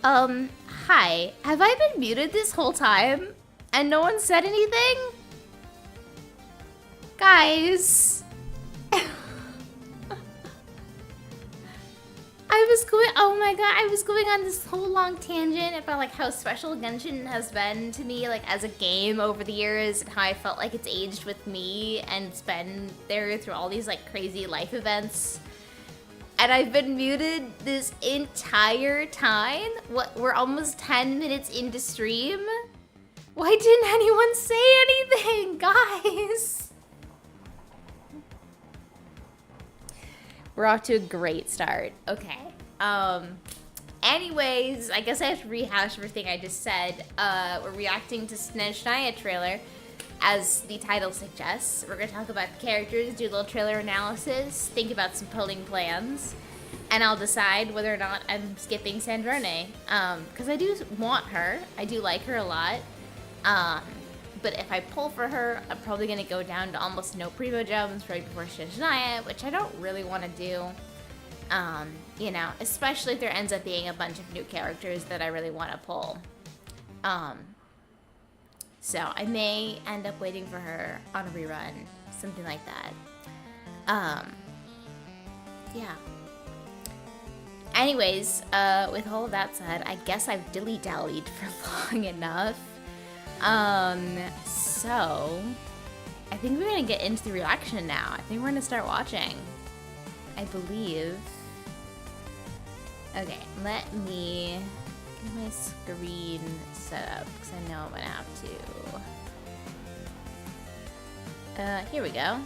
Hi. Have I been muted this whole time? And no one said anything? Guys. Oh my god, I was going on this whole long tangent about like how special Genshin has been to me like as a game over the years and how I felt like it's aged with me and it's been there through all these like crazy life events. And I've been muted this entire time? What, we're almost 10 minutes into stream? Why didn't anyone say anything, guys? We're off to a great start. Okay. Anyways, I guess I have to rehash everything I just said. We're reacting to Snezhnaya trailer, as the title suggests. We're gonna talk about the characters, do a little trailer analysis, think about some polling plans, and I'll decide whether or not I'm skipping Sandrone. Because I do want her. I do like her a lot. But if I pull for her, I'm probably gonna go down to almost no Primo jumps right before Snezhnaya, which I don't really want to do. You know, especially if there ends up being a bunch of new characters that I really want to pull. So I may end up waiting for her on a rerun, something like that. Yeah. Anyways, with all of that said, I guess I've dilly-dallied for long enough. So I think we're gonna get into the reaction now. I think we're gonna start watching, I believe. Okay, let me get my screen set up because I know I'm gonna have to. Here we go.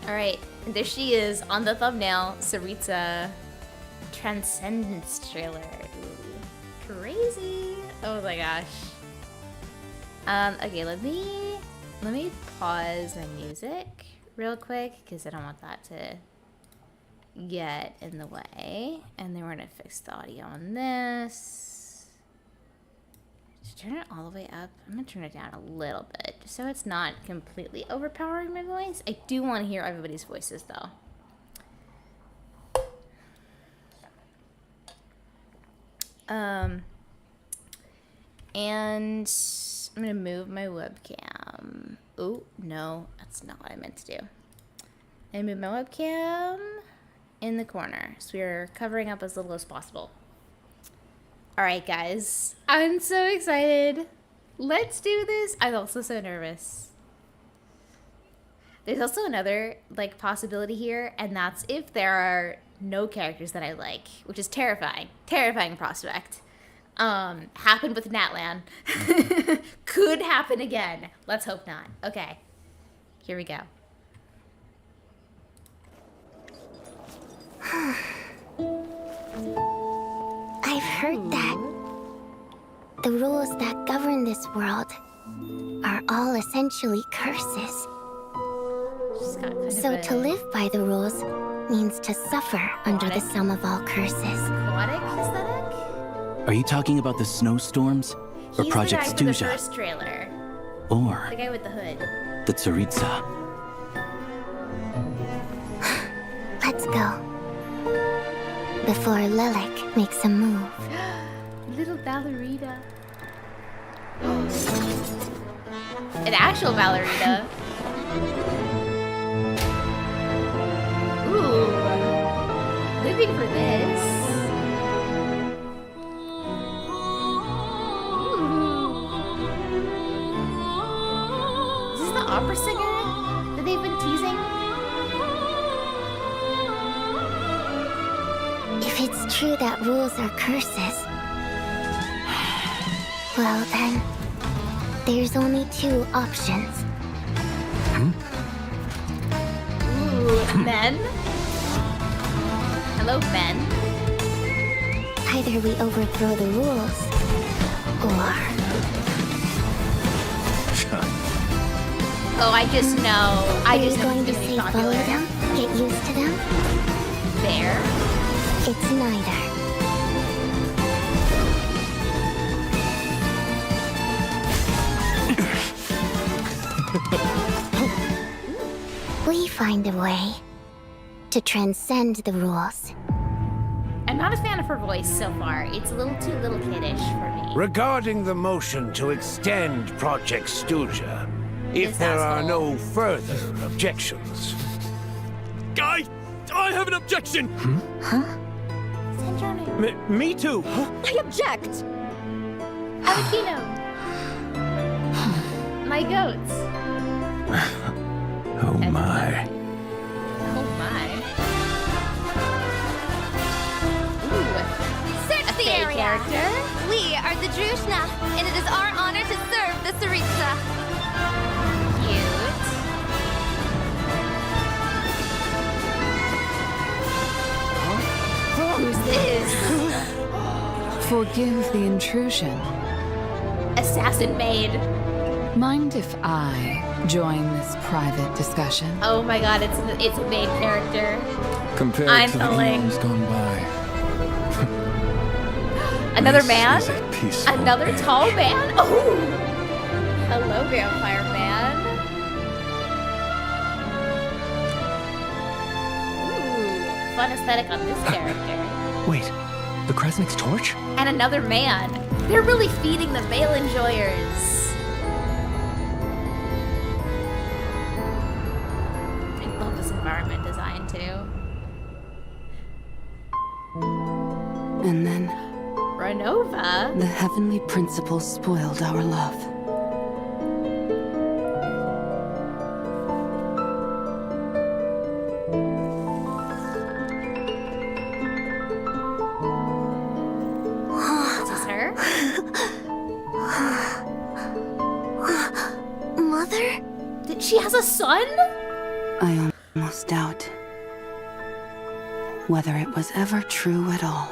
Alright, there she is on the thumbnail, Tsaritsa Transcendence trailer. Ooh, crazy. Oh my gosh. Okay, let me pause my music real quick because I don't want that to get in the way. And then we're gonna fix the audio on this. To turn it all the way up, I'm gonna turn it down a little bit just so it's not completely overpowering my voice. I do want to hear everybody's voices though. And I'm gonna move my webcam. Oh, no, that's not what I meant to do. I move my webcam in the corner, so we're covering up as little as possible. All right, guys, I'm so excited. Let's do this. I'm also so nervous. There's also another like possibility here, and that's if there are no characters that I like, which is terrifying. Terrifying prospect. Happened with Natlan. Could happen again. Let's hope not. Okay. Here we go. I've heard that the rules that govern this world are all essentially curses. So to live by the rules means to suffer under the sum of all curses. Aquatic aesthetic? Are you talking about the snowstorms? Or He's Project the guy from the Stuja? first trailer. Or The guy with the hood. the Tsaritsa? Let's go. Before Lilac makes a move. Little ballerina. An actual ballerina. Ooh. Living for this. Is this the opera singer that they've been teasing? If it's true that rules are curses, well then, there's only two options. Ooh, Ben? Hello, Ben. Either we overthrow the rules, or... Oh, I just know. I Are you just know going to it's say gonna be follow popular. them? Get used to them? There. It's neither. We find a way to transcend the rules. And not a fan of her voice so far. It's a little too little kiddish for me. Regarding the motion to extend Project Stooja, if This there are asshole. no further objections. I have an objection! Sandrone. Me too! I object! Avocado. My goats. Oh my. Oh my. Ooh. Search A the fake area! character. We are the Snezhnaya, and it is our honor to serve the Tsaritsa. Cute. Who's this? Forgive the intrusion. Assassin maid. Mind if I join this private discussion? Oh my god, it's a main character. Compared I'm to the pulling. eons gone by. Another this man? is a peaceful Another age. tall man? Oh! Hello, vampire man. Ooh, fun aesthetic on this character. Wait, the Krasnik's torch? And another man. They're really feeding the Veil enjoyers. I love this environment design too. And then Renova? the heavenly principle spoiled our love. Is this her? Mother? She has a son? I almost doubt whether it was ever true at all.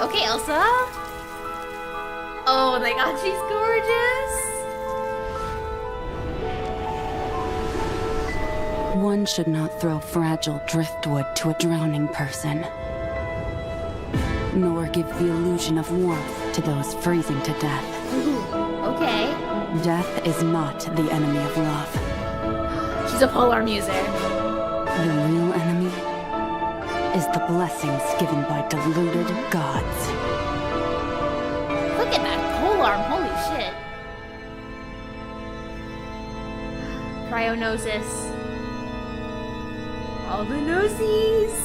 Okay, Elsa. Oh my god, she's gorgeous. One should not throw fragile driftwood to a drowning person, nor give the illusion of warmth to those freezing to death. Okay. Death is not the enemy of love. She's a polearm user. The real enemy is the blessings given by deluded gods. Look at that polearm, holy shit. Cryonosis. All the nosies.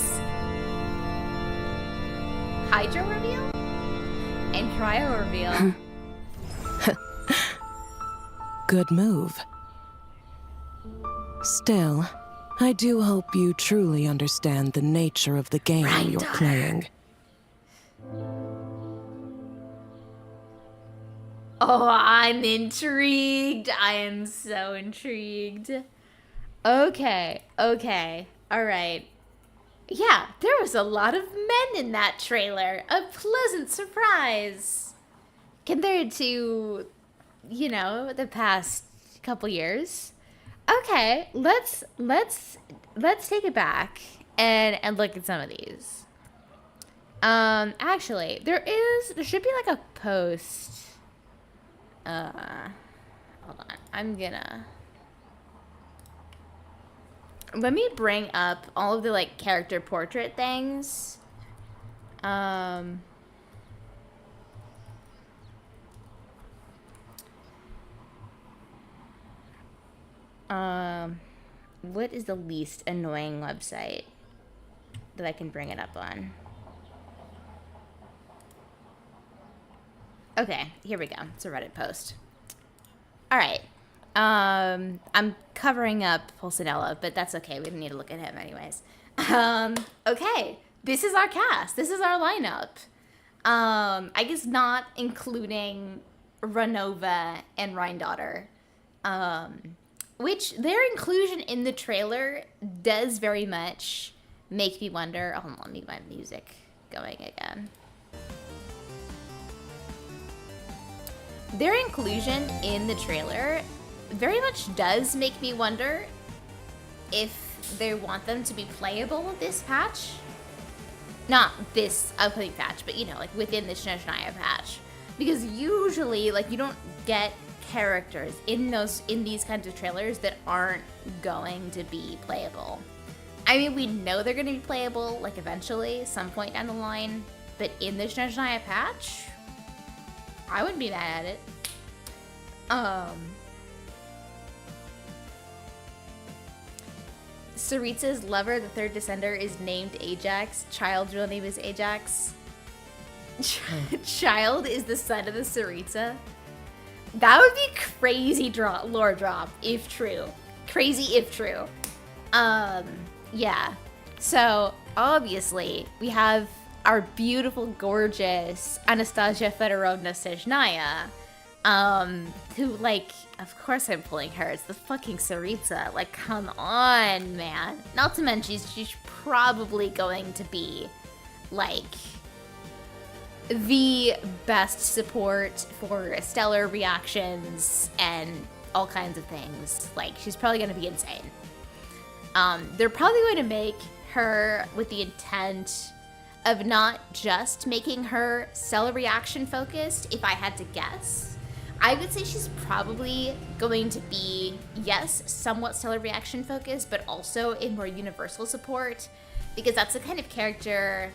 Hydro reveal? And cryo reveal. Good move. Still, I do hope you truly understand the nature of the game you're playing. Oh, I'm intrigued. I am so intrigued. Okay, all right. Yeah, there was a lot of men in that trailer. A pleasant surprise. Compared to, you know, the past couple years. Okay, let's take it back and look at some of these. Actually, there should be like a post. Hold on. Let me bring up all of the like character portrait things. What is the least annoying website that I can bring it up on? Okay, here we go. It's a Reddit post. All right. I'm covering up Pulcinella, but that's okay. We don't need to look at him anyways. Okay. This is our cast. This is our lineup. I guess not including Renova and Rhindaughter. Which their inclusion in the trailer does very much make me wonder. Oh, hold on, let me get my music going again. Their inclusion in the trailer very much does make me wonder if they want them to be playable this patch. Not this upcoming patch, but you know, like within the Snezhnaya patch. Because usually, like, you don't get characters in these kinds of trailers that aren't going to be playable. I mean, we know they're going to be playable, like, eventually, some point down the line, but in the Snezhnaya patch, I wouldn't be mad at it. Tsaritsa's lover, the third descender, is named Ajax. Child's real name is Ajax. Child is the son of the Tsaritsa. That would be crazy lore drop, if true. Crazy if true. Yeah. So, obviously, we have our beautiful, gorgeous Anastasia Fedorovna Snezhnaya, who, like, of course I'm pulling her. It's the fucking Tsaritsa. Like, come on, man. Not to mention, she's probably going to be, like, the best support for stellar reactions and all kinds of things. Like, she's probably going to be insane. They're probably going to make her with the intent of not just making her stellar reaction focused. If I had to guess, I would say she's probably going to be, yes, somewhat stellar reaction focused, but also in more universal support, because that's the kind of character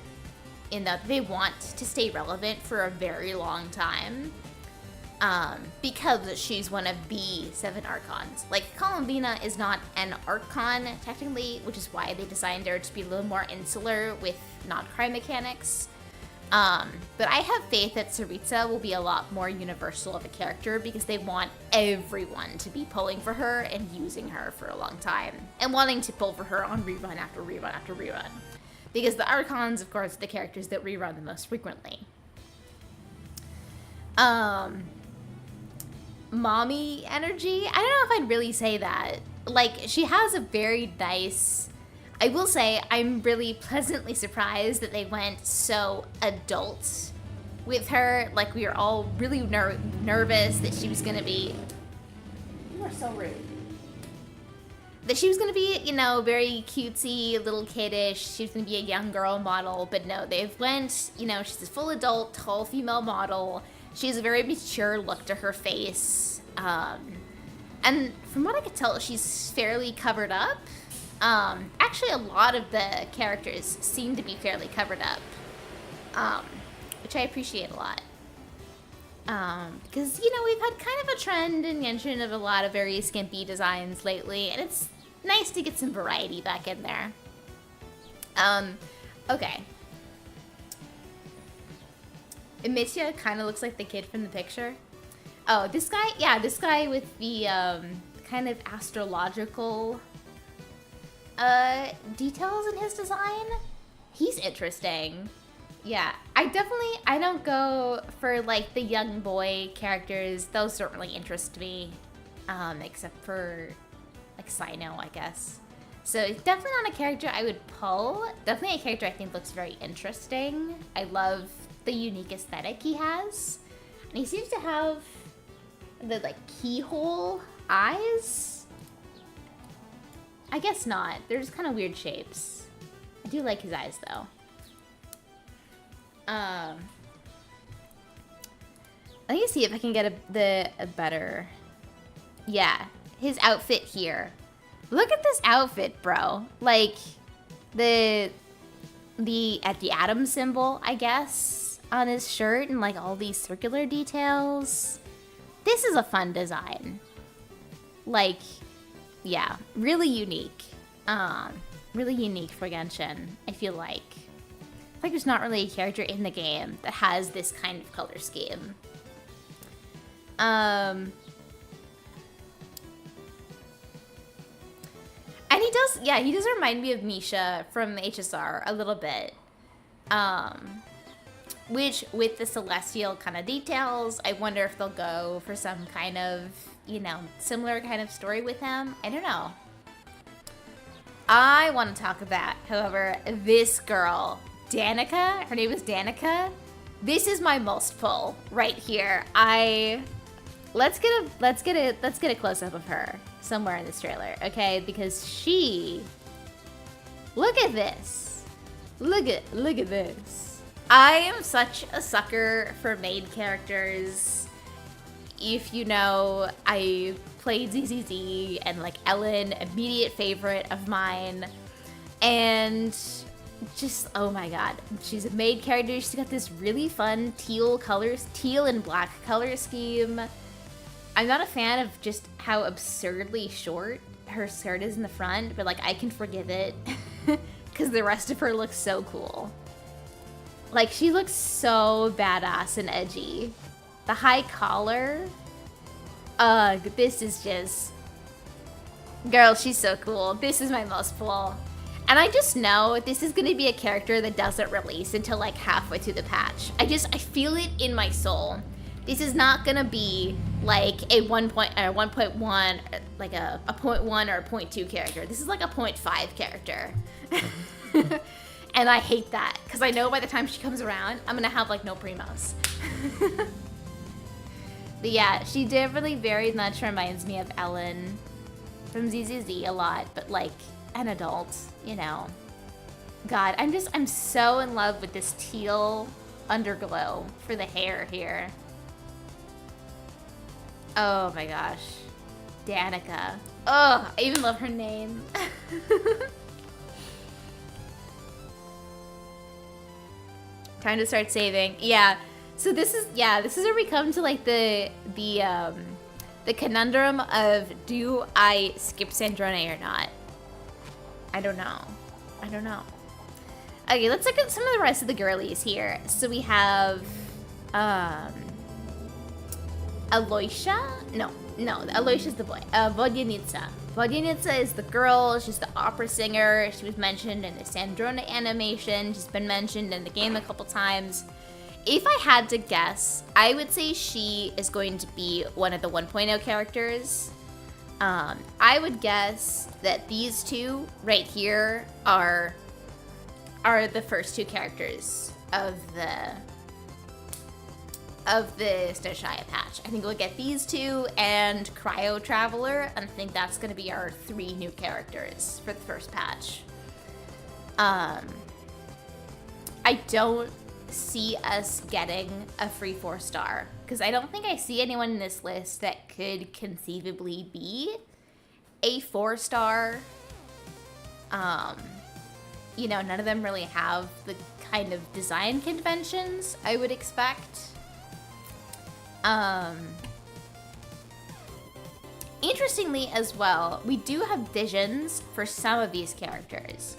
in that they want to stay relevant for a very long time, because she's one of the 7 Archons. Like, Columbina is not an Archon, technically, which is why they designed her to be a little more insular with non-crime mechanics. But I have faith that Tsaritsa will be a lot more universal of a character, because they want everyone to be pulling for her and using her for a long time, and wanting to pull for her on rerun after rerun after rerun. Because the Archons, of course, are the characters that rerun the most frequently. Mommy energy? I don't know if I'd really say that. Like, she has a very nice... I will say, I'm really pleasantly surprised that they went so adult with her. Like, we were all really nervous that she was gonna be... You are so rude. That she was gonna be, you know, very cutesy, little kiddish. She was gonna be a young girl model, but no, they've went, you know, she's a full adult, tall female model. She has a very mature look to her face. And from what I could tell, she's fairly covered up. Actually, a lot of the characters seem to be fairly covered up, which I appreciate a lot. Because, you know, we've had kind of a trend in Genshin of a lot of very skimpy designs lately, and it's nice to get some variety back in there. Okay. Amicia kind of looks like the kid from the picture. Oh, this guy? Yeah, this guy with the, kind of astrological, details in his design. He's interesting. Yeah, I don't go for, like, the young boy characters. Those don't really interest me, except for, like, Sino, I guess. So it's definitely not a character I would pull. Definitely a character I think looks very interesting. I love the unique aesthetic he has. And he seems to have the, like, keyhole eyes. I guess not. They're just kind of weird shapes. I do like his eyes, though. Let me see if I can get a better... Yeah, his outfit here. Look at this outfit, bro. Like, the atom symbol, I guess, on his shirt, and, like, all these circular details. This is a fun design. Like, yeah, really unique. Really unique for Genshin, I feel like. Like, there's not really a character in the game that has this kind of color scheme. And he does remind me of Misha from HSR a little bit. Which, with the celestial kind of details, I wonder if they'll go for some kind of, you know, similar kind of story with him. I don't know. I want to talk about, however, this girl, Danica. Her name is Danica. This is my most pull right here. Let's get a close up of her somewhere in this trailer, okay? Because she, look at this. Look at this. I am such a sucker for main characters. If you know, I played ZZZ and like Ellen, immediate favorite of mine. And just, oh my god, she's a main character. She's got this really fun teal and black color scheme. I'm not a fan of just how absurdly short her skirt is in the front, but like I can forgive it because the rest of her looks so cool. Like she looks so badass and edgy. The high collar, this is just, girl, she's so cool. This is my most pull. And I just know this is going to be a character that doesn't release until like halfway through the patch. I feel it in my soul. This is not going to be like a 1.1, like a 0.1 or a 0.2 character. This is like a 0.5 character. And I hate that because I know by the time she comes around, I'm going to have like no primos. But yeah, she definitely very much reminds me of Ellen from ZZZ a lot, but like an adult, you know. God, I'm so in love with this teal underglow for the hair here. Oh my gosh. Danica. Oh, I even love her name. Time to start saving. Yeah. So this is where we come to like the conundrum of, do I skip Sandrone or not? I don't know. Okay, let's look at some of the rest of the girlies here. So we have Aloysia? No, Aloysia's the boy. Vodyanica. Vodyanica is the girl. She's the opera singer. She was mentioned in the Sandrone animation. She's been mentioned in the game a couple times. If I had to guess, I would say she is going to be one of the 1.0 characters. I would guess that these two right here are the first two characters of the Snezhnaya patch. I think we'll get these two and Cryo Traveler, and I think that's going to be our 3 new characters for the first patch. I don't see us getting a free 4-star because I don't think I see anyone in this list that could conceivably be a 4-star. You know, none of them really have the kind of design conventions I would expect. Interestingly as well, we do have visions for some of these characters.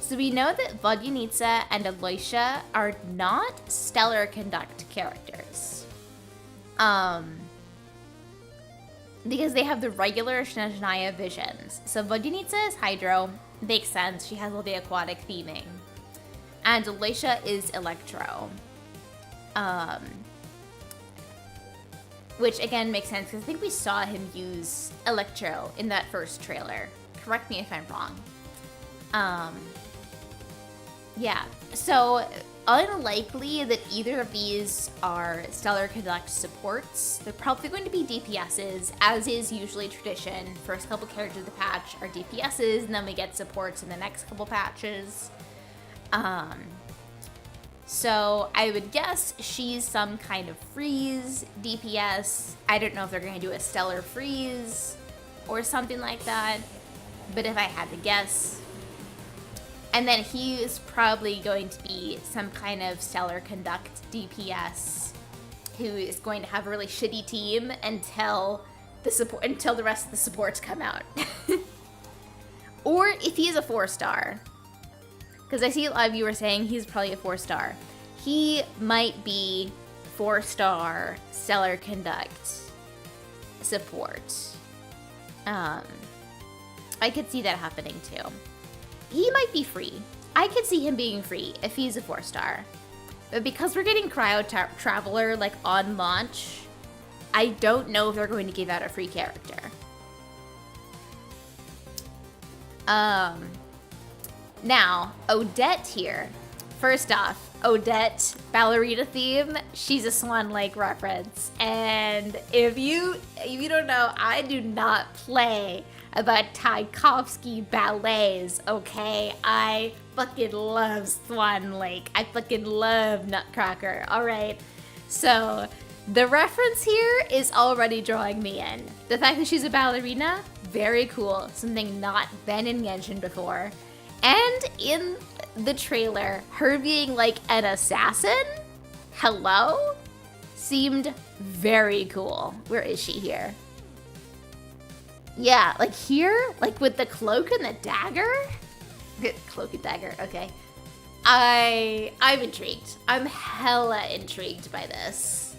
So we know that Vodyanica and Aloysia are not Stellar Conduct characters. Because they have the regular Snezhnaya visions. So Vodyanica is Hydro, makes sense, she has all the aquatic theming. And Aloysia is Electro. Which again makes sense because I think we saw him use Electro in that first trailer. Correct me if I'm wrong. Yeah, so unlikely that either of these are Stellar Conduct supports. They're probably going to be DPSs, as is usually tradition. First couple characters of the patch are DPSs, and then we get supports in the next couple patches. So I would guess she's some kind of freeze DPS. I don't know if they're going to do a Stellar Freeze or something like that, but if I had to guess. And then he is probably going to be some kind of Stellar Conduct DPS who is going to have a really shitty team until the rest of the supports come out. Or if he's a 4-star, because I see a lot of you were saying he's probably a 4-star. He might be 4-star Stellar Conduct support. I could see that happening too. He might be free. I could see him being free if he's a 4-star. But because we're getting Cryo Traveler like on launch, I don't know if they're going to give out a free character. Now, Odette here. First off, Odette, ballerina theme, she's a Swan Lake reference. And if you don't know, I do not play about Tchaikovsky ballets, okay? I fucking love Swan Lake. I fucking love Nutcracker, alright? So, the reference here is already drawing me in. The fact that she's a ballerina, very cool. Something not been in Genshin before. And in the trailer, her being like an assassin? Hello? Seemed very cool. Where is she here? Yeah, like here? Like with the cloak and the dagger? Cloak and dagger, okay. I'm intrigued. I'm hella intrigued by this.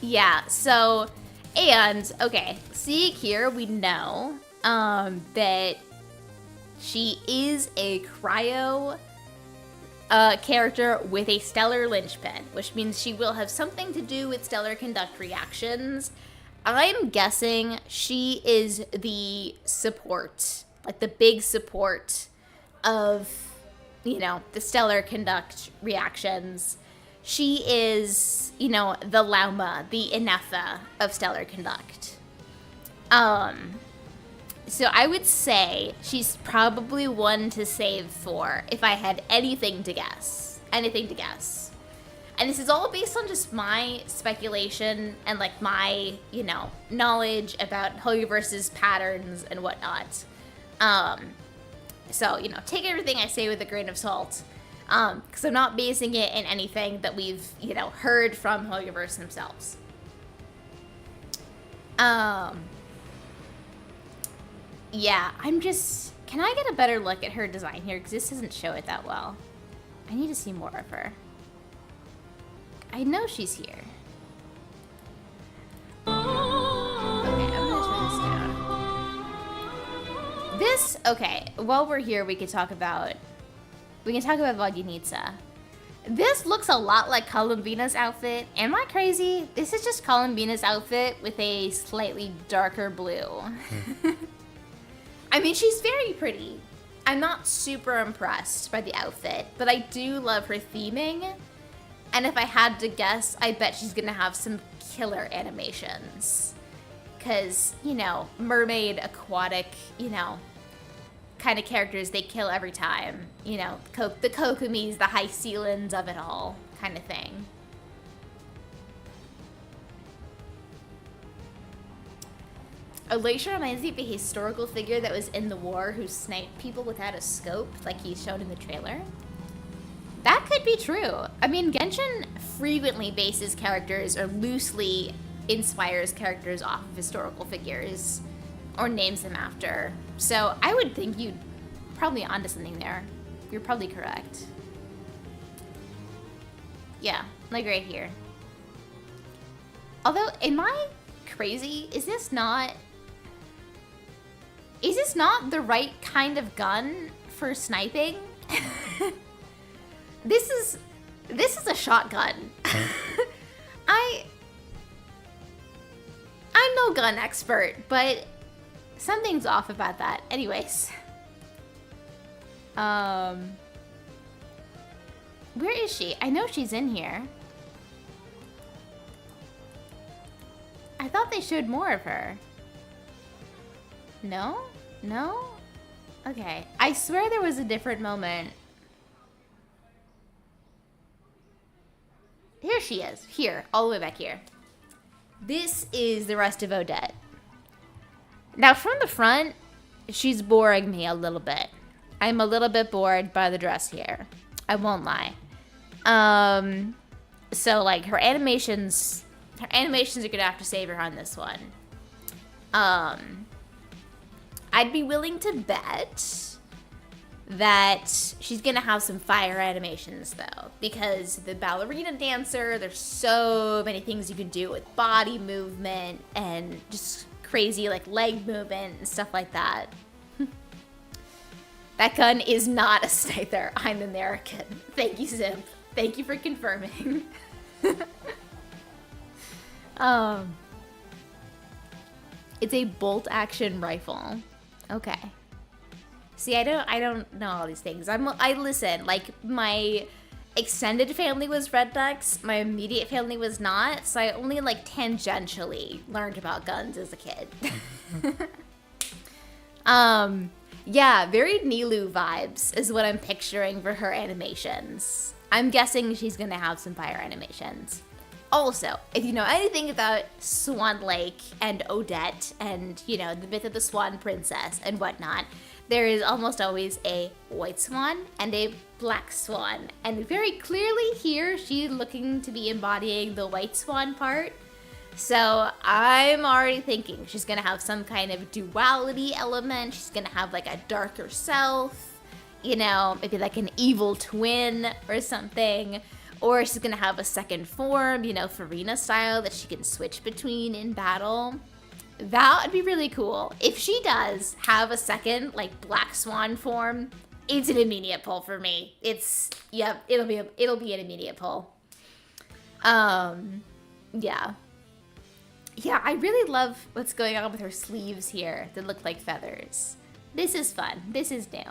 Yeah, so, and, okay, see here we know that she is a cryo character with a stellar linchpin, which means she will have something to do with stellar conduct reactions. I'm guessing she is the support, like the big support of, you know, the stellar conduct reactions. She is, you know, the Lauma, the Inepha of stellar conduct. So I would say she's probably one to save for if I had anything to guess. Anything to guess. And this is all based on just my speculation and like my, you know, knowledge about Hoyoverse's patterns and whatnot. So, you know, take everything I say with a grain of salt. Because I'm not basing it in anything that we've, you know, heard from Hoyoverse themselves. Yeah, I'm just... Can I get a better look at her design here? Because this doesn't show it that well. I need to see more of her. I know she's here. Okay, I'm gonna turn this down. Okay, while we're here, we can talk about Vodunitsa. This looks a lot like Columbina's outfit. Am I crazy? This is just Columbina's outfit with a slightly darker blue. I mean, she's very pretty. I'm not super impressed by the outfit, but I do love her theming. And if I had to guess, I bet she's gonna have some killer animations. Cause, you know, mermaid, aquatic, you know, kind of characters, they kill every time. You know, the Kokumis, the High Sealans of it all, kind of thing. Alicia reminds me of a historical figure that was in the war who sniped people without a scope, like he's shown in the trailer. That could be true. I mean, Genshin frequently bases characters or loosely inspires characters off of historical figures or names them after. So I would think you'd probably onto something there. You're probably correct. Yeah, like right here. Although, am I crazy? Is this not the right kind of gun for sniping? This is a shotgun. I'm no gun expert, but something's off about that. Anyways. Where is she? I know she's in here. I thought they showed more of her. No? No? Okay. I swear there was a different moment. Here she is. Here. All the way back here. This is the rest of Odette. Now, from the front, she's boring me a little bit. I'm a little bit bored by the dress here. I won't lie. So, like, her animations are gonna have to save her on this one. I'd be willing to bet that she's gonna have some fire animations though, because the ballerina dancer, there's so many things you can do with body movement and just crazy like leg movement and stuff like that. That gun is not a sniper. I'm American. Thank you, Simp. Thank you for confirming. It's a bolt action rifle. Okay. See, I don't know all these things. I listen, like my extended family was rednecks, my immediate family was not, so I only like tangentially learned about guns as a kid. Yeah, very Nilu vibes is what I'm picturing for her animations. I'm guessing she's gonna have some fire animations. Also, if you know anything about Swan Lake and Odette and, you know, the myth of the Swan Princess and whatnot, there is almost always a white swan and a black swan. And very clearly here, she's looking to be embodying the white swan part. So I'm already thinking she's gonna have some kind of duality element. She's gonna have like a darker self, you know, maybe like an evil twin or something. Or she's gonna have a second form, you know, Farina style that she can switch between in battle. That would be really cool. If she does have a second, like, black swan form, it's an immediate pull for me. It's, yep, it'll be an immediate pull. Yeah. Yeah, I really love what's going on with her sleeves here that look like feathers. This is fun. This is new.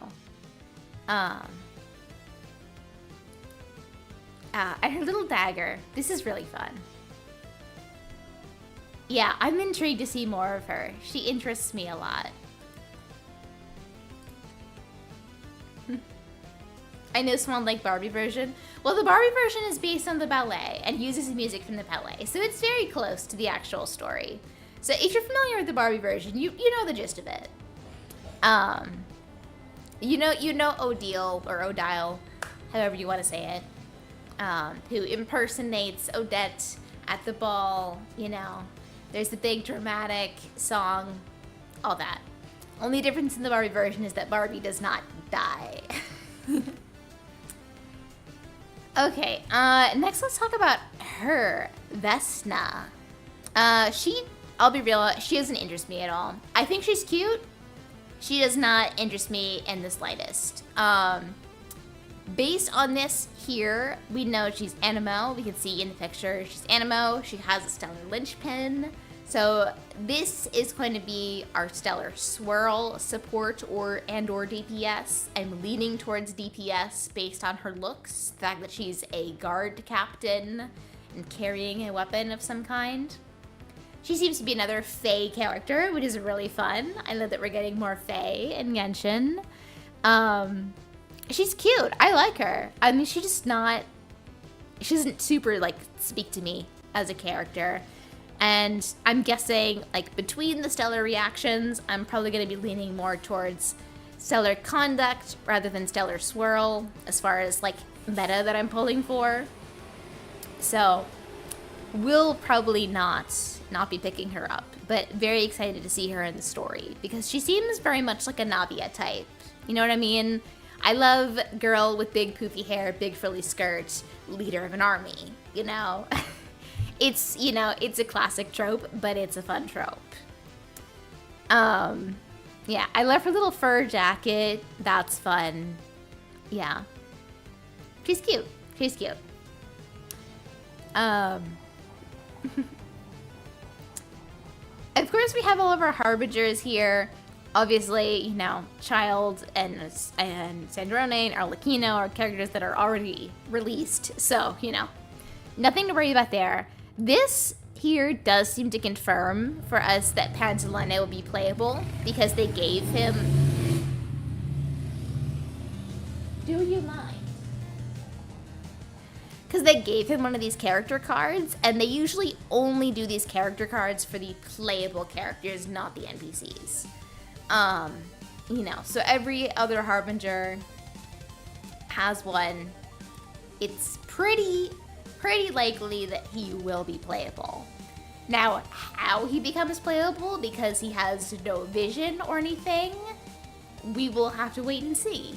And her little dagger. This is really fun. Yeah, I'm intrigued to see more of her. She interests me a lot. I know Swan Lake Barbie version. Well, the Barbie version is based on the ballet and uses music from the ballet, so it's very close to the actual story. So if you're familiar with the Barbie version, you know the gist of it. You know Odile, or Odile, however you want to say it, who impersonates Odette at the ball, you know. There's the big dramatic song, all that. Only difference in the Barbie version is that Barbie does not die. Okay, next let's talk about her, Vesna. I'll be real, she doesn't interest me at all. I think she's cute. She does not interest me in the slightest. Based on this here, we know she's Animo. We can see in the picture she's Animo. She has a stellar linchpin. So this is going to be our stellar swirl support or DPS. I'm leaning towards DPS based on her looks. The fact that she's a guard captain and carrying a weapon of some kind. She seems to be another Fae character, which is really fun. I love that we're getting more Fae in Genshin. She's cute. I like her. I mean, she doesn't super, like, speak to me as a character. And I'm guessing, like, between the stellar reactions, I'm probably going to be leaning more towards stellar conduct rather than stellar swirl as far as, like, meta that I'm pulling for. So, we'll probably not be picking her up, but very excited to see her in the story because she seems very much like a Navia type. You know what I mean? I love girl with big poofy hair, big frilly skirt, leader of an army, you know? It's, you know, it's a classic trope, but it's a fun trope. Yeah, I love her little fur jacket. That's fun. Yeah. She's cute. She's cute. Of course, we have all of our harbingers here. Obviously, you know, Child and Sandrone and Arlecchino are characters that are already released. So, you know, nothing to worry about there. This here does seem to confirm for us that Pantalone will be playable because they gave him... Do you mind? Because they gave him one of these character cards, and they usually only do these character cards for the playable characters, not the NPCs. You know, so every other Harbinger has one. It's pretty likely that he will be playable. Now, how he becomes playable because he has no vision or anything, we will have to wait and see.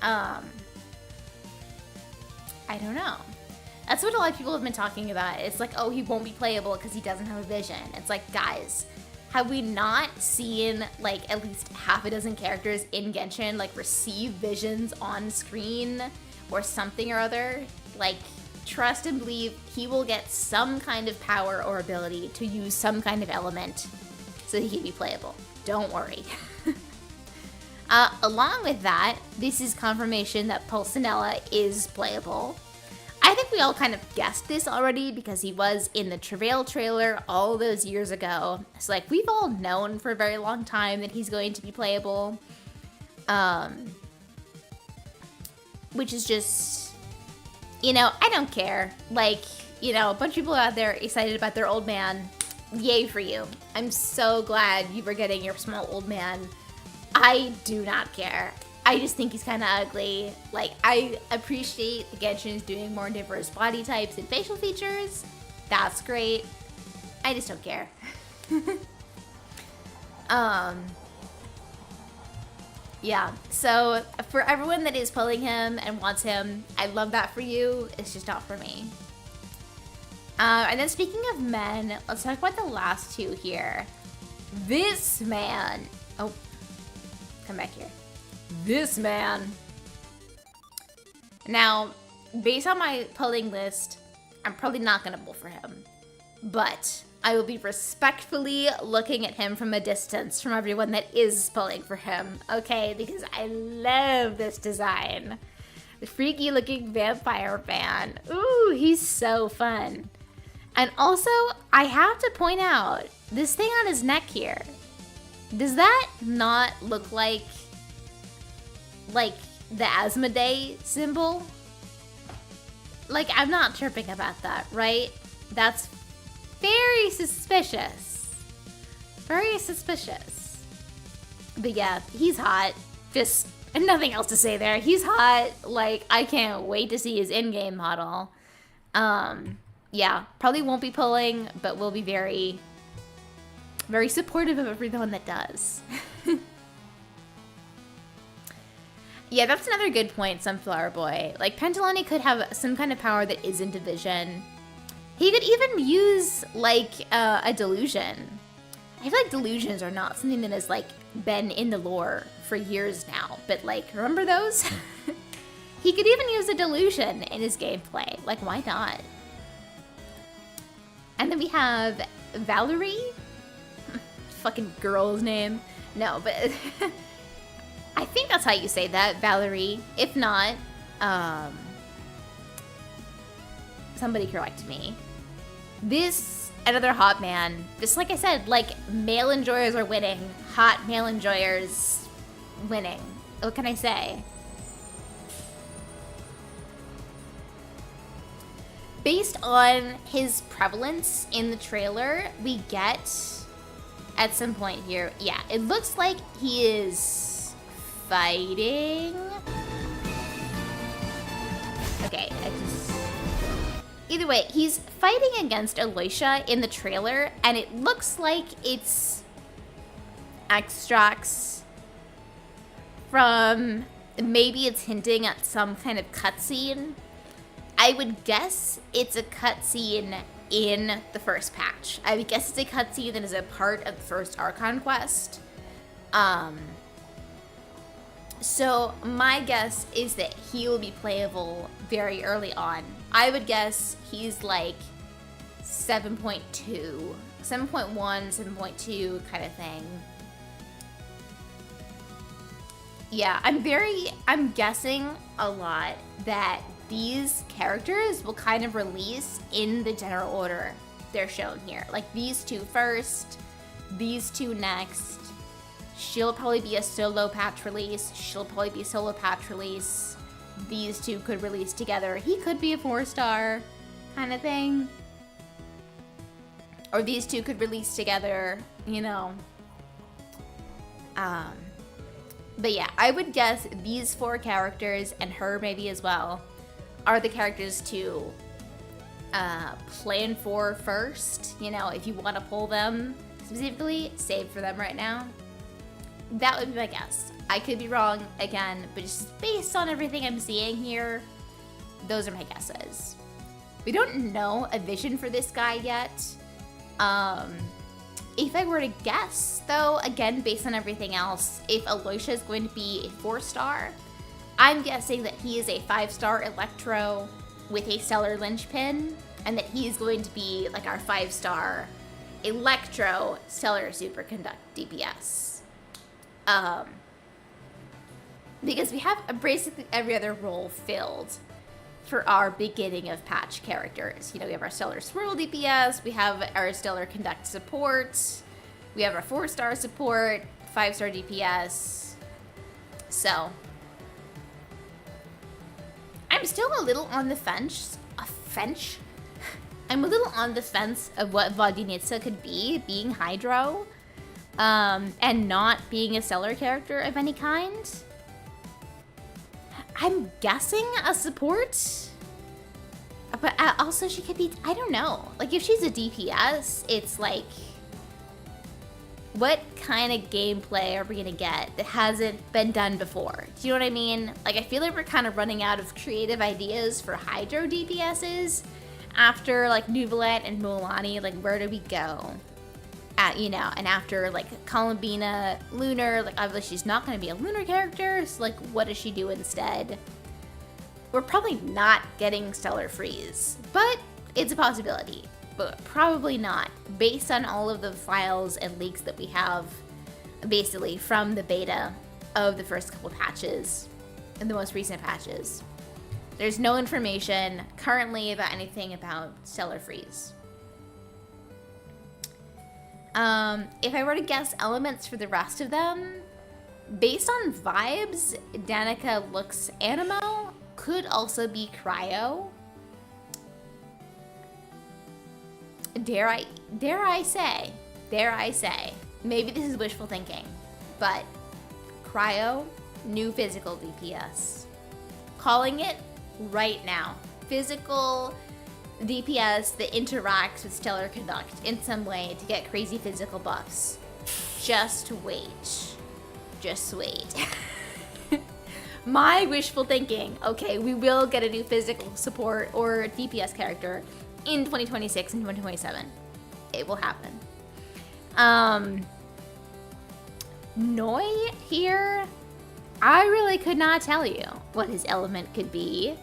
I don't know. That's what a lot of people have been talking about. It's like, oh, he won't be playable because he doesn't have a vision. It's like, guys, have we not seen, like, at least half a dozen characters in Genshin, like, receive visions on screen or something or other? Like, trust and believe he will get some kind of power or ability to use some kind of element so he can be playable. Don't worry. Along with that, this is confirmation that Pulcinella is playable. I I think we all kind of guessed this already because he was in the Travail trailer all those years ago. So, like, we've all known for a very long time that he's going to be playable. Which is just, you know, I don't care. Like, you know, a bunch of people out there excited about their old man. Yay for you. I'm so glad you were getting your small old man. I do not care. I just think he's kind of ugly. Like, I appreciate the Genshin's doing more diverse body types and facial features. That's great. I just don't care. Yeah, so for everyone that is pulling him and wants him, I love that for you. It's just not for me. And then speaking of men, let's talk about the last two here. This man. Oh, come back here. This man. Now, based on my pulling list, I'm probably not going to pull for him. But I will be respectfully looking at him from a distance from everyone that is pulling for him, okay? Because I love this design. The freaky looking vampire man. Ooh, he's so fun. And also, I have to point out, this thing on his neck here, does that not look like the Asmodee symbol? Like, I'm not chirping about that, right? That's very suspicious. Very suspicious. But yeah, he's hot. Just nothing else to say there. He's hot. Like, I can't wait to see his in-game model. Yeah, probably won't be pulling, but we'll be very, very supportive of everyone that does. Yeah, that's another good point, Sunflower Boy. Like, Pentaloni could have some kind of power that isn't division. He could even use, like, a delusion. I feel like delusions are not something that has, like, been in the lore for years now. But, like, remember those? He could even use a delusion in his gameplay. Like, why not? And then we have Valerie. Fucking girl's name. No, but I think that's how you say that, Valerie. If not, somebody correct me. This, another hot man. Just like I said, like, male enjoyers are winning. Hot male enjoyers winning. What can I say? Based on his prevalence in the trailer, we get at some point here, yeah, it looks like he is fighting. Okay, either way, he's fighting against Aloysia in the trailer, and it looks like it's extracts from, maybe it's hinting at some kind of cutscene. I would guess it's a cutscene in the first patch. I would guess it's a cutscene that is a part of the first Archon quest. So my guess is that he will be playable very early on. I would guess he's like 7.2, 7.1, 7.2 kind of thing. Yeah, I'm guessing a lot that these characters will kind of release in the general order they're shown here. Like, these two first, these two next. She'll probably be a solo patch release. She'll probably be a solo patch release. These two could release together. He could be a 4-star kind of thing. Or these two could release together, you know. But yeah, I would guess these 4 characters, and her maybe as well, are the characters to plan for first. You know, if you want to pull them specifically, save for them right now. That would be my guess. I could be wrong again, but just based on everything I'm seeing here, those are my guesses. We don't know a vision for this guy yet. If I were to guess, though, again, based on everything else, if Aloysia is going to be a 4-star, I'm guessing that he is a 5-star Electro with a Stellar Linchpin, and that he is going to be like our 5-star Electro Stellar Superconduct DPS. Because we have basically every other role filled for our beginning of patch characters. You know, we have our Stellar Swirl DPS, we have our Stellar Conduct support, we have our 4-star support, 5-star DPS. So, I'm still a little on the fence. I'm a little on the fence of what Vodinitsa could be, being Hydro, and not being a Stellar character of any kind. I'm guessing a support, but also she could be, I don't know. Like, if she's a DPS, it's like, what kind of gameplay are we gonna get that hasn't been done before? Do you know what I mean? Like, I feel like we're kind of running out of creative ideas for Hydro DPSs after, like, Nuvolette and Mualani. Like, where do we go? You know, and after, like, Columbina, Lunar, like, obviously she's not going to be a Lunar character, so, like, what does she do instead? We're probably not getting Stellar Freeze, but it's a possibility, but probably not, based on all of the files and leaks that we have, basically, from the beta of the first couple patches, and the most recent patches. There's no information currently about anything about Stellar Freeze. If I were to guess elements for the rest of them, based on vibes, Danica looks Animo, could also be Cryo. Dare I say, maybe this is wishful thinking, but Cryo, new physical DPS. Calling it right now. Physical DPS that interacts with Stellar Conduct in some way to get crazy physical buffs. Just wait. Just wait. My wishful thinking. Okay, we will get a new physical support or DPS character in 2026 and 2027. It will happen. Noi here, I really could not tell you what his element could be.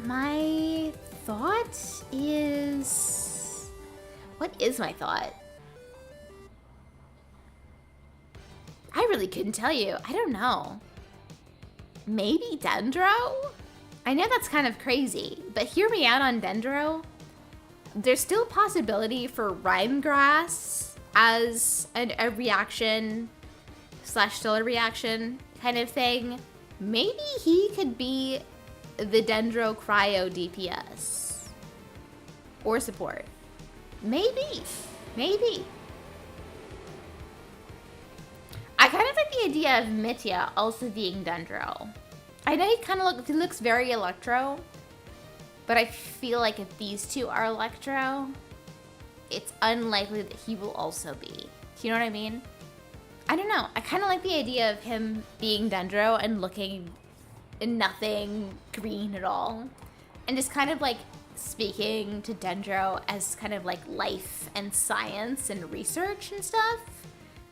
My thought is... What is my thought? I really couldn't tell you. I don't know. Maybe Dendro? I know that's kind of crazy, but hear me out on Dendro. There's still a possibility for Rhinegrass as a reaction / Stellar reaction kind of thing. Maybe he could be the Dendro Cryo DPS. Or support. Maybe. Maybe. I kind of like the idea of Mitya also being Dendro. I know he looks very Electro, but I feel like if these two are Electro, it's unlikely that he will also be. Do you know what I mean? I don't know. I kind of like the idea of him being Dendro and looking nothing green at all. And just kind of like speaking to Dendro as kind of like life and science and research and stuff,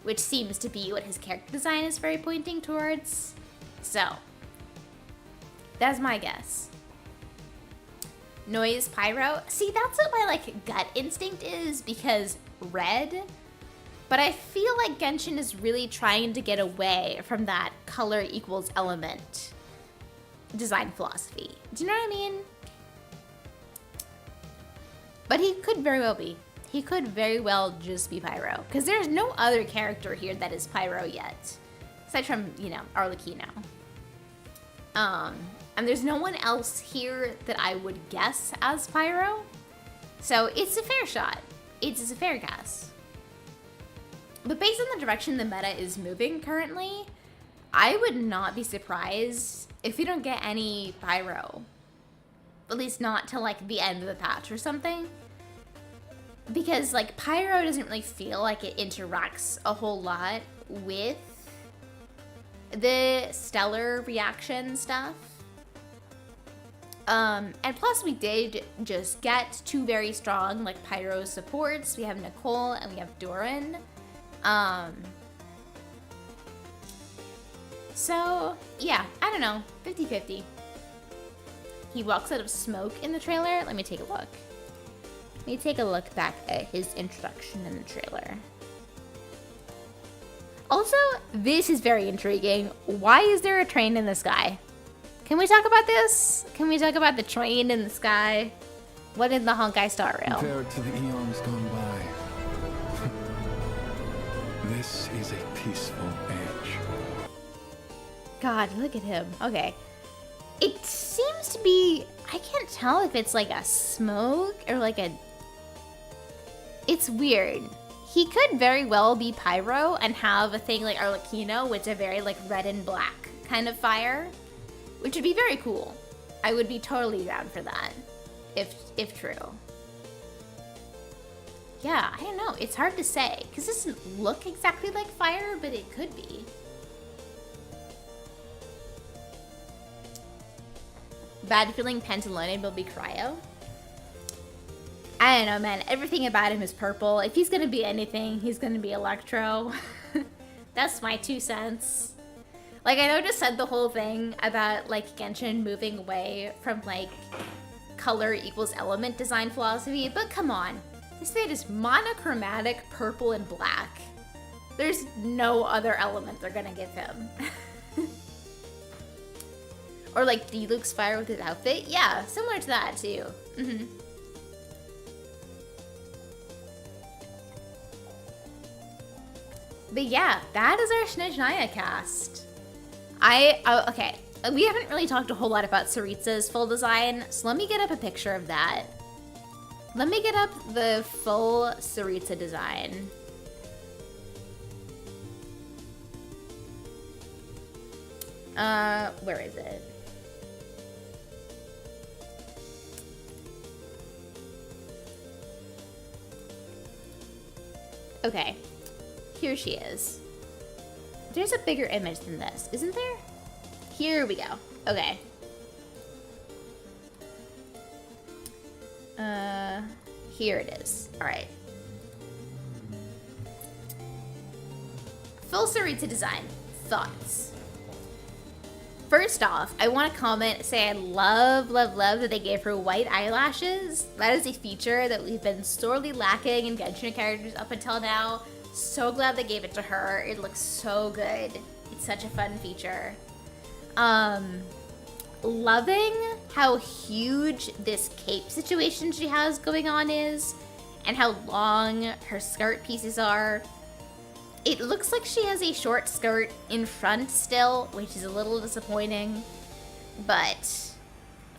which seems to be what his character design is very pointing towards. So, that's my guess. Noise Pyro. See, that's what my like gut instinct is, because red. But I feel like Genshin is really trying to get away from that color equals element design philosophy. Do you know what I mean? But he could very well be. He could very well just be Pyro, because there's no other character here that is Pyro yet, aside from, you know, Arlecchino. And there's no one else here that I would guess as Pyro, so it's a fair shot. It's a fair guess. But based on the direction the meta is moving currently, I would not be surprised if we don't get any Pyro, at least not till like the end of the patch or something. Because, like, Pyro doesn't really feel like it interacts a whole lot with the Stellar reaction stuff. And plus we did just get two very strong, like, Pyro supports. We have Nicole and we have Doran. So, yeah, I don't know, 50-50. He walks out of smoke in the trailer. Let me take a look. Let me take a look back at his introduction in the trailer. Also, this is very intriguing. Why is there a train in the sky? Can we talk about this? Can we talk about the train in the sky? What in the Honkai Star Rail? Compared to the eons gone by, this is a peaceful age. God, look at him. Okay. It seems to be... I can't tell if it's like a smoke or like a... It's weird. He could very well be Pyro and have a thing like Arlecchino, which is a very like red and black kind of fire, which would be very cool. I would be totally down for that, if true. Yeah, I don't know. It's hard to say because it doesn't look exactly like fire, but it could be. Bad feeling Pantalone will be Cryo. I don't know, man. Everything about him is purple. If he's gonna be anything, he's gonna be Electro. That's my 2 cents. Like, I know I just said the whole thing about, like, Genshin moving away from, like, color equals element design philosophy, but come on. This man is monochromatic purple and black. There's no other element they're gonna give him. Or, like, Diluc's fire with his outfit. Yeah, similar to that, too. Mm-hmm. But yeah, that is our Snezhnaya cast. Okay, we haven't really talked a whole lot about Tsaritsa's full design, so let me get up a picture of that. Let me get up the full Tsaritsa design. Where is it? Okay. Here she is. There's a bigger image than this, isn't there? Here we go. Okay. Here it is. All right. Full Tsaritsa design. Thoughts? First off, I want to say I love that they gave her white eyelashes. That is a feature that we've been sorely lacking in Genshin characters up until now. So glad they gave it to her. It looks so good. It's such a fun feature. Loving how huge this cape situation she has going on is and how long her skirt pieces are. It looks like she has a short skirt in front still, which is a little disappointing, but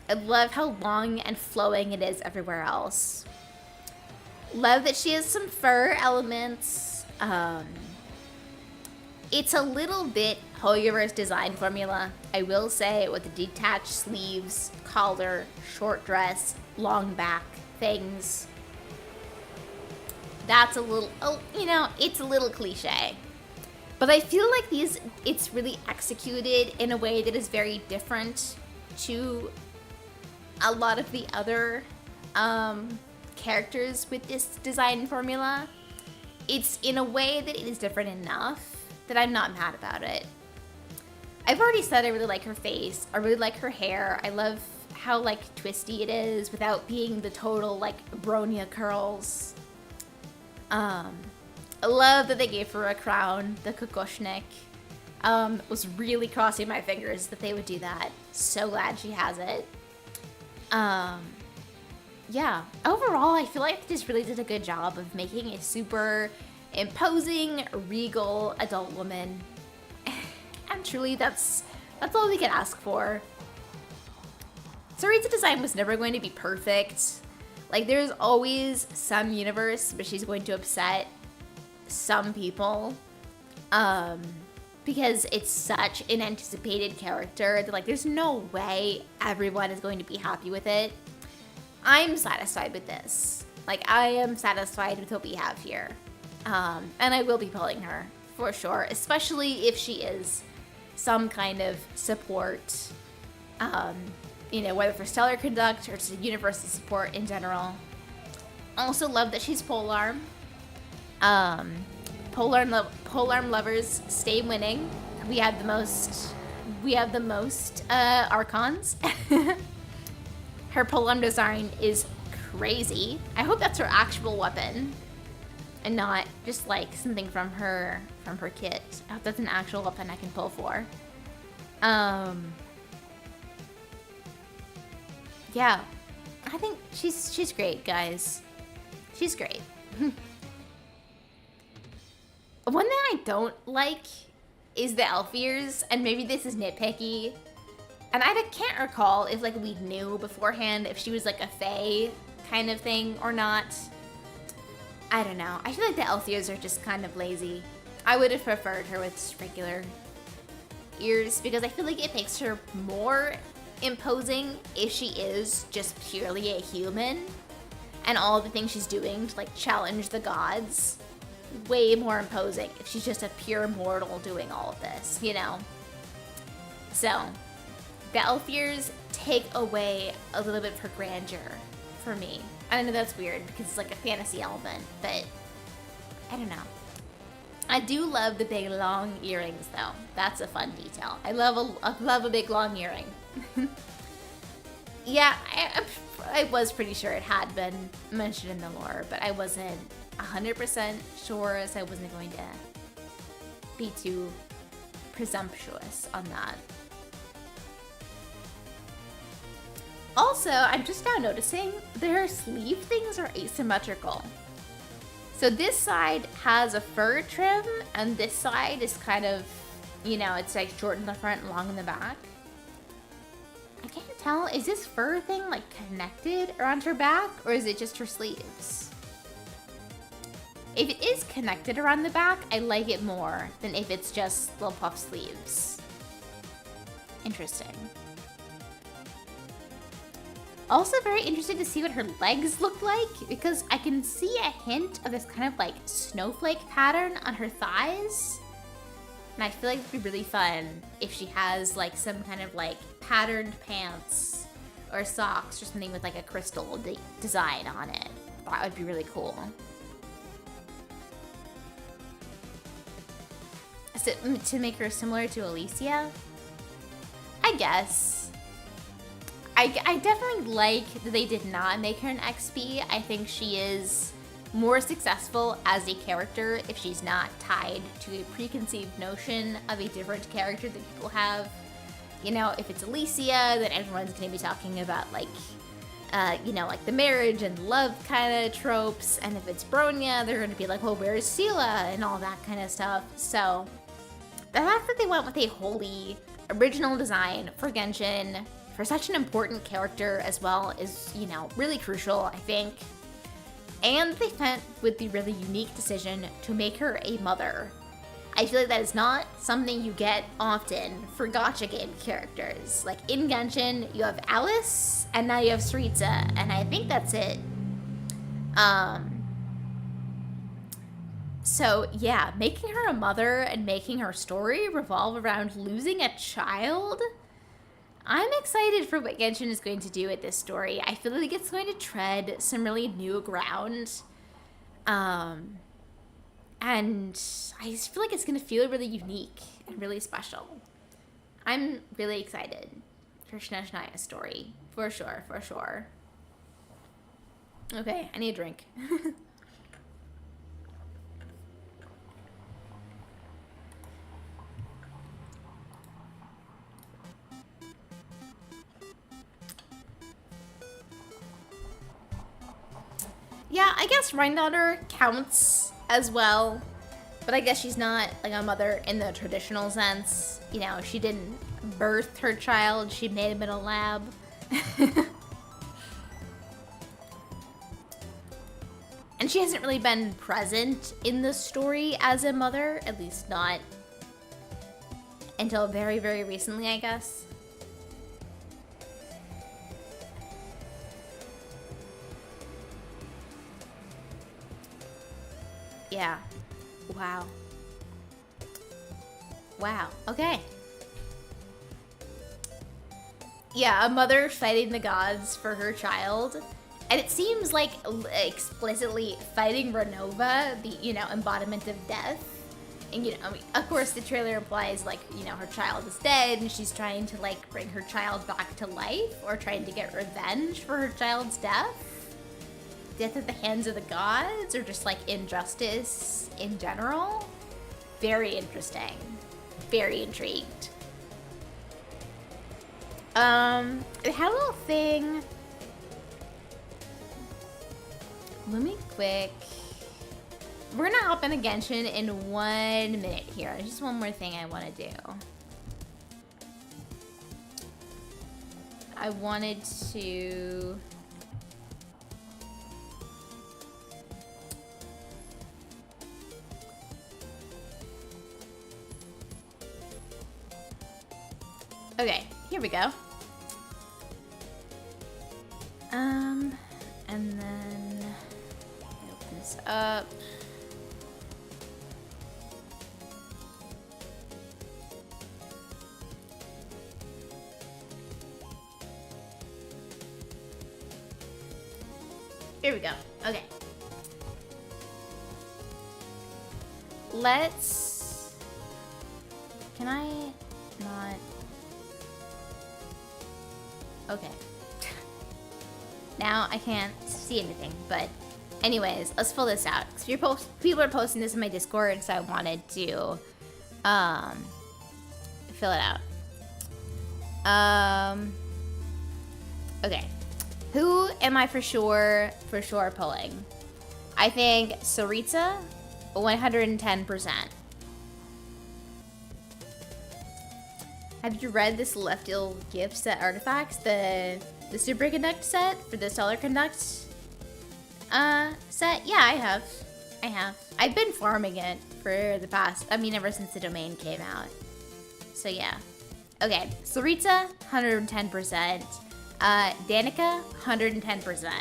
I love how long and flowing it is everywhere else. Love that she has some fur elements. It's a little bit Hoyover's design formula, I will say, with the detached sleeves, collar, short dress, long back things. That's a little, it's a little cliche. But I feel like it's really executed in a way that is very different to a lot of the other characters with this design formula. It's in a way that it is different enough that I'm not mad about it. I've already said I really like her face. I really like her hair. I love how, like, twisty it is without being the total, like, Bronya curls. I love that they gave her a crown, the Kokoshnik. Was really crossing my fingers that they would do that. So glad she has it. Yeah, overall, I feel like they just really did a good job of making a super imposing, regal adult woman. And truly, that's all we can ask for. Tsaritsa design was never going to be perfect. Like, there's always some universe, but she's going to upset some people. Because it's such an anticipated character that, like, there's no way everyone is going to be happy with it. I'm satisfied with this. Like, I am satisfied with what we have here. And I will be pulling her, for sure. Especially if she is some kind of support. Whether for Stellar Conduct or just a universal support in general. Also love that she's polearm. Polearm lovers stay winning. We have the most Archons. Her polearm design is crazy. I hope that's her actual weapon. and not just like something from her kit. I hope that's an actual weapon I can pull for. Yeah, I think she's great, guys. She's great. One thing I don't like is the elf ears, and maybe this is nitpicky, and I can't recall if like we knew beforehand if she was like a fae kind of thing or not. I don't know. I feel like the elf ears are just kind of lazy. I would have preferred her with just regular ears because I feel like it makes her more imposing if she is just purely a human, and all the things she's doing to like challenge the gods. Way more imposing if she's just a pure mortal doing all of this, you know? So, the elf ears take away a little bit of her grandeur for me. I know that's weird because it's like a fantasy element, but I don't know. I do love the big long earrings though. That's a fun detail. I love a big long earring. Yeah, I was pretty sure it had been mentioned in the lore, but I wasn't 100% sure, so I wasn't going to be too presumptuous on that. Also, I'm just now noticing their sleeve things are asymmetrical. So this side has a fur trim, and this side is kind of, you know, it's like short in the front and long in the back. I can't tell, is this fur thing like connected around her back, or is it just her sleeves? If it is connected around the back, I like it more than if it's just little puff sleeves. Interesting. Also very interested to see what her legs look like, because I can see a hint of this kind of like snowflake pattern on her thighs. And I feel like it'd be really fun if she has like some kind of like patterned pants or socks or something with like a crystal design on it. That would be really cool. Is it to make her similar to Alicia? I guess. I definitely like that they did not make her an XP. I think she is more successful as a character if she's not tied to a preconceived notion of a different character that people have. You know, if it's Alicia, then everyone's going to be talking about like, you know, like the marriage and love kind of tropes. And if it's Bronya, they're going to be like, well, where's Sela and all that kind of stuff. So the fact that they went with a wholly original design for Genshin for such an important character as well is, you know, really crucial, I think. And they went with the really unique decision to make her a mother. I feel like that is not something you get often for gacha game characters. Like in Genshin, you have Alice, and now you have Tsaritsa, and I think that's it. So yeah, making her a mother and making her story revolve around losing a child. I'm excited for what Genshin is going to do with this story. I feel like it's going to tread some really new ground. And I just feel like it's going to feel really unique and really special. I'm really excited for Snezhnaya's story. For sure, for sure. Okay, I need a drink. Yeah, I guess Rhindaughter counts as well, but I guess she's not like a mother in the traditional sense. You know, she didn't birth her child, she made him in a lab. And she hasn't really been present in the story as a mother, at least not until very, very recently, I guess. Yeah. Wow. Wow. Okay. Yeah, a mother fighting the gods for her child. And it seems like explicitly fighting Renova, the, you know, embodiment of death. And, you know, I mean, of course the trailer implies, like, you know, her child is dead and she's trying to, like, bring her child back to life or trying to get revenge for her child's death. death at the hands of the gods, or just like injustice in general. Very interesting. Very intrigued. It had a little thing. Let me quick. We're gonna hop in a Genshin in 1 minute here. Just one more thing I want to do. I wanted to... Okay, here we go. And then open this up. Here we go. Okay. Let's... Can I not... Okay. Now I can't see anything, but anyways, let's fill this out. Cause people are posting this in my Discord, so I wanted to fill it out. Okay. Who am I for sure pulling? I think Tsaritsa, 110%. Have you read this Celestial Gift set artifacts? The Superconduct set for the Solar Conduct set? Yeah, I have. I've been farming it for the past, ever since the domain came out. So yeah. Okay, Tsaritsa, 110%. Danica, 110%.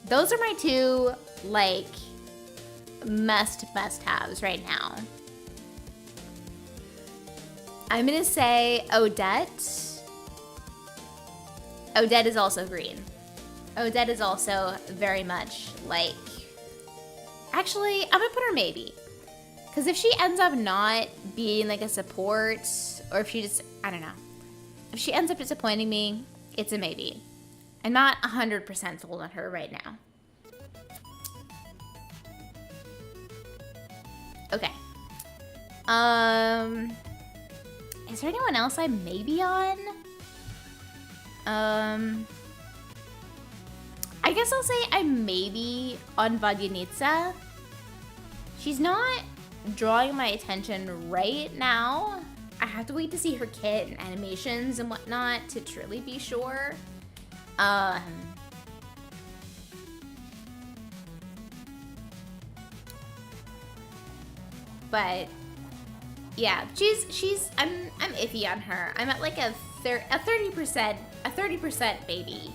Those are my two, like, must-haves right now. I'm gonna say Odette. Odette is also green. Odette is also very much like... Actually, I'm gonna put her maybe. Because if she ends up not being like a support, or if she just, I don't know. If she ends up disappointing me, it's a maybe. I'm not 100% sold on her right now. Okay. Is there anyone else I may be on? I guess I'll say I may be on Vodyanitsa. She's not drawing my attention right now. I have to wait to see her kit and animations and whatnot to truly be sure. But yeah, I'm iffy on her. I'm at like a 30% baby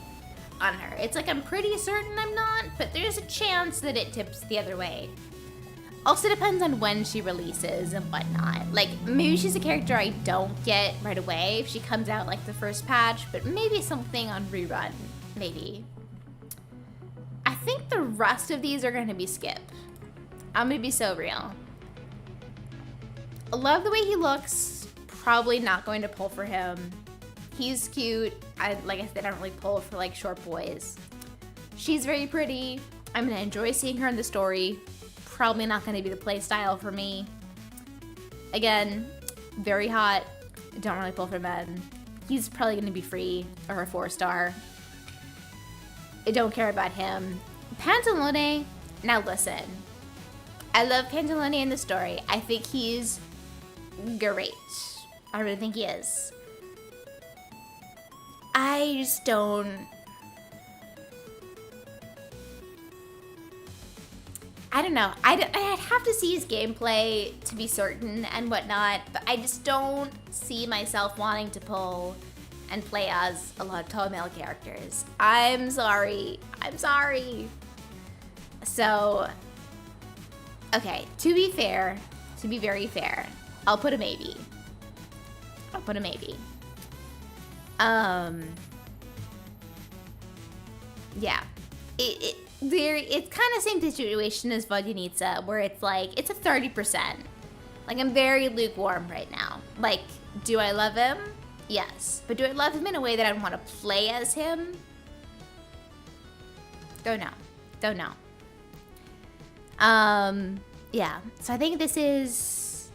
on her. It's like I'm pretty certain I'm not, but there's a chance that it tips the other way. Also depends on when she releases and whatnot. Like, maybe she's a character I don't get right away if she comes out like the first patch, but maybe something on rerun, maybe. I think the rest of these are gonna be skip. I'm gonna be so real. I love the way he looks. Probably not going to pull for him. He's cute. Like I said, I don't really pull for like short boys. She's very pretty. I'm gonna enjoy seeing her in the story. Probably not gonna be the play style for me. Again, very hot. Don't really pull for men. He's probably gonna be free or a 4-star. I don't care about him. Pantalone, now listen. I love Pantalone in the story. I think he's great. I really think he is. I just don't... I don't know. I'd have to see his gameplay to be certain and whatnot, but I just don't see myself wanting to pull and play as a lot of tall male characters. I'm sorry. I'm sorry. So, okay, to be fair, to be very fair, I'll put a maybe. I'll put a maybe. Yeah. It's kind of the same situation as Vodyanitsa, where it's like, it's a 30%. Like, I'm very lukewarm right now. Like, do I love him? Yes. But do I love him in a way that I want to play as him? Don't know. Don't know. Yeah. So I think this is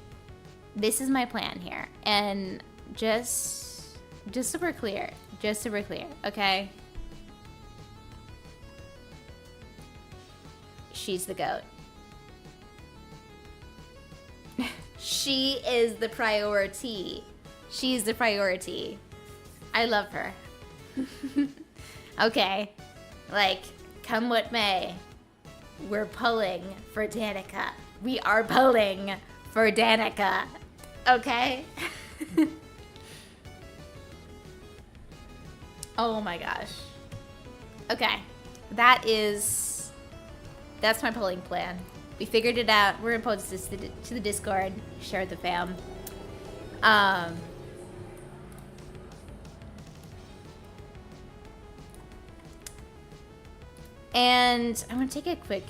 my plan here. And just so we're clear. Okay? She's the goat. She is the priority. She's the priority. I love her. Okay. Like, come what may. We're pulling for Danica. We are pulling for Danica. Okay? Oh my gosh. Okay. That's my pulling plan. We figured it out. We're gonna post this to the Discord. Share with the fam. And I'm gonna take a quick...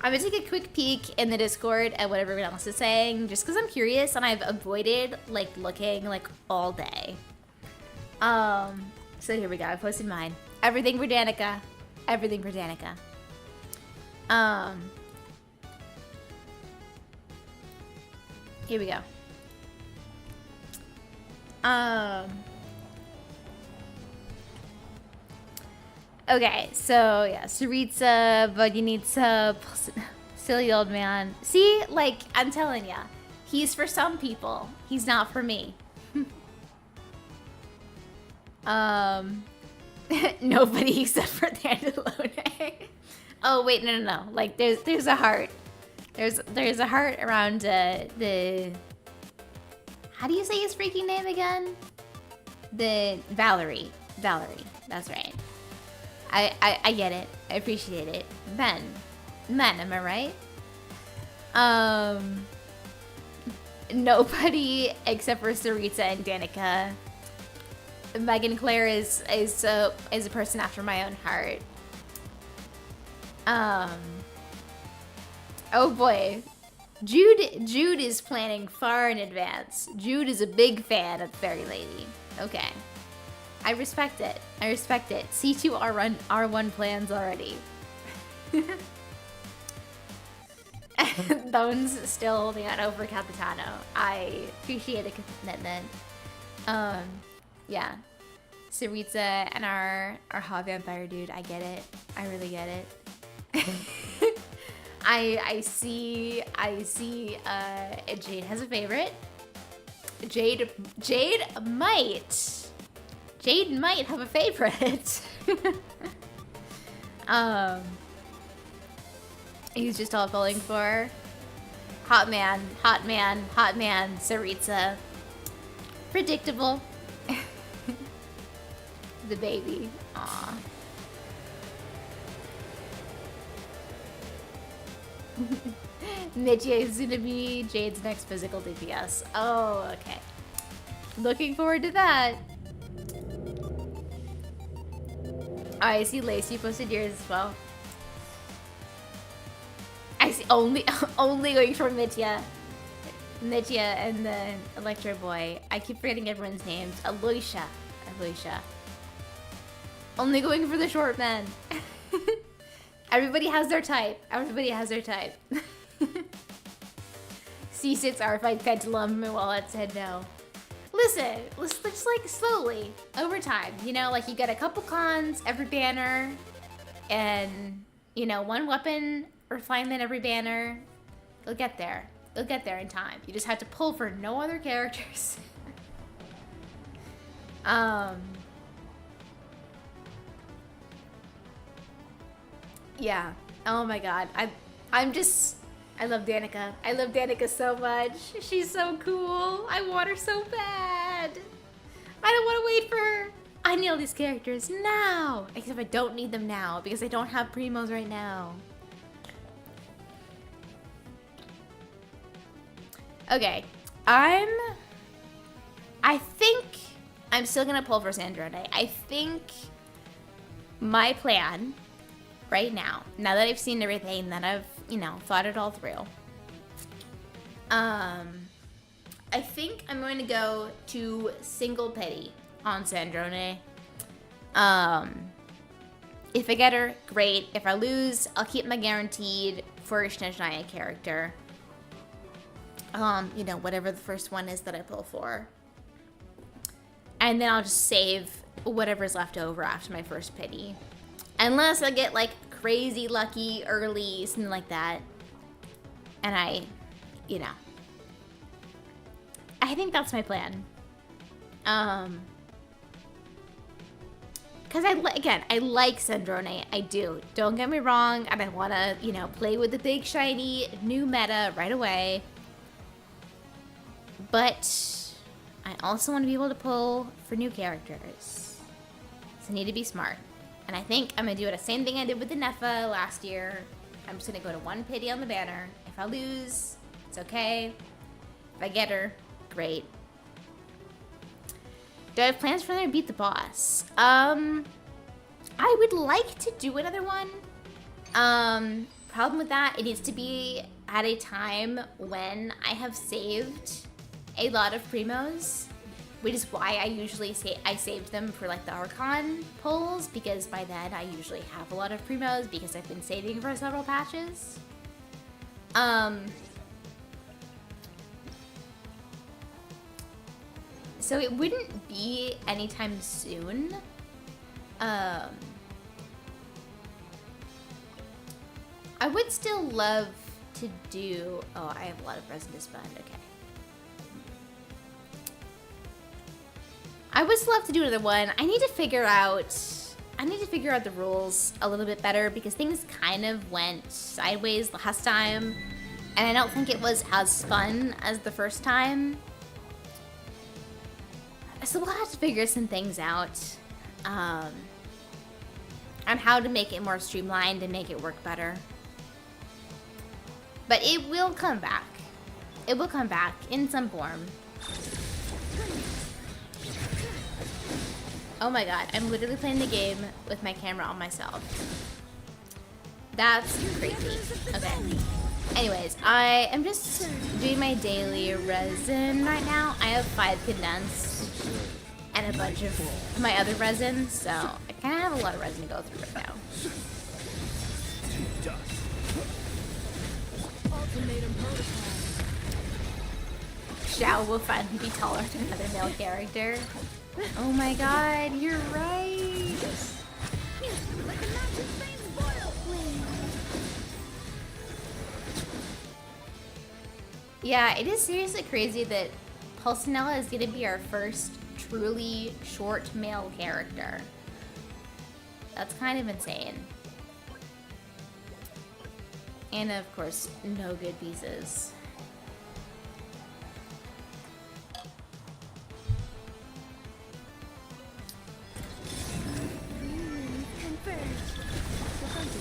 I'm gonna take a quick peek in the Discord at what everyone else is saying, just because I'm curious and I've avoided like looking like all day. So here we go. I posted mine. Everything for Danica. Everything for Danica. Here we go. Okay, so yeah, Tsaritsa, Vodyanitsa, silly old man. See, like, I'm telling ya, he's for some people. He's not for me. Nobody except for Dandelion. Oh wait, no. Like, there's a heart. There's a heart around the. How do you say his freaking name again? The Valerie. That's right. I get it. I appreciate it. Men, am I right? Nobody except for Tsaritsa and Danica. Megan Claire is a person after my own heart. Oh boy. Jude is planning far in advance. Jude is a big fan of Fairy Lady. Okay. I respect it. C2 R1 plans already. Bones still holding on over Capitano. I appreciate the commitment. Yeah. Tsaritsa and our hot vampire dude, I get it. I really get it. I see Jade has a favorite. Jade might have a favorite. He's just all falling for hot man, Tsaritsa. Predictable. The baby. Aw. Mitya is gonna be Jade's next physical DPS. Oh, okay. Looking forward to that. I see Lacey posted yours as well. I see only going for Mitya and the Electro Boy. I keep forgetting everyone's names. Aloysia. Only going for the short men. Everybody has their type. C6 R5 Pendulum Wallets said no. Listen, let's just like slowly, over time, you know, like you get a couple cons every banner, and, you know, one weapon refinement every banner. You'll get there. In time. You just have to pull for no other characters. Yeah. Oh my god. I love Danica. I love Danica so much. She's so cool. I want her so bad. I don't want to wait for her. I need all these characters now. Except I don't need them now because I don't have Primos right now. Okay. I think I'm still gonna pull for Sandrone. I think my plan right now that I've seen everything, that I've, thought it all through, I think I'm going to go to single pity on Sandrone. If I get her, great. If I lose, I'll keep my guaranteed for a Snezhnaya character. Whatever the first one is that I pull for. And then I'll just save whatever's left over after my first pity. Unless I get, like, crazy lucky early, something like that. And I think that's my plan. Because I like Sandrone. I do. Don't get me wrong. And I want to, play with the big, shiny, new meta right away. But I also want to be able to pull for new characters. So I need to be smart. And I think I'm going to do the same thing I did with the Nefa last year. I'm just going to go to one pity on the banner. If I lose, it's okay. If I get her, great. Do I have plans for them to beat the boss? I would like to do another one. Problem with that, it needs to be at a time when I have saved a lot of Primos, which is why I usually say I saved them for like the Archon pulls, because by then I usually have a lot of Primos because I've been saving for several patches. So it wouldn't be anytime soon. I would still love to do... Oh, I have a lot of resin to spend. Okay. I would still love to do another one. I need to figure out the rules a little bit better because things kind of went sideways last time. And I don't think it was as fun as the first time. So we'll have to figure some things out on how to make it more streamlined and make it work better. But it will come back. It will come back in some form. Oh my god, I'm literally playing the game with my camera on myself. That's crazy. Okay. Anyways, I am just doing my daily resin right now. I have 5 condensed and a bunch of my other resin, so I kind of have a lot of resin to go through right now. Xiao will finally be taller than another male character. Oh my god, you're right! Yeah, it is seriously crazy that Pulcinella is gonna be our first truly short male character. That's kind of insane. And of course, no good pieces.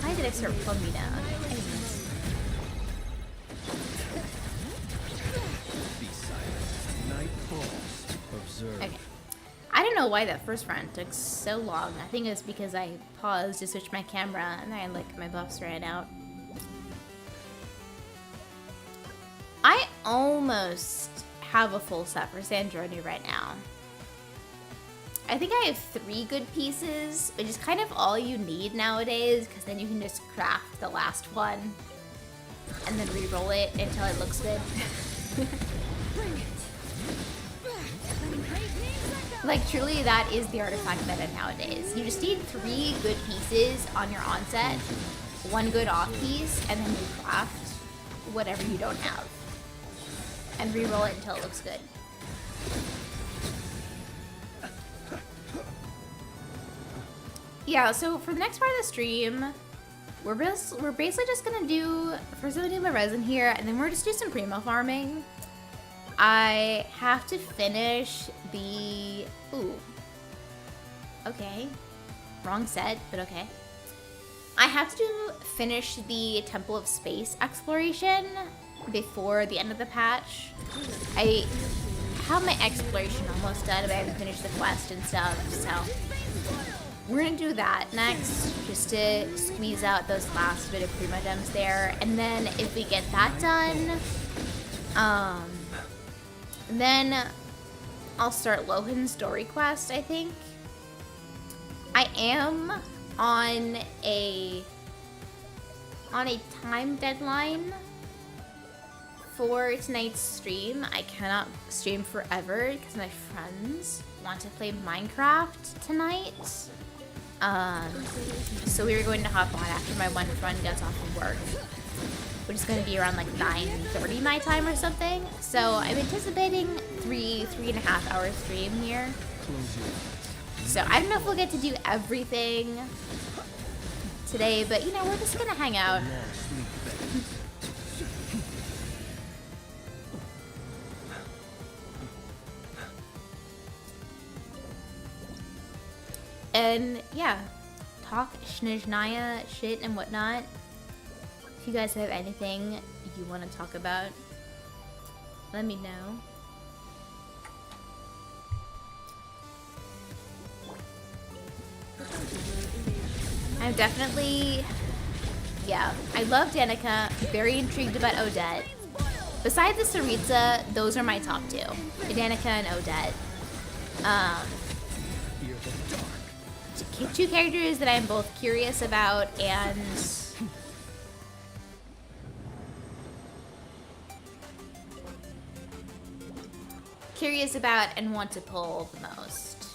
Why did I start pulling me down? Okay. I don't know why that first run took so long. I think it was because I paused to switch my camera and then my buffs ran out. I almost have a full set for Sandrone right now. I think I have 3 good pieces, which is kind of all you need nowadays, because then you can just craft the last one and then re-roll it until it looks good. Like, truly, that is the artifact meta nowadays. You just need 3 good pieces on your onset, 1 good off piece, and then you craft whatever you don't have. And re-roll it until it looks good. Yeah, so for the next part of the stream, we're basically just gonna do, first I'm gonna do my resin here, and then we're just do some Primo farming. I have to finish the, ooh, okay, wrong set, but okay. I have to finish the Temple of Space exploration before the end of the patch. I have my exploration almost done, but I haven't finished the quest and stuff, so we're gonna do that next, just to squeeze out those last bit of Primo gems there. And then if we get that done, then I'll start Lohan's story quest, I think. I am on a time deadline for tonight's stream. I cannot stream forever because my friends want to play Minecraft tonight. So we were going to hop on after my one friend gets off of work, which is going to be around like 9:30 my time or something. So I'm anticipating 3.5 hour stream here. So I don't know if we'll get to do everything today, but you know, we're just gonna hang out. And yeah, talk Snezhnaya shit and whatnot. If you guys have anything you want to talk about, let me know. I'm definitely, yeah, I love Danica, very intrigued about Odette. Besides the Tsaritsa, those are my top two, Danica and Odette. Two characters that I'm both curious about and want to pull the most.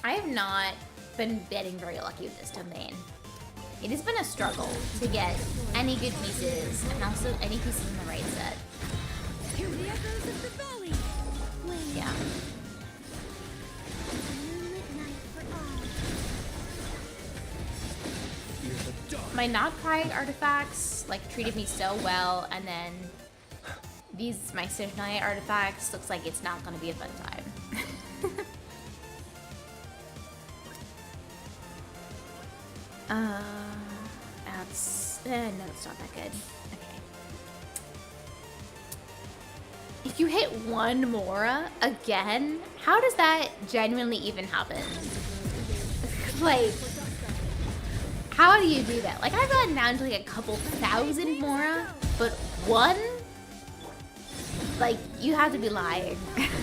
I have not been getting very lucky with this domain. It has been a struggle to get any good pieces and also any pieces in the right set. Yeah. My not pride artifacts like treated me so well, and then these my Snezhnaya artifacts looks like it's not gonna be a fun time. No, it's not that good. Okay. If you hit one Mora again, how does that genuinely even happen? Like, how do you do that? Like, I've gotten down to like a couple thousand Mora, but one? Like, you have to be lying.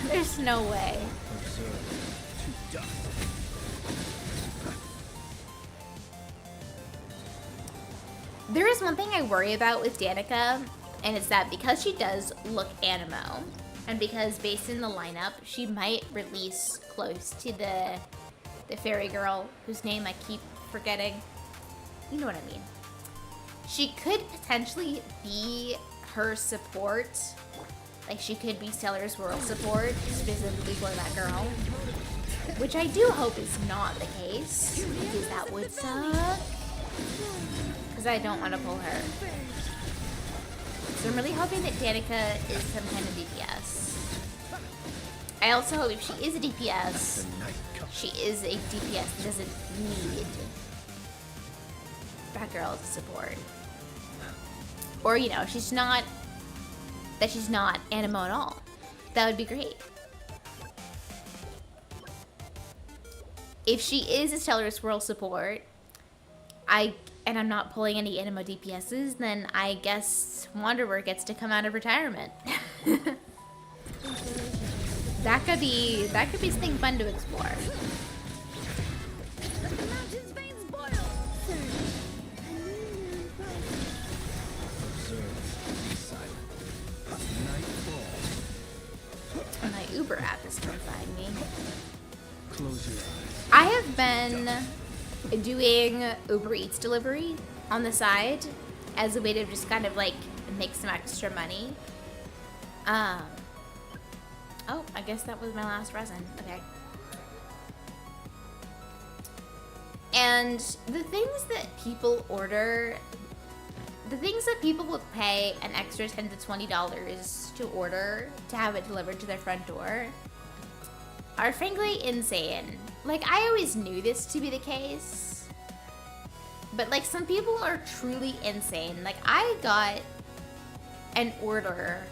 There's no way. There is one thing I worry about with Danica, and it's that because she does look animo, and because based in the lineup, she might release close to the fairy girl, whose name I keep forgetting. You know what I mean. She could potentially be her support. Like, she could be Stellar's World support, specifically for that girl. Which I do hope is not the case, because that would suck. Because I don't want to pull her. So I'm really hoping that Danica is some kind of DPS. I also hope if she is a DPS, she is a DPS that doesn't need that girl to support. Or, you know, she's not animo at all. That would be great. If she is a Stellar Swirl support, and I'm not pulling any animo DPSs, then I guess Wanderer gets to come out of retirement. That could be something fun to explore. My Uber app is terrifying me. Close your eyes. I have been doing Uber Eats delivery on the side as a way to just kind of like make some extra money. Oh, I guess that was my last resin. Okay. And the things that people order, the things that people would pay an extra $10 to $20 to order to have it delivered to their front door are frankly insane. Like, I always knew this to be the case, but like some people are truly insane. Like, I got an order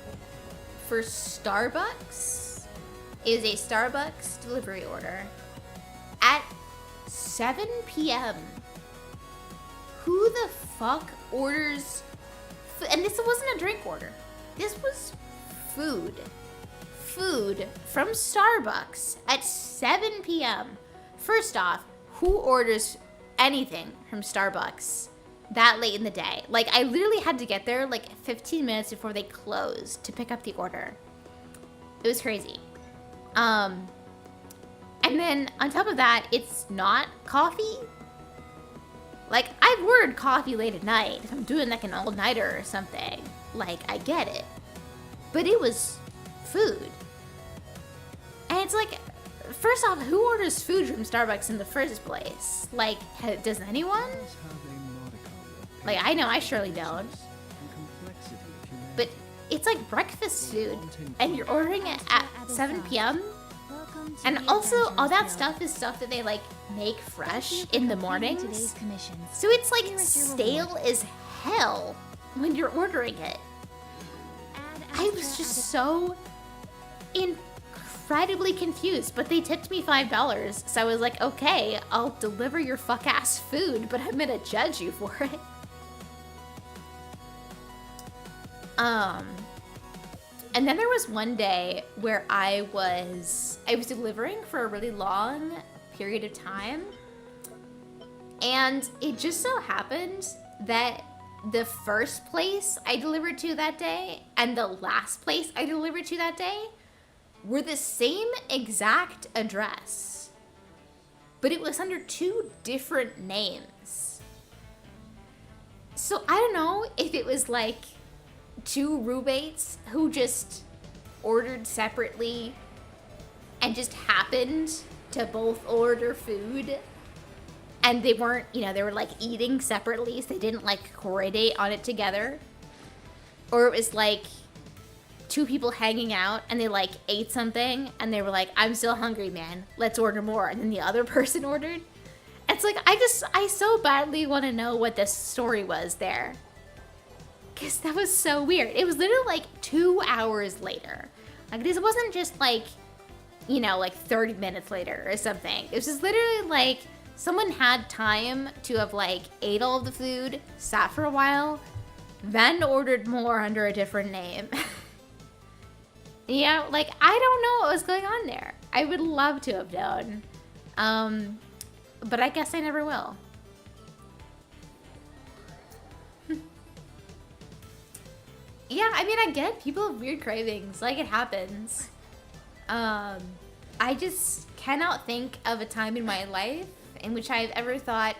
for Starbucks is a Starbucks delivery order at 7 p.m. Who the fuck orders and this wasn't a drink order. This was food. Food from Starbucks at 7 p.m. First off, who orders anything from Starbucks that late in the day? Like, I literally had to get there like 15 minutes before they closed to pick up the order. It was crazy. And then on top of that, it's not coffee. Like, I've ordered coffee late at night if I'm doing like an all-nighter or something. Like, I get it. But it was food. And it's like, first off, who orders food from Starbucks in the first place? Like, does anyone? Like, I know I surely don't. But it's like breakfast food, and you're ordering it at 7 p.m. And also, all that stuff is stuff that they like make fresh in the mornings. So it's like stale as hell when you're ordering it. I was just so incredibly confused, but they tipped me $5, so I was like, okay, I'll deliver your fuck-ass food, but I'm gonna judge you for it. And then there was one day where I was delivering for a really long period of time, and it just so happened that the first place I delivered to that day and the last place I delivered to that day were the same exact address, but it was under 2 different names. So I don't know if it was like 2 roommates who just ordered separately and just happened to both order food, and they weren't, they were like eating separately, so they didn't like coordinate on it together. Or it was like 2 people hanging out and they like ate something and they were like, I'm still hungry, man, let's order more. And then the other person ordered. It's like, I so badly want to know what this story was there. Because that was so weird. It was literally like 2 hours later. Like, this wasn't just like, like 30 minutes later or something. It was just literally like someone had time to have like ate all of the food, sat for a while, then ordered more under a different name. Like, I don't know what was going on there. I would love to have known. But I guess I never will. Yeah, I mean, I get people have weird cravings. Like, it happens. I just cannot think of a time in my life in which I've ever thought,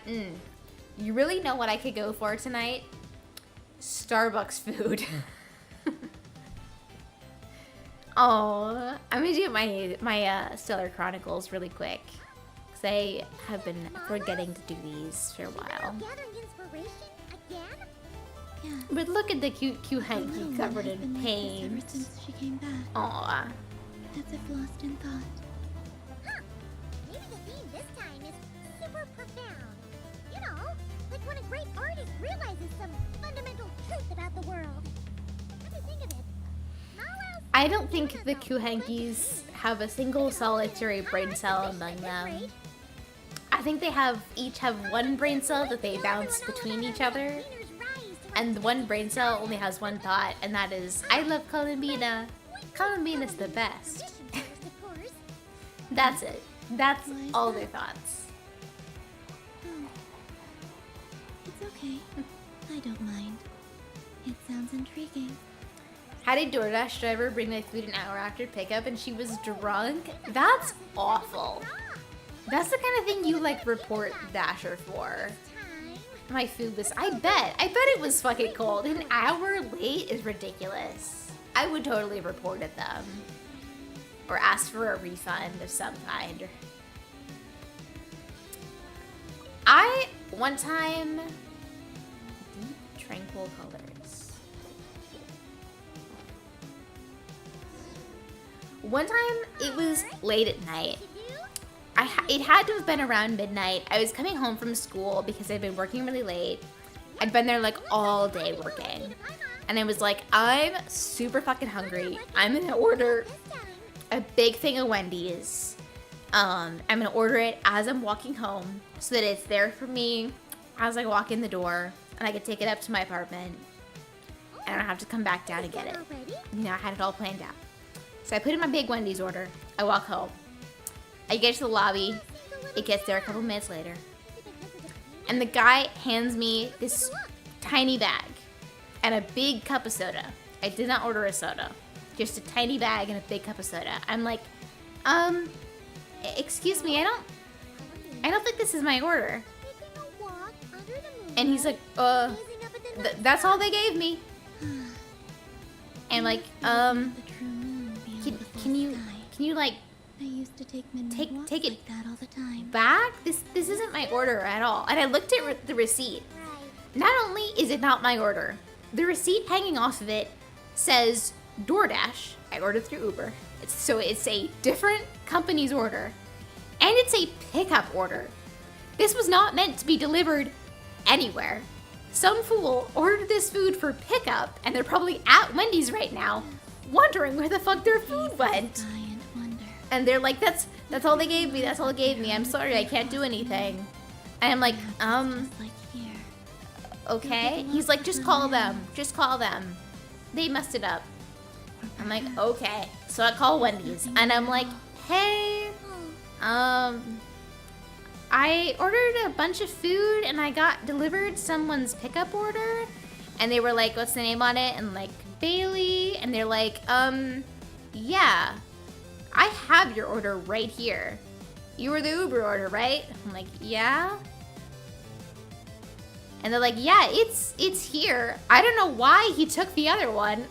you really know what I could go for tonight? Starbucks food. Oh, I'm gonna do my Stellar Chronicles really quick, because I have been forgetting to do these for a while. But look at the cute hanky covered in paint. She came back. Aw. As if lost in thought. Maybe the theme this time is super profound. You know, like when a great artist realizes some fundamental truth about the world. What do you think of it? I don't think the Kuhankis have a single solitary brain cell among them. I think they each have one brain cell that they bounce between each other. And the one brain cell only has one thought, and that is, I love Columbina. Columbina's the best. That's it. That's all their thoughts. It's okay. I don't mind. It sounds intriguing. Had a DoorDash driver bring my food an hour after pickup and she was drunk? That's awful. That's the kind of thing you like report Dasher for. My food was, I bet it was fucking cold. An hour late is ridiculous. I would totally have reported them. Or asked for a refund of some kind. One time, deep tranquil colors. One time, it was late at night. It had to have been around midnight. I was coming home from school because I'd been working really late. I'd been there like all day working. and I was like, I'm super fucking hungry. I'm gonna order a big thing of Wendy's. I'm gonna order it as I'm walking home so that it's there for me as I walk in the door, and I can take it up to my apartment, and I don't have to come back down and get it. You know, I had it all planned out. So I put in my big Wendy's order. I walk home. I get to the lobby. It gets there a couple minutes later. And the guy hands me this tiny bag and a big cup of soda. I did not order a soda. Just a tiny bag and a big cup of soda. I'm like, excuse me, I don't think this is my order. And he's like, that's all they gave me. And like, can you like, I used to take midnight take it like that all the time. back? This isn't my order at all. And I looked at the receipt. Not only is it not my order, the receipt hanging off of it says DoorDash. I ordered through Uber. It's a different company's order. And it's a pickup order. This was not meant to be delivered anywhere. Some fool ordered this food for pickup, and they're probably at Wendy's right now, wondering where the fuck their food went. And they're like, that's all they gave me. That's all they gave me. I'm sorry, I can't do anything. And I'm like, okay. He's like, just call them. Just call them. They messed it up. I'm like, okay. So I call Wendy's, and I'm like, hey, I ordered a bunch of food, and I got delivered someone's pickup order. And they were like, what's the name on it? And like, Bailey. And they're like, yeah. I have your order right here. You were the Uber order, right? I'm like, yeah. And they're like, yeah, it's here. I don't know why he took the other one.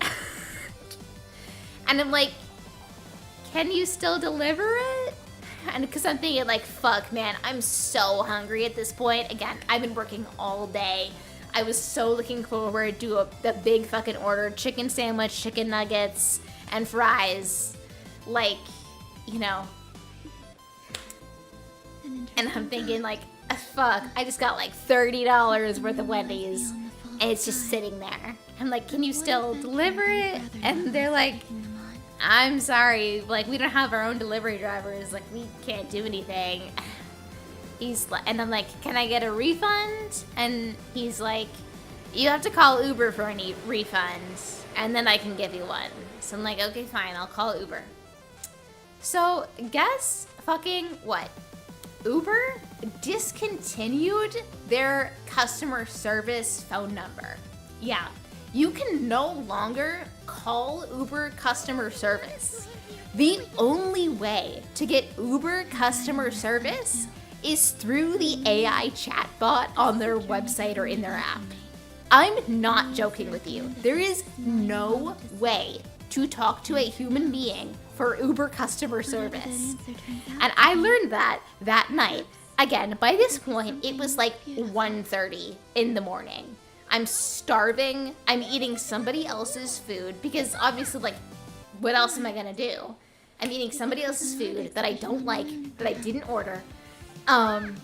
And I'm like, can you still deliver it? And because I'm thinking like, fuck, man, I'm so hungry at this point. Again, I've been working all day. I was so looking forward to the big fucking order. Chicken sandwich, chicken nuggets, and fries. Like, you know. And I'm thinking like, fuck, I just got like $30 worth of Wendy's, and it's just sitting there. I'm like, can you still deliver it? And they're like, I'm sorry, like, we don't have our own delivery drivers, like, we can't do anything. And I'm like, can I get a refund? And he's like, you have to call Uber for any refunds, and then I can give you one. So I'm like, okay, fine, I'll call Uber. So guess fucking what? Uber discontinued their customer service phone number. Yeah, you can no longer call Uber customer service. The only way to get Uber customer service is through the AI chatbot on their website or in their app. I'm not joking with you. There is no way to talk to a human being for Uber customer service. And I learned that night. Again, by this point, it was like 1:30 in the morning. I'm starving. I'm eating somebody else's food because obviously, like, what else am I gonna do? I'm eating somebody else's food that I don't like, that I didn't order, and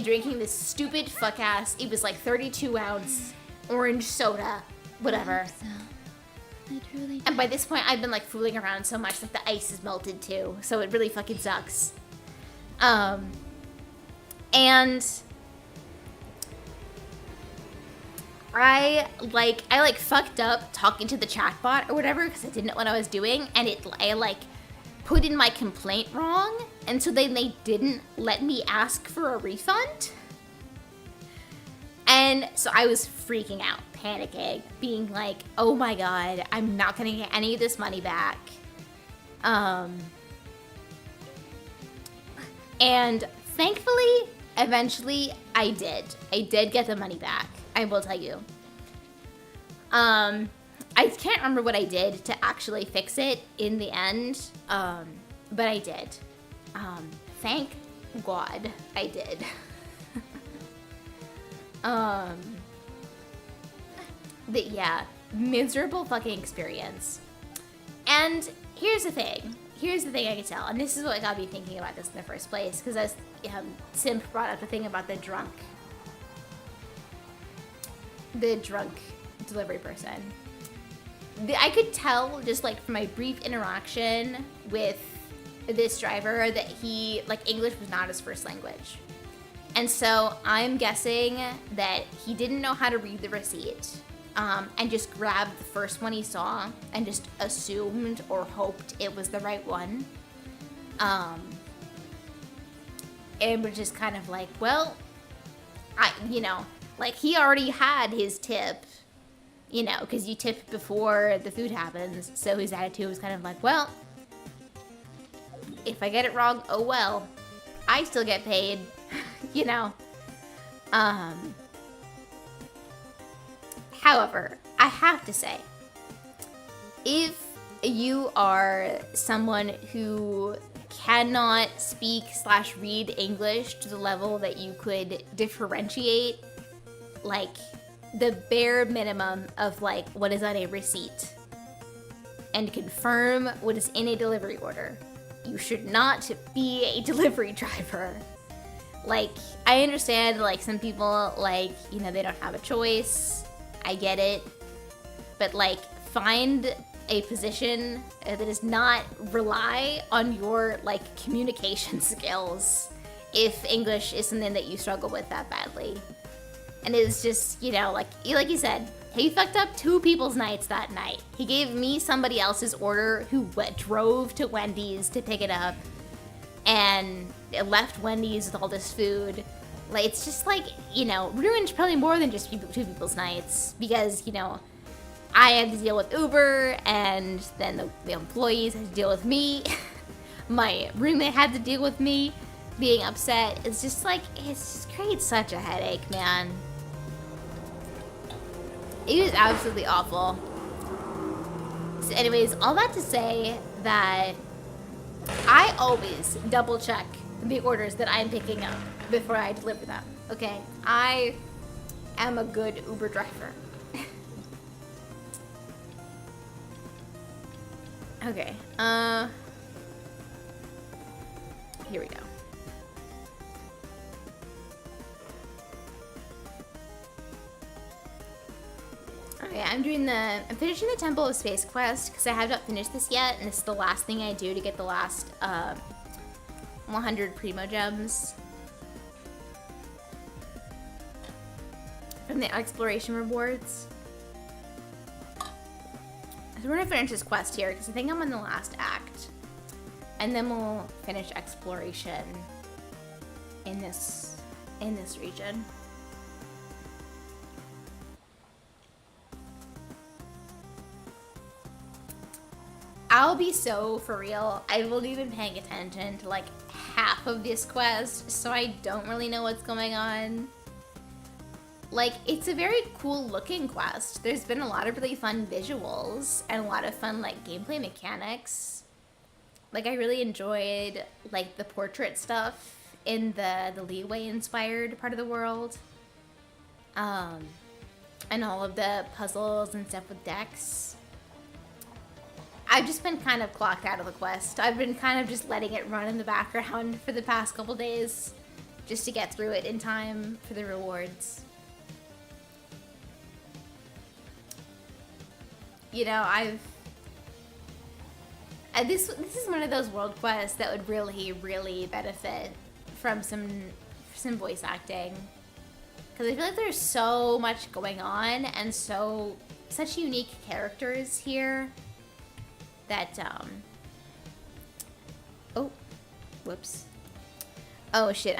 drinking this stupid fuck ass, it was like 32-ounce orange soda, whatever. And by this point, I've been like fooling around so much that the ice is melted too, so it really fucking sucks. And I fucked up talking to the chatbot or whatever because I didn't know what I was doing, and I like put in my complaint wrong, and so then they didn't let me ask for a refund. And so I was freaking out, panicking, being like, oh my god, I'm not gonna get any of this money back. And thankfully, eventually, I did. I did get the money back, I will tell you. I can't remember what I did to actually fix it in the end, but I did. Thank God I did. But yeah, miserable fucking experience. And here's the thing I can tell, and this is what got me thinking about this in the first place, because as Simp brought up the thing about the drunk delivery person. I could tell just like from my brief interaction with this driver that he, like, English was not his first language. And so I'm guessing that he didn't know how to read the receipt, and just grabbed the first one he saw and just assumed or hoped it was the right one. And was just kind of like, well, like he already had his tip, because you tip before the food happens. So his attitude was kind of like, well, if I get it wrong, oh well, I still get paid, However, I have to say, if you are someone who cannot speak/read English to the level that you could differentiate, like, the bare minimum of, like, what is on a receipt and confirm what is in a delivery order, you should not be a delivery driver. Like, I understand, like, some people, like, they don't have a choice. I get it. But, like, find a position that does not rely on your, like, communication skills if English is something that you struggle with that badly. And it's just, like you said, he fucked up 2 people's nights that night. He gave me somebody else's order who drove to Wendy's to pick it up and left Wendy's with all this food. Like, it's just like, ruined probably more than just 2 people's nights, because, I had to deal with Uber, and then the employees had to deal with me. My roommate had to deal with me being upset. It's just like, it just creates such a headache, man. It was absolutely awful. So anyways, all that to say that I always double check the orders that I'm picking up before I deliver them, okay? I am a good Uber driver. Okay, here we go. Okay, I'm finishing the Temple of Space quest, because I have not finished this yet, and this is the last thing I do to get the last, 100 Primo gems from the exploration rewards. So we're gonna finish this quest here, because I think I'm in the last act, and then we'll finish exploration in this region. I'll be so for real, I wasn't even paying attention to like half of this quest, so I don't really know what's going on. Like, it's a very cool looking quest. There's been a lot of really fun visuals and a lot of fun, like, gameplay mechanics. Like, I really enjoyed, like, the portrait stuff in the Leeway inspired part of the world. And all of the puzzles and stuff with decks. I've just been kind of clocked out of the quest. I've been kind of just letting it run in the background for the past couple days just to get through it in time for the rewards. This is one of those world quests that would really, really benefit from some voice acting, because I feel like there's so much going on and such unique characters here that oh, whoops. Oh shit,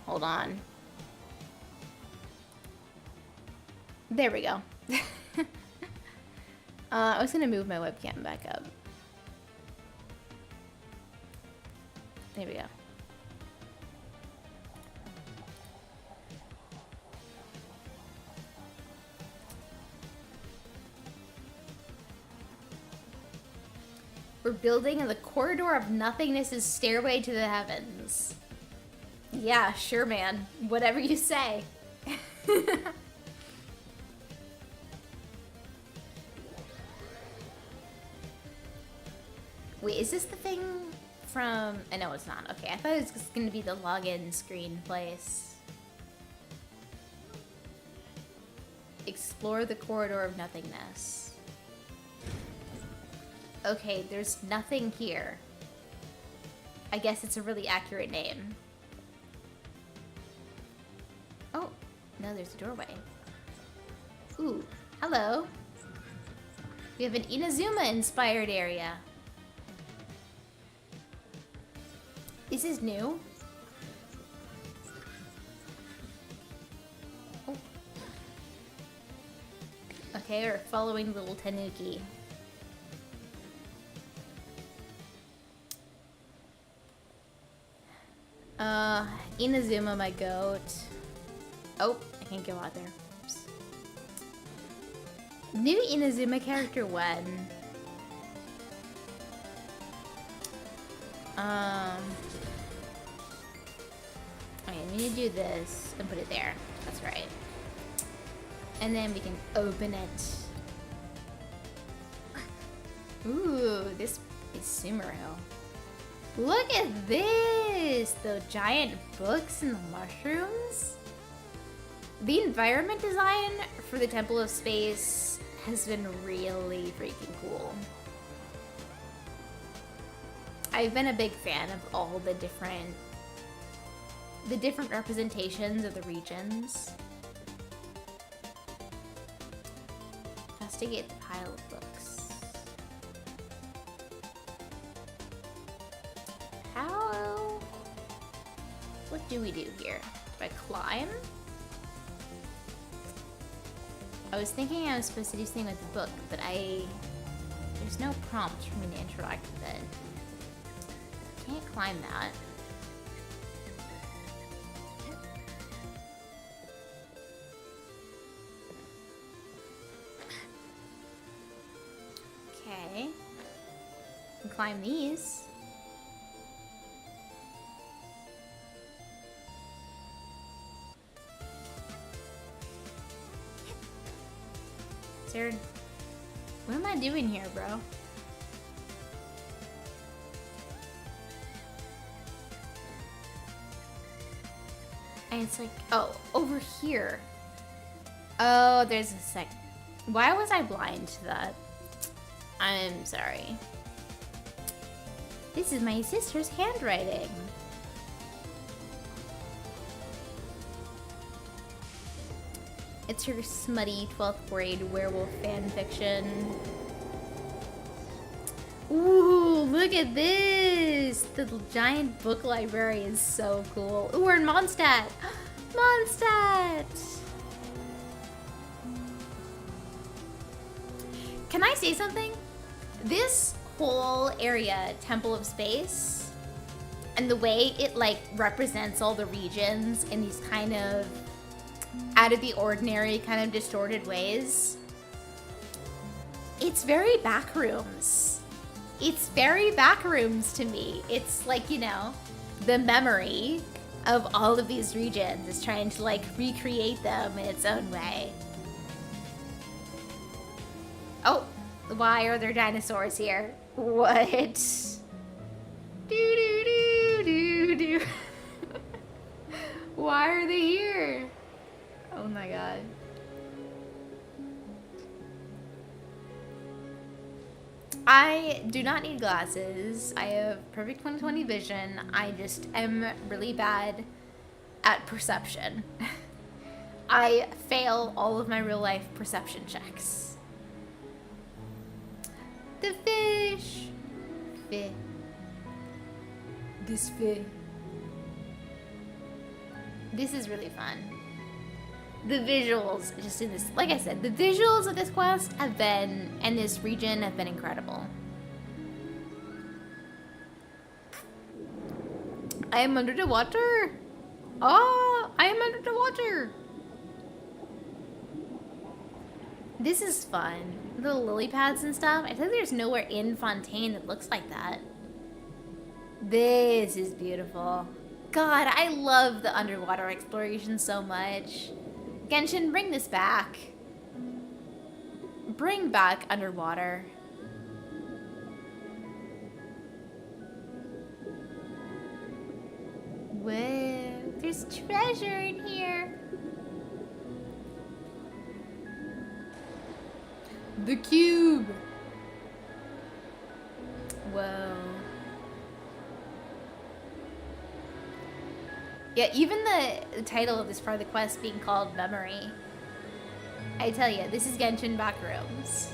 hold on. There we go. I was gonna move my webcam back up. There we go. We're building in the corridor of nothingness's stairway to the heavens. Yeah, sure, man. Whatever you say. Wait, is this the thing from... I know it's not. Okay, I thought it was just going to be the login screen place. Explore the corridor of nothingness. Okay, there's nothing here. I guess it's a really accurate name. Oh, no, there's a doorway. Ooh, hello. We have an Inazuma-inspired area. This is new. Oh. Okay, we're following little Tanuki. Inazuma, my goat. Oh, I can't go out there. Oops. New Inazuma character 1. Okay, we need to do this and put it there. That's right. And then we can open it. Ooh, this is Sumeru. Look at this! The giant books and the mushrooms. The environment design for the Temple of Space has been really freaking cool. I've been a big fan of all the different representations of the regions. Investigate the pile of books. What do we do here? Do I climb? I was thinking I was supposed to do something with the book, but there's no prompt for me to interact with it. Can't climb that. Okay. I can climb these. What am I doing here, bro? And it's like, oh, over here. Oh, there's a sec. Why was I blind to that? I'm sorry. This is my sister's handwriting. It's her smutty 12th grade werewolf fanfiction. Ooh, look at this! The giant book library is so cool. Ooh, we're in Mondstadt! Mondstadt! Can I say something? This whole area, Temple of Space, and the way it like represents all the regions in these kind of out of the ordinary, kind of distorted ways. It's very Backrooms. It's very Backrooms to me. It's like, you know, the memory of all of these regions is trying to like recreate them in its own way. Oh, why are there dinosaurs here? What? Do do do do do. Why are they here? Oh my god. I do not need glasses. I have perfect 20/20 vision. I just am really bad at perception. I fail all of my real life perception checks. The fish. Fish. This fish. This is really fun. The visuals just in this, like I said, the visuals of this quest have been, and this region have been incredible. I am under the water. Oh, I am under the water. This is fun. Little lily pads and stuff. I think there's nowhere in Fontaine that looks like that. This is beautiful. God, I love the underwater exploration so much. Genshin, bring this back. Bring back underwater. Whoa, there's treasure in here. The cube! Whoa. Yeah, even the title of this part of the quest being called Memory. I tell you, this is Genshin Backrooms.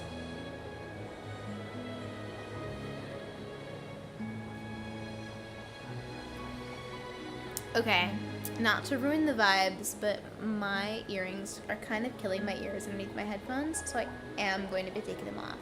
Okay, not to ruin the vibes, but my earrings are kind of killing my ears underneath my headphones, so I am going to be taking them off.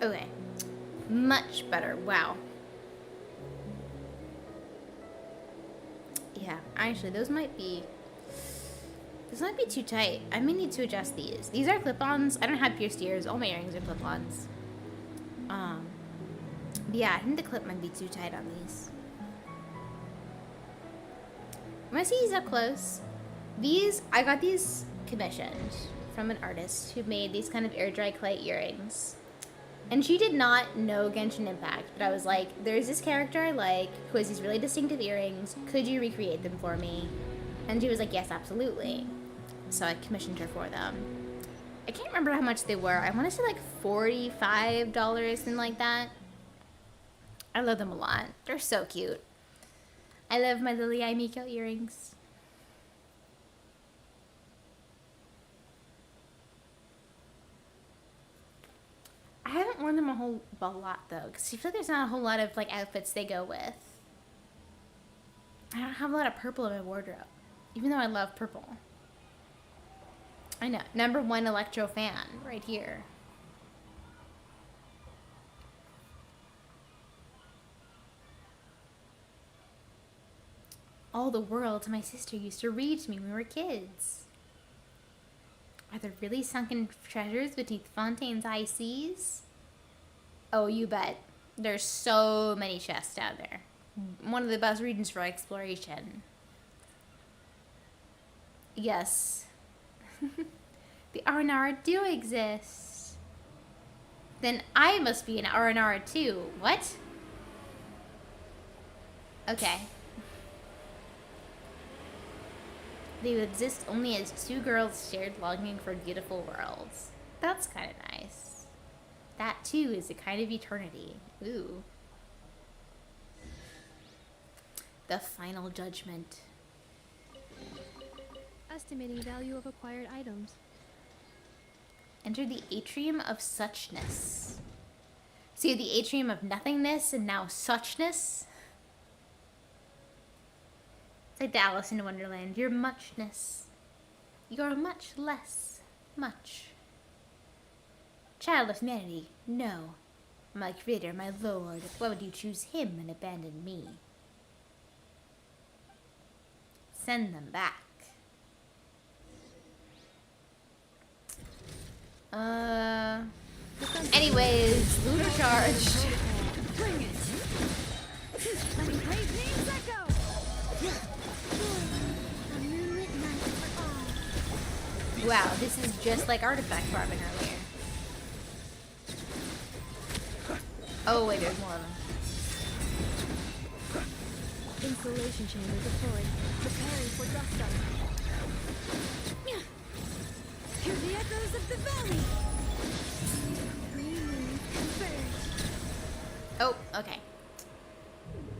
Okay, much better. Wow. Yeah, actually, those might be too tight. I may need to adjust these. These are clip-ons. I don't have pierced ears. All my earrings are clip-ons. Yeah, I think the clip might be too tight on these. I'm gonna see these up close. I got these commissioned from an artist who made these kind of air dry clay earrings. And she did not know Genshin Impact, but I was like, there's this character I like who has these really distinctive earrings. Could you recreate them for me? And she was like, yes, absolutely. So I commissioned her for them. I can't remember how much they were. I want to say like $45, something like that. I love them a lot. They're so cute. I love my Lily Miko earrings. I haven't worn them a lot though, because I feel like there's not a whole lot of like outfits they go with. I don't have a lot of purple in my wardrobe, even though I love purple. I know, #1 electro fan right here. All the world my sister used to read to me when we were kids. Are there really sunken treasures beneath Fontaine's high seas? Oh, you bet. There's so many chests down there. One of the best regions for exploration. Yes. The Aranara do exist. Then I must be an Aranara too. What? Okay. They would exist only as two girls shared longing for beautiful worlds. That's kind of nice. That too is a kind of eternity. Ooh. The final judgment. Estimating value of acquired items. Enter the atrium of suchness. So you have the atrium of nothingness and now suchness? It's like the Alice in Wonderland. You're muchness. You're much less much. Child of humanity, no. My creator, my lord, why would you choose him and abandon me? Send them back. Anyways, lunar charged. Bring it! Letting great things echo! A moonlit night for all. Wow, this is just like artifact farming earlier. Oh wait, there's more of them. Installation chamber deployed. Preparing for dust up. Hear the echoes of the valley! Oh, okay.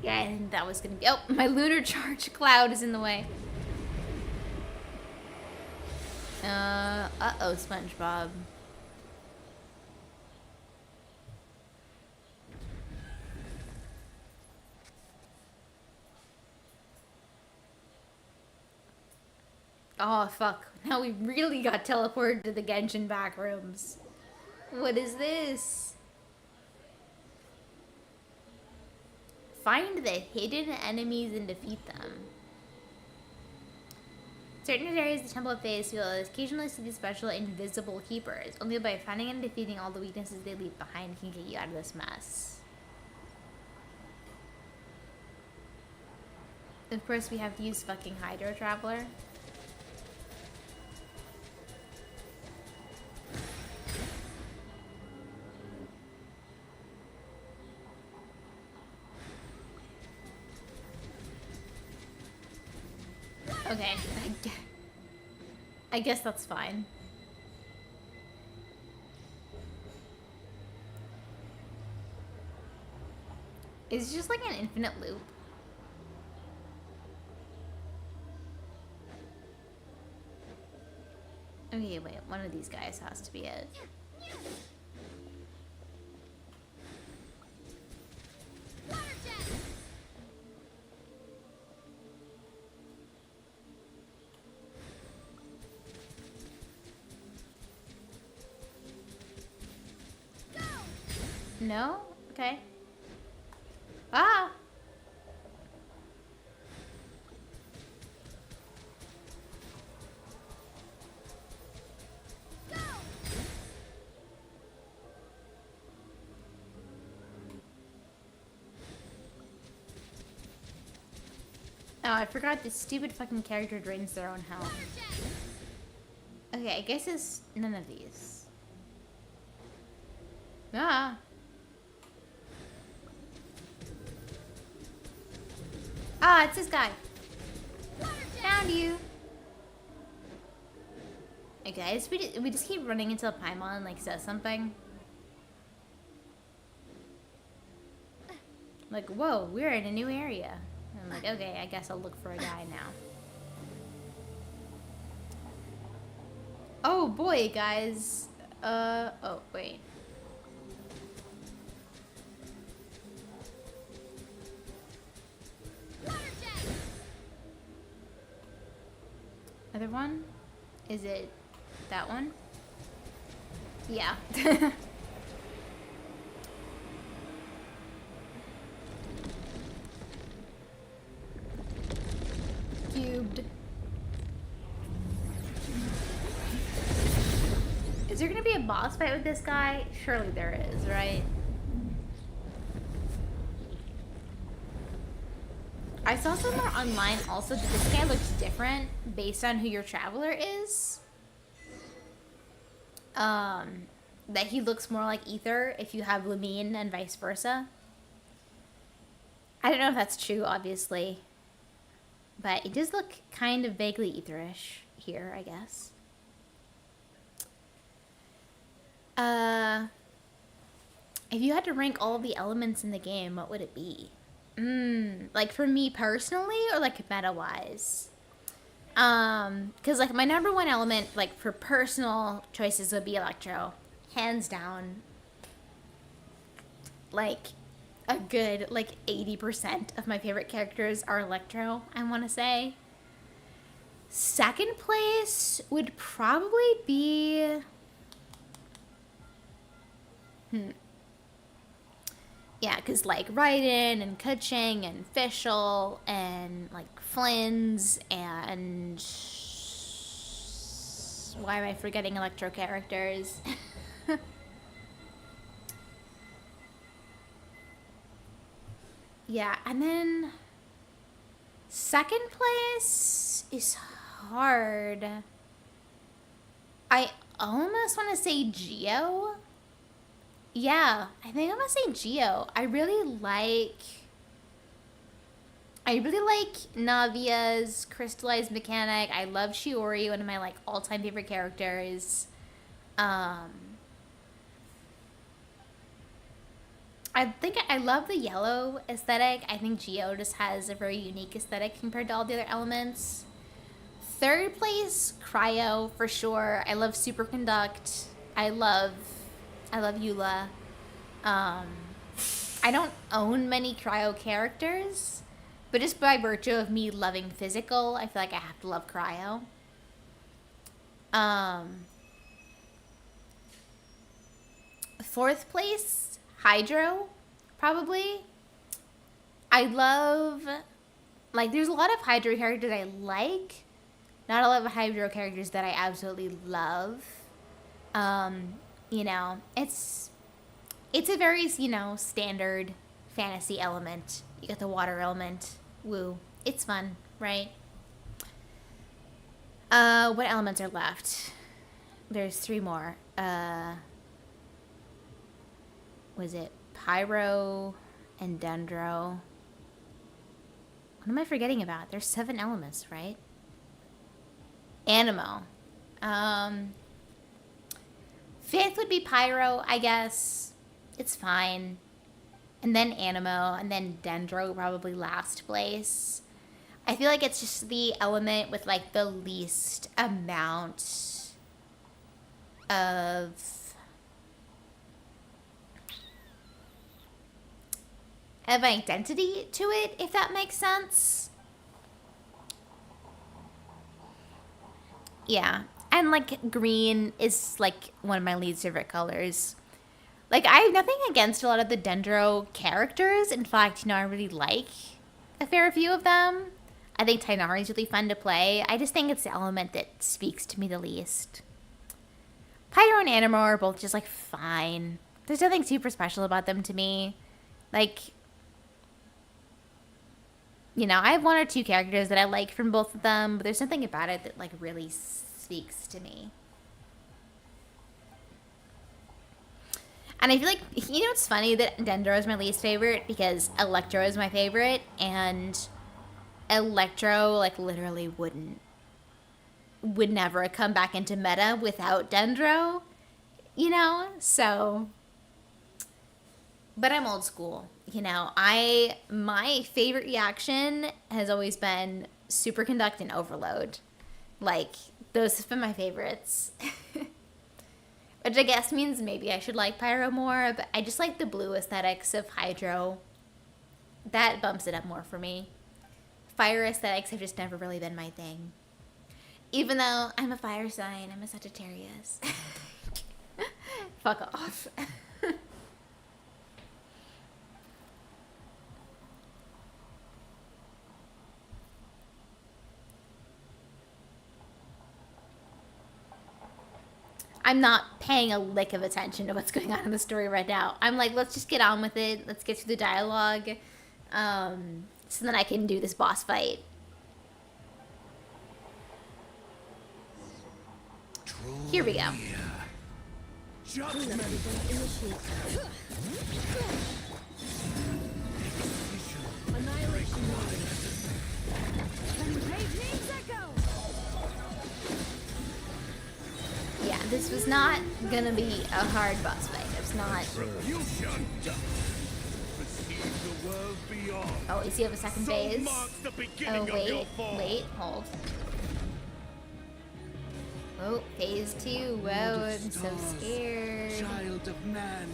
Yeah, and that was gonna be. Oh, my lunar charge cloud is in the way. Uh-oh, SpongeBob. Oh, fuck. Now we really got teleported to the Genshin backrooms. What is this? Find the hidden enemies and defeat them. Certain areas of the Temple of Phase will occasionally see the special invisible keepers. Only by finding and defeating all the weaknesses they leave behind can get you out of this mess. Of course, we have to use fucking Hydro Traveler. Okay, I guess that's fine. Is it just like an infinite loop? Okay, wait, one of these guys has to be it. No? Okay. Ah! Oh, I forgot this stupid fucking character drains their own health. Okay, I guess it's none of these. Ah! Ah, it's this guy. Found you. Okay, we just keep running until Paimon like says something. Like, whoa, we're in a new area. And I'm like, okay, I guess I'll look for a guy now. Oh boy, guys. Oh wait. Other one? Is it that one? Yeah. Cubed. Is there gonna be a boss fight with this guy? Surely there is, right? I saw somewhere online also that this guy looks different based on who your traveler is. That he looks more like Ether if you have Lumine and vice versa. I don't know if that's true, obviously. But it does look kind of vaguely Etherish here, I guess. If you had to rank all of the elements in the game, what would it be? Like for me personally, or like meta-wise? Because like my number one element, like for personal choices, would be Electro. Hands down. Like a good, like 80% of my favorite characters are Electro, I want to say. Second place would probably be... Yeah, because like Raiden and Keqing and Fischl and like Flynn's and... Why am I forgetting Electro characters? Yeah, and then second place is hard. I almost want to say Geo. Yeah, I think I'm gonna say Geo. I really like Navia's crystallized mechanic. I love Shiori, one of my like all-time favorite characters. I think I love the yellow aesthetic. I think Geo just has a very unique aesthetic compared to all the other elements. Third place, Cryo for sure. I love Superconduct. I love Eula. I don't own many Cryo characters, but just by virtue of me loving physical, I feel like I have to love Cryo. Fourth place, Hydro, probably. I love, like, there's a lot of Hydro characters I like, not a lot of Hydro characters that I absolutely love. You know, it's a very, you know, standard fantasy element. You got the water element, woo. It's fun, right? What elements are left? There's 3 more. Was it Pyro and Dendro? What am I forgetting about? There's 7 elements, right? Animo. 5th would be Pyro, I guess. It's fine. And then Animo, and then Dendro probably last place. I feel like it's just the element with like the least amount of identity to it, if that makes sense. Yeah. And like green is like one of my least favorite colors. Like, I have nothing against a lot of the Dendro characters. In fact, you know, I really like a fair few of them. I think Tighnari is really fun to play. I just think it's the element that speaks to me the least. Pyro and Animo are both just, like, fine. There's nothing super special about them to me. Like, you know, I have 1 or 2 characters that I like from both of them, but there's nothing about it that, like, really speaks to me. And I feel like, you know, it's funny that Dendro is my least favorite because Electro is my favorite, and Electro, like, literally would never come back into meta without Dendro, you know? So, but I'm old school, you know? My favorite reaction has always been Superconduct and Overload. Like, those have been my favorites. Which I guess means maybe I should like Pyro more, but I just like the blue aesthetics of Hydro. That bumps it up more for me. Fire aesthetics have just never really been my thing. Even though I'm a fire sign, I'm a Sagittarius. Fuck off. I'm not paying a lick of attention to what's going on in the story right now. I'm like, let's just get on with it. Let's get through the dialogue. So then I can do this boss fight. Here we go. Yeah, this was not gonna be a hard boss fight. It's not. Oh, does he have a second phase? Oh, wait, hold. Oh, phase 2. Whoa, I'm so scared. Child of man,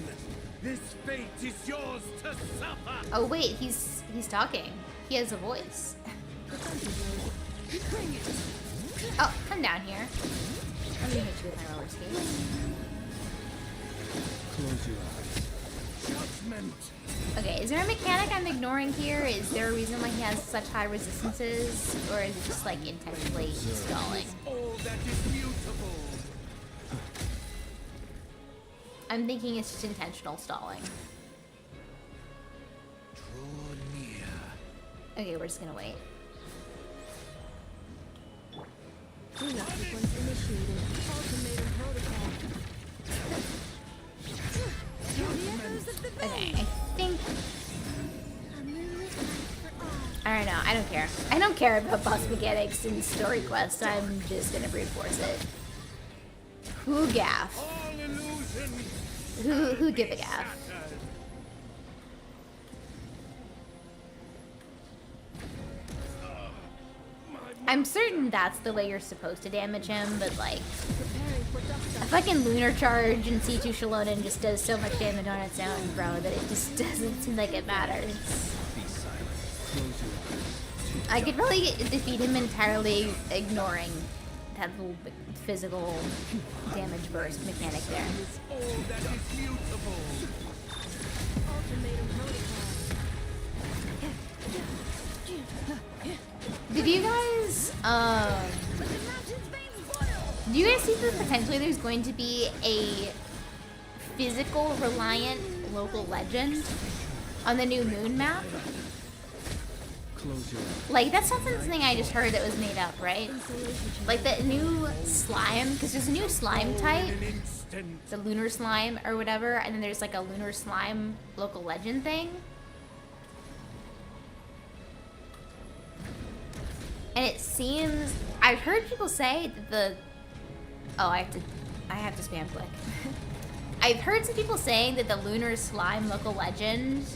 this fate is yours to suffer. Oh wait, he's talking. He has a voice. Oh, come down here. Let me hit you with my roller skates. Close your eyes. Judgment. Okay, is there a mechanic I'm ignoring here? Is there a reason why he has such high resistances? Or is it just like intentionally stalling? All that is mutable. I'm thinking it's just intentional stalling. Draw near. Okay, we're just gonna wait. Cleanup sequence initiated. Ultimatum protocol. Okay, I think... I don't know, I don't care. I don't care about boss mechanics and story quests, I'm just gonna brute force it. Who gaff? Who give a gaff? I'm certain that's the way you're supposed to damage him, but like... A fucking Lunar Charge in C2 Shalonen just does so much damage on its own, bro, that it just doesn't seem like it matters. I could probably defeat him entirely ignoring that little physical damage burst mechanic there. Did you guys, do you guys see that potentially there's going to be a physical reliant local legend on the new moon map? Close your eyes. Like, that's not something I just heard that was made up, right? Like, the new slime, because there's a new slime type, An instant. the lunar slime or whatever, and then there's like a lunar slime local legend thing. And it seems, I've heard people say that the, oh, I have to spam click. I've heard some people saying that the lunar slime local legend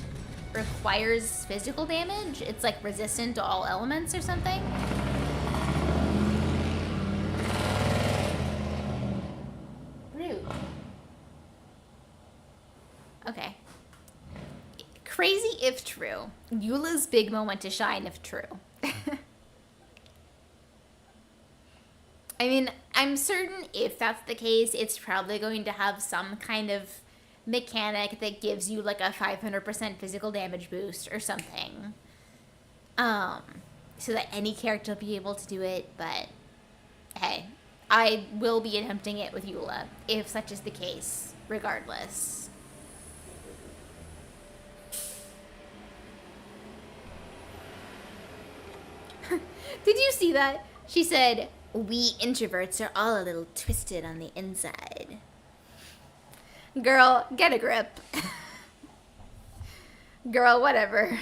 requires physical damage. It's like resistant to all elements or something. Rude. Okay. Crazy if true. Eula's big moment to shine if true. I mean, I'm certain if that's the case, it's probably going to have some kind of mechanic that gives you like a 500% physical damage boost or something. So that any character will be able to do it, but hey, I will be attempting it with Eula, if such is the case, regardless. Did you see that? She said, "We introverts are all a little twisted on the inside." Girl, get a grip. Girl, whatever.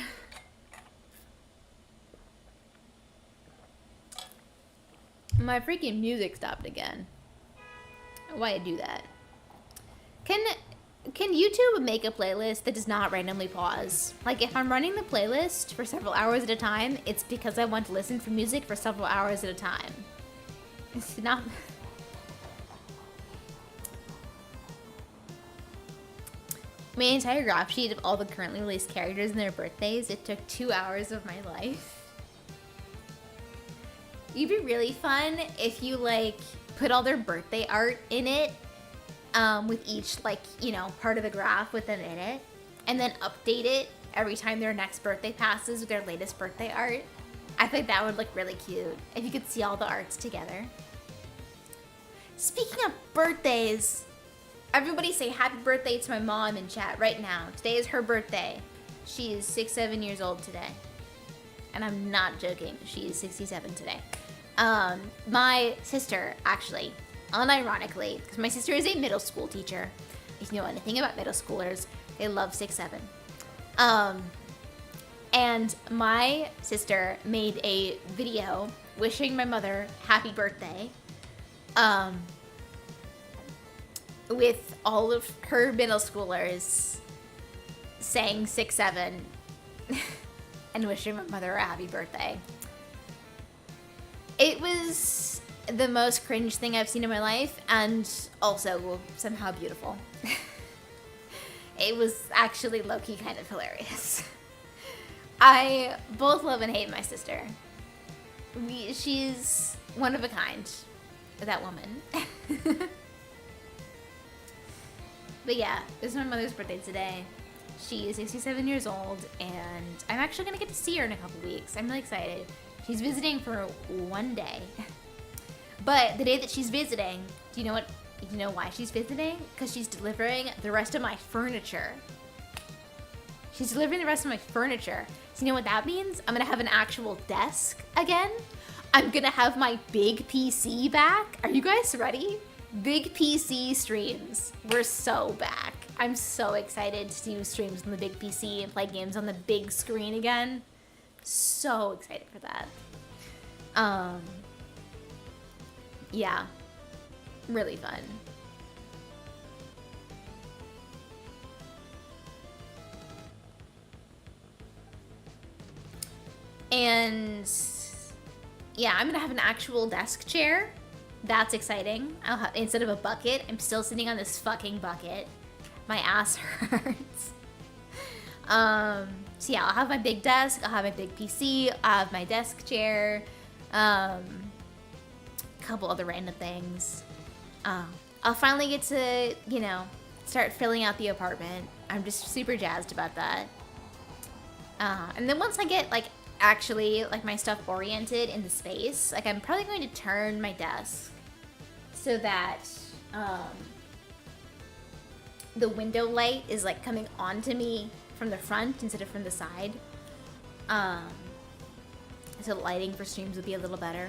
My freaking music stopped again. Why'd it do that? Can YouTube make a playlist that does not randomly pause? Like, if I'm running the playlist for several hours at a time, it's because I want to listen for music for several hours at a time. It's not... My entire graph sheet of all the currently released characters and their birthdays, it took 2 hours of my life. It'd be really fun if you, like, put all their birthday art in it, with each, like, you know, part of the graph with them in it, and then update it every time their next birthday passes with their latest birthday art. I think that would look really cute if you could see all the arts together. Speaking of birthdays, everybody say happy birthday to my mom in chat right now. Today is her birthday. She is 7 years old today. And I'm not joking. She is 67 today. My sister, actually, unironically, because my sister is a middle school teacher. If you know anything about middle schoolers, they love 6-7. And my sister made a video wishing my mother happy birthday. With all of her middle schoolers saying 6-7 and wishing my mother a happy birthday. It was the most cringe thing I've seen in my life, and also somehow beautiful. It was actually low-key kind of hilarious. I both love and hate my sister. She's one of a kind, that woman. But yeah, this is my mother's birthday today. She is 67 years old, and I'm actually gonna get to see her in a couple weeks. I'm really excited. She's visiting for 1 day. But the day that she's visiting, do you know why she's visiting? Because she's delivering the rest of my furniture. She's delivering the rest of my furniture. So you know what that means? I'm gonna have an actual desk again. I'm gonna have my big PC back. Are you guys ready? Big PC streams. We're so back. I'm so excited to do streams on the big PC and play games on the big screen again. So excited for that. Yeah. Really fun. And yeah, I'm gonna have an actual desk chair. That's exciting. I'll have, instead of a bucket, I'm still sitting on this fucking bucket. My ass hurts. So yeah, I'll have my big desk, I'll have my big PC, I'll have my desk chair, a couple other random things. I'll finally get to, you know, start filling out the apartment. I'm just super jazzed about that. And then once I get, like, actually, like, my stuff oriented in the space, like, I'm probably going to turn my desk so that, the window light is, like, coming onto me from the front instead of from the side. so the lighting for streams will be a little better.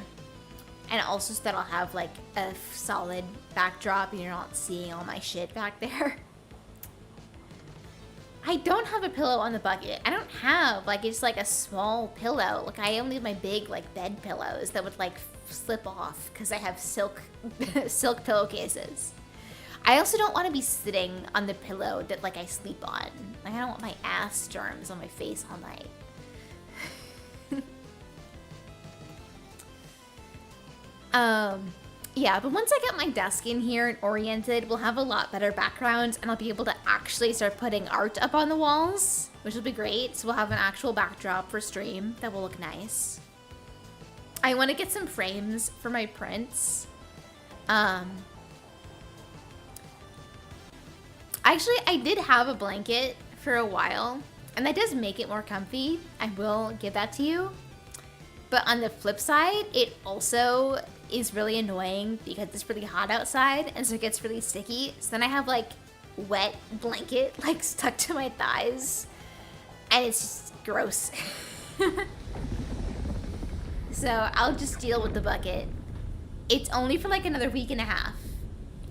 And also so that I'll have like a solid backdrop and you're not seeing all my shit back there. I don't have a pillow on the bucket. I don't have, like, it's like a small pillow. Like, I only have my big, like, bed pillows that would, like, slip off because I have silk pillowcases. I also don't want to be sitting on the pillow that, like, I sleep on. Like, I don't want my ass germs on my face all night. Yeah, but once I get my desk in here and oriented, we'll have a lot better backgrounds and I'll be able to actually start putting art up on the walls, which will be great. So we'll have an actual backdrop for stream that will look nice. I want to get some frames for my prints. Actually, I did have a blanket for a while and that does make it more comfy. I will give that to you. But on the flip side, it also is really annoying because it's really hot outside and so it gets really sticky. So then I have like wet blanket like stuck to my thighs and it's just gross. So I'll just deal with the bucket. It's only for like another week and a half.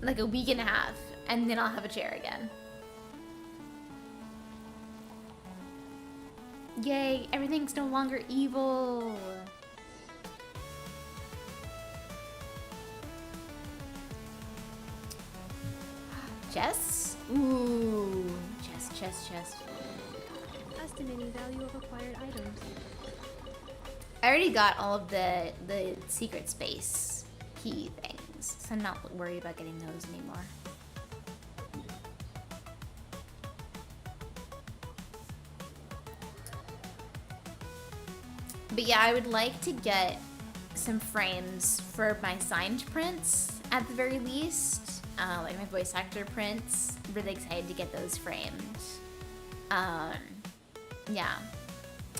Like a week and a half. And then I'll have a chair again. Yay, everything's no longer evil. Chest? Ooh, chest. Estimating value of acquired items. I already got all of the secret space key things, so I'm not worried about getting those anymore. But yeah, I would like to get some frames for my signed prints at the very least. Like my voice actor prints. Really excited to get those framed. Yeah.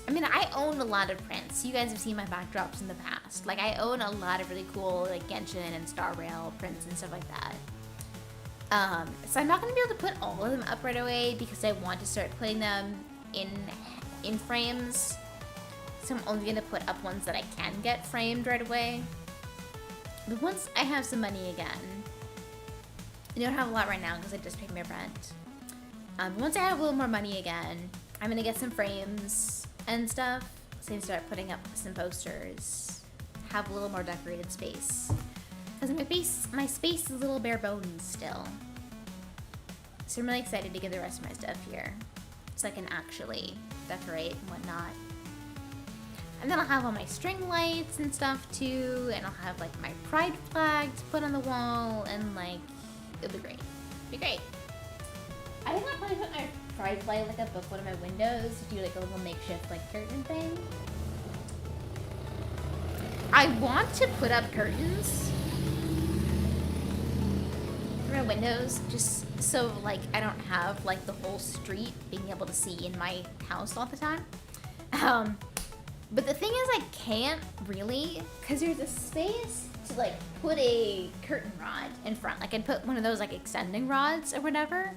I mean, I own a lot of prints. You guys have seen my backdrops in the past. Like, I own a lot of really cool, like, Genshin and Star Rail prints and stuff like that. So I'm not going to be able to put all of them up right away because I want to start putting them in frames. So I'm only going to put up ones that I can get framed right away. But once I have some money again, I don't have a lot right now because I just paid my rent. Once I have a little more money again, I'm going to get some frames and stuff. So I can start putting up some posters. Have a little more decorated space. Because my space is a little bare bones still. So I'm really excited to get the rest of my stuff here. So I can actually decorate and whatnot. And then I'll have all my string lights and stuff too. And I'll have like my pride flag to put on the wall. And like, it'll be great. It'll be great. I think I'll probably put my pride flag like above one of my windows to do like a little makeshift like curtain thing. I want to put up curtains for my windows just so like I don't have like the whole street being able to see in my house all the time. But the thing is I can't really because there's a space to like put a curtain rod in front. Like I'd put one of those like extending rods or whatever.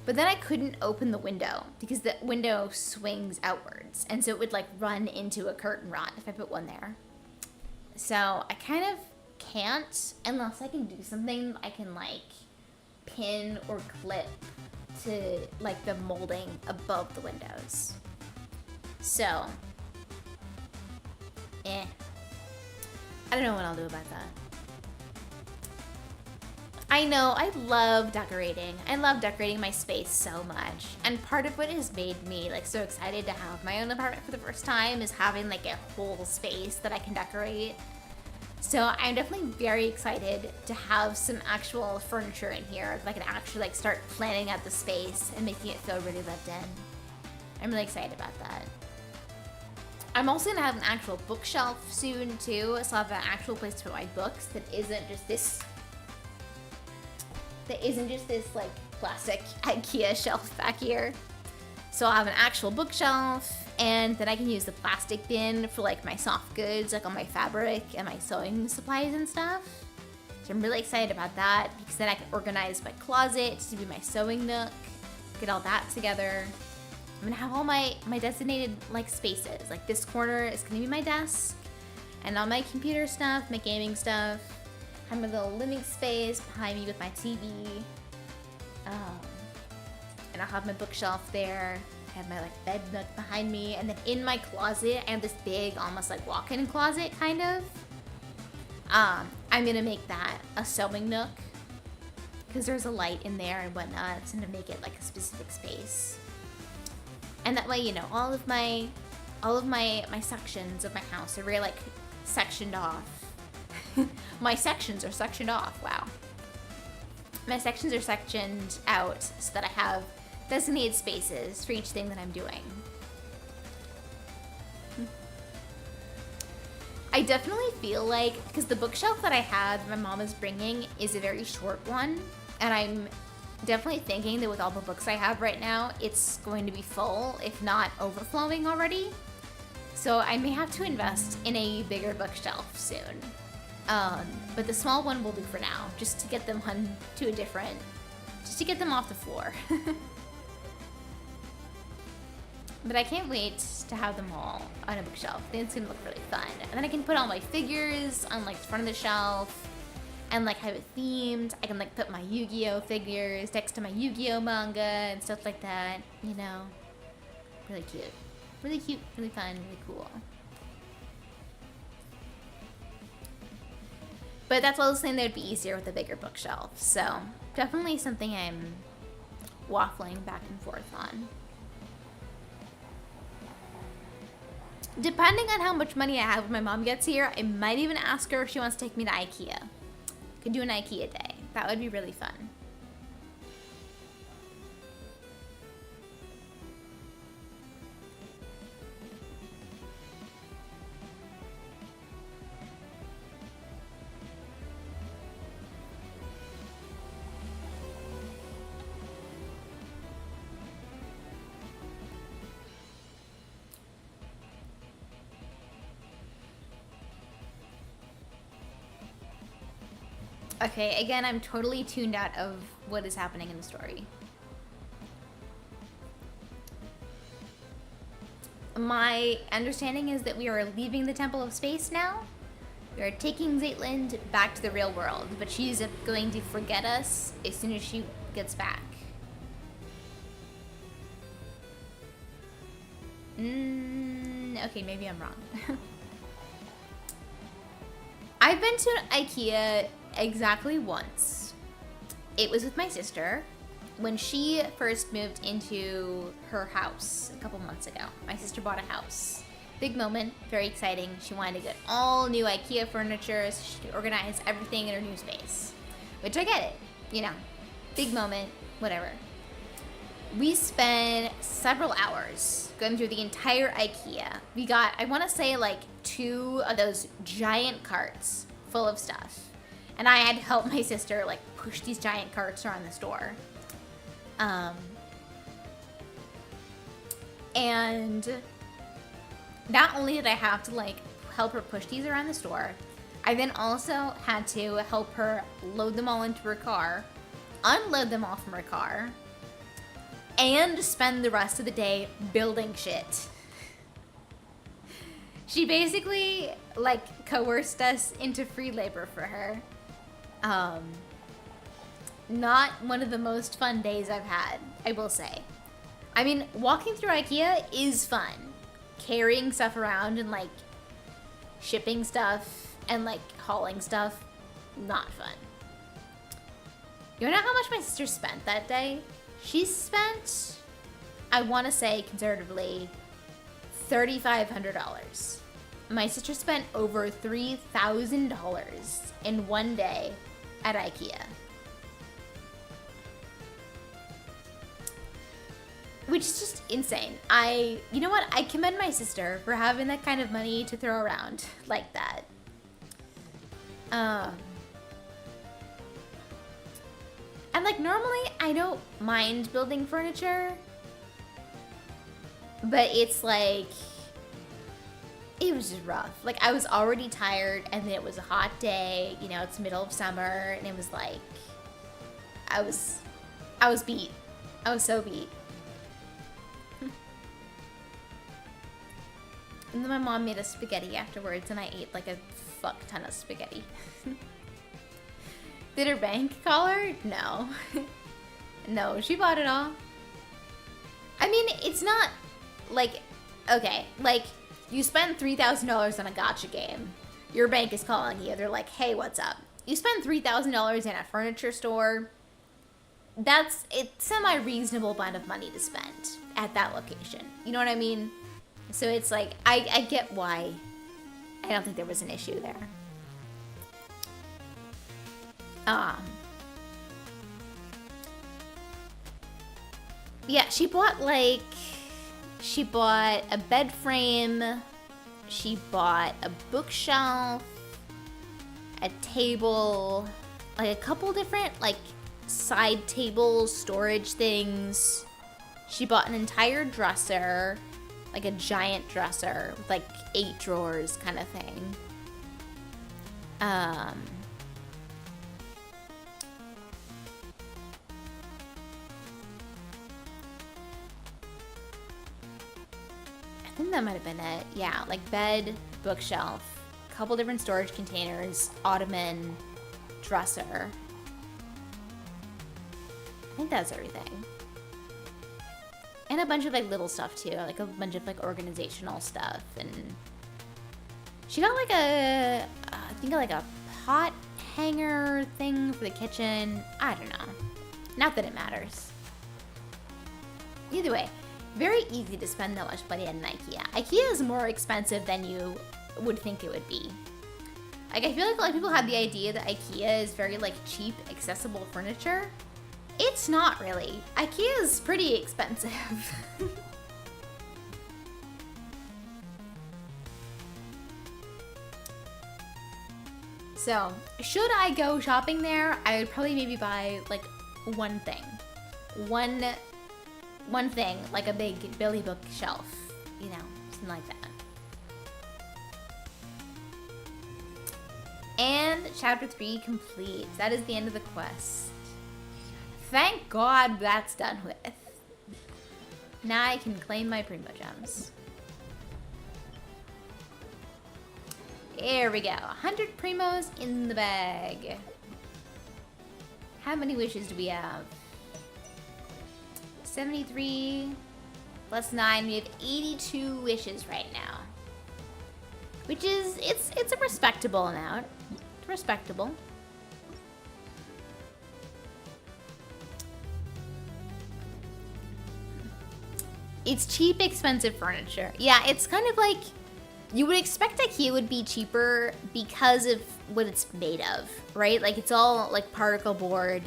But then I couldn't open the window because the window swings outwards. And so it would like run into a curtain rod if I put one there. So I kind of can't unless I can do something I can like pin or clip to like the molding above the windows. So, I don't know what I'll do about that. I know, I love decorating. I love decorating my space so much. And part of what has made me like so excited to have my own apartment for the first time is having like a whole space that I can decorate. So I'm definitely very excited to have some actual furniture in here that I can actually like start planning out the space and making it feel really lived in. I'm really excited about that. I'm also gonna have an actual bookshelf soon too, so I'll have an actual place to put my books that isn't just this like plastic IKEA shelf back here. So I'll have an actual bookshelf, and then I can use the plastic bin for like my soft goods, like all my fabric and my sewing supplies and stuff. So I'm really excited about that because then I can organize my closet to be my sewing nook, get all that together. I'm gonna have all my designated like spaces. Like this corner is gonna be my desk and all my computer stuff, my gaming stuff. I have my little living space behind me with my TV. And I'll have my bookshelf there. I have my like bed nook behind me, and then in my closet I have this big, almost like walk-in closet kind of. I'm gonna make that a sewing nook because there's a light in there and whatnot. It's gonna make it like a specific space, and that way, you know, all of my sections of my house are really like sectioned off. My sections are sectioned off. Wow. My sections are sectioned out so that I have designated spaces for each thing that I'm doing. I definitely feel like, because the bookshelf that I had my mom is bringing is a very short one, and I'm definitely thinking that with all the books I have right now, it's going to be full, if not overflowing already. So I may have to invest in a bigger bookshelf soon. But the small one will do for now, just to get them to a different, just to get them off the floor. But I can't wait to have them all on a bookshelf. I think it's gonna look really fun. And then I can put all my figures on like the front of the shelf and like have it themed. I can like put my Yu-Gi-Oh figures next to my Yu-Gi-Oh manga and stuff like that, you know. Really cute. Really cute, really fun, really cool. But that's also saying that it'd be easier with a bigger bookshelf. So definitely something I'm waffling back and forth on. Depending on how much money I have when my mom gets here, I might even ask her if she wants to take me to IKEA. Could do an IKEA day. That would be really fun. Okay, again, I'm totally tuned out of what is happening in the story. My understanding is that we are leaving the Temple of Space now. We are taking Zaytland back to the real world, but she's going to forget us as soon as she gets back. Okay, maybe I'm wrong. I've been to IKEA exactly once. It was with my sister when she first moved into her house a couple months ago. My sister bought a house. Big moment, very exciting. She wanted to get all new IKEA furniture so she could organize everything in her new space. Which I get it, you know. Big moment, whatever. We spent several hours going through the entire IKEA. We got, I want to say, like 2 of those giant carts full of stuff. And I had to help my sister like push these giant carts around the store. And not only did I have to like help her push these around the store, I then also had to help her load them all into her car, unload them all from her car, and spend the rest of the day building shit. She basically like coerced us into free labor for her. Not one of the most fun days I've had, I will say. I mean, walking through IKEA is fun. Carrying stuff around and like shipping stuff and like hauling stuff, not fun. You wanna know how much my sister spent that day? She spent, I wanna say conservatively, $3,500. My sister spent over $3,000 in one day at IKEA. Which is just insane. You know what? I commend my sister for having that kind of money to throw around like that. And like normally I don't mind building furniture, but it's like, it was just rough. Like I was already tired and then it was a hot day, you know, it's middle of summer and it was like, I was beat. I was so beat. And then my mom made us spaghetti afterwards, and I ate like a fuck ton of spaghetti. Did her bank call her? No. No, she bought it all. I mean, it's not like, okay, like you spend $3,000 on a gacha game. Your bank is calling you. They're like, hey, what's up? You spend $3,000 in a furniture store. That's a semi-reasonable amount of money to spend at that location. You know what I mean? So it's like, I get why. I don't think there was an issue there. Yeah, she bought a bed frame, she bought a bookshelf, a table, like a couple different like side tables, storage things. She bought an entire dresser, like a giant dresser with like 8 drawers kind of thing. I think that might have been it. Yeah, like bed, bookshelf, couple different storage containers, ottoman, dresser. I think that's everything. And a bunch of like little stuff too, like a bunch of like organizational stuff. And she got like I think like a pot hanger thing for the kitchen. I don't know. Not that it matters. Either way, very easy to spend that much money at an IKEA. IKEA is more expensive than you would think it would be. Like, I feel like a lot of people have the idea that IKEA is very like cheap, accessible furniture. It's not really. IKEA is pretty expensive. So, should I go shopping there? I would probably maybe buy like one thing. One thing, like a big Billy Book shelf, you know, something like that. And chapter 3 complete. That is the end of the quest. Thank God that's done with. Now I can claim my Primo gems. There we go. 100 Primos in the bag. How many wishes do we have? 73 plus 9. We have 82 wishes right now. Which is, it's a respectable amount. It's respectable. It's cheap, expensive furniture. Yeah, it's kind of like, you would expect IKEA would be cheaper because of what it's made of, right? Like, it's all like particle board,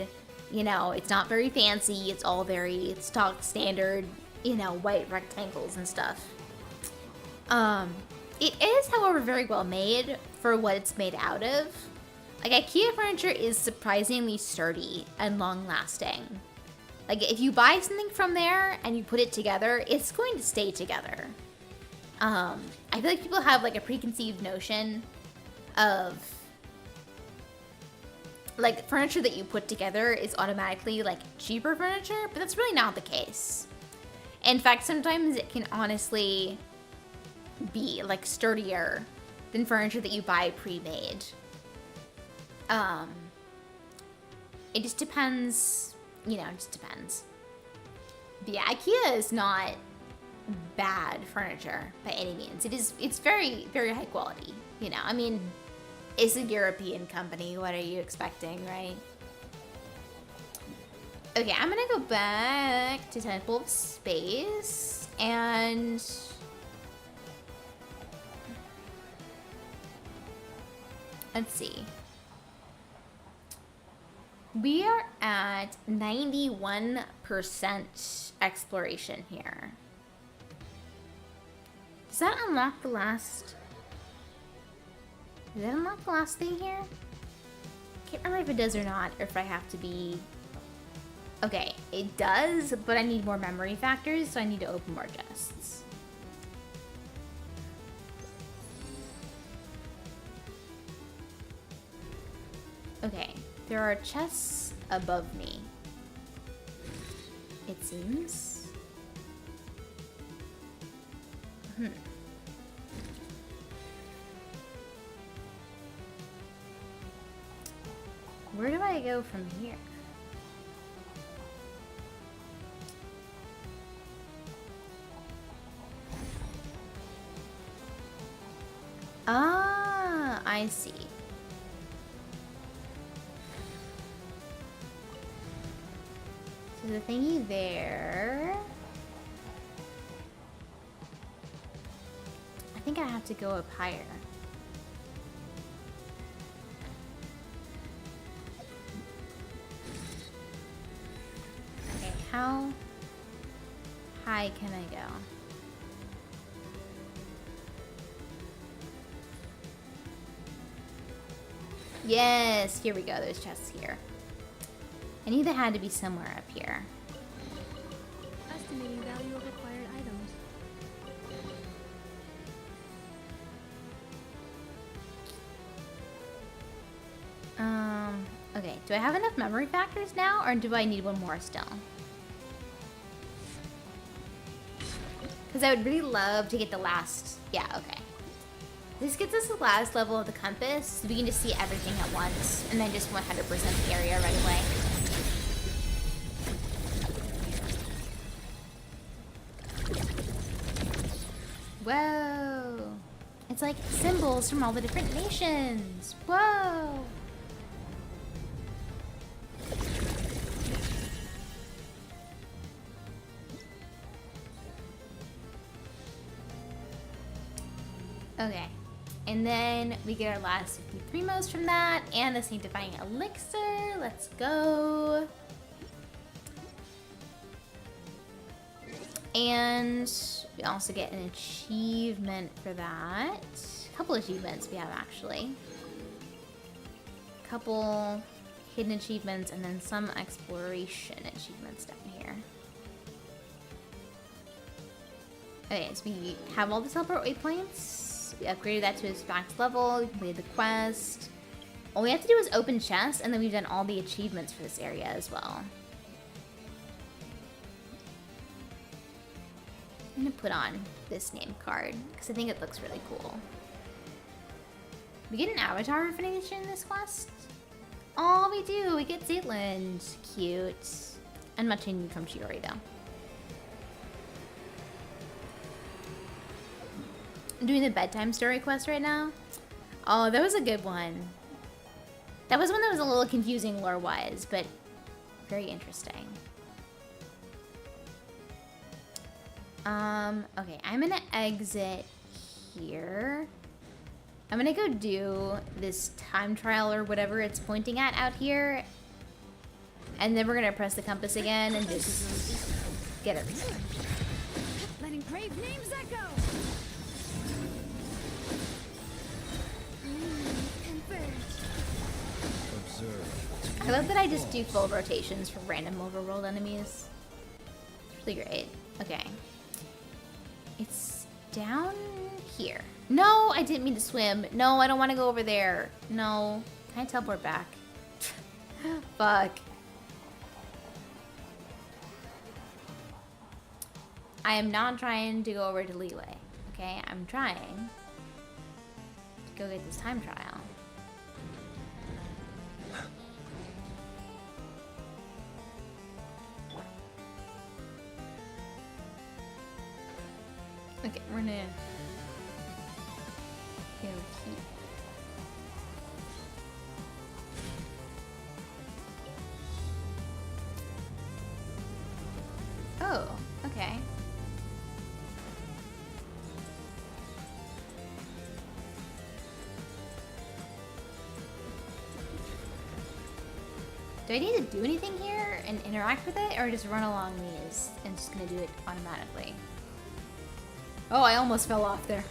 you know, it's not very fancy, it's all very stock standard, you know, white rectangles and stuff. It is, however, very well made for what it's made out of. Like, IKEA furniture is surprisingly sturdy and long-lasting. Like, if you buy something from there and you put it together, it's going to stay together. I feel like people have, like, a preconceived notion of, like, furniture that you put together is automatically, like, cheaper furniture, but that's really not the case. In fact, sometimes it can honestly be, like, sturdier than furniture that you buy pre-made. It just depends, you know, it just depends. But yeah, IKEA is not bad furniture by any means. It's very, very high quality, you know. I mean, it's a European company. What are you expecting, right? Okay, I'm gonna go back to Temple of Space and let's see. We are at 91% exploration here. Does that unlock the last? Does that unlock the last thing here? Can't remember if it does or not, or if I have to be. Okay, it does, but I need more memory factors, so I need to open more chests. Okay, there are chests above me, it seems. Where do I go from here? Ah, I see. So the thingy there. I think I have to go up higher. Okay, how high can I go? Yes, here we go. There's chests here. I knew they had to be somewhere up here. Estimating value of acquired items. Okay. Do I have enough memory factors now, or do I need one more still? Because I would really love to get the last... Yeah, okay. This gets us the last level of the compass, so we can just see everything at once, and then just 100% the area right away. Whoa! It's like symbols from all the different nations! Whoa! Okay. And then we get our last 50 Primos from that, and the Sanctifying Elixir. Let's go. And we also get an achievement for that. A couple achievements we have, actually. A couple hidden achievements, and then some exploration achievements down here. Okay, so we have all the teleport waypoints. We upgraded that to its max level. We completed the quest. All we have to do is open chests, and then we've done all the achievements for this area as well. I'm gonna put on this name card because I think it looks really cool. We get an avatar for finishing this quest. Oh, we do. We get Zealand. Cute. And much needed from Shiori, though. I'm doing the bedtime story quest right now. Oh, that was a good one. That was one that was a little confusing lore-wise, but very interesting. Okay, I'm gonna exit here. I'm gonna go do this time trial or whatever it's pointing at out here. And then we're gonna press the compass again and just get everything. Letting brave names echo. I love that I just do full rotations for random overworld enemies. It's really great. Okay. It's down here. No, I didn't mean to swim. No, I don't want to go over there. No. Can I teleport back? Fuck. I am not trying to go over to Leeway. Okay, I'm trying to go get this time trial. Okay, we're gonna go here. Oh, okay. Do I need to do anything here and interact with it, or just run along these and just gonna do it automatically? Oh, I almost fell off there.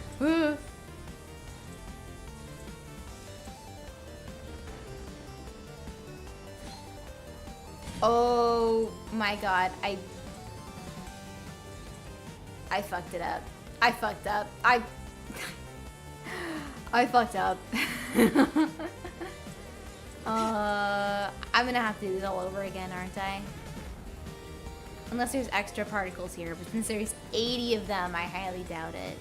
Oh my god, I fucked it up. I fucked up. I fucked up. I'm gonna have to do this all over again, aren't I? Unless there's extra particles here, but since there's 80 of them, I highly doubt it.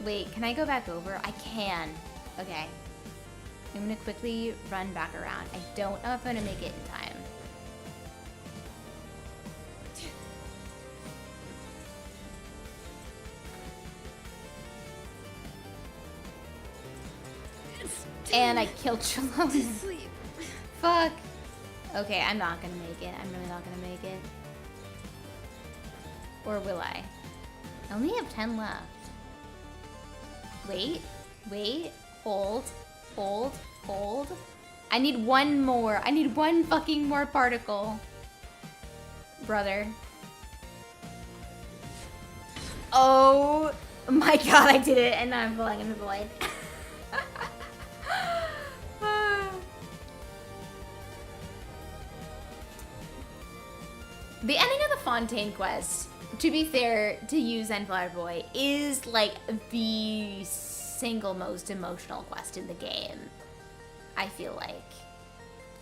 Wait, can I go back over? I can. Okay. I'm gonna quickly run back around. I don't know if I'm gonna make it in time. And I killed Shalom. Fuck. Okay, I'm not gonna make it. I'm really not gonna make it. Or will I? I only have 10 left. Wait, wait, hold, hold, hold. I need one more. I need one fucking more particle. Brother. Oh my god, I did it, and now I'm falling in the void. The ending of the Fontaine quest, to be fair to you, Zenflower Boy, is like the single most emotional quest in the game. I feel like.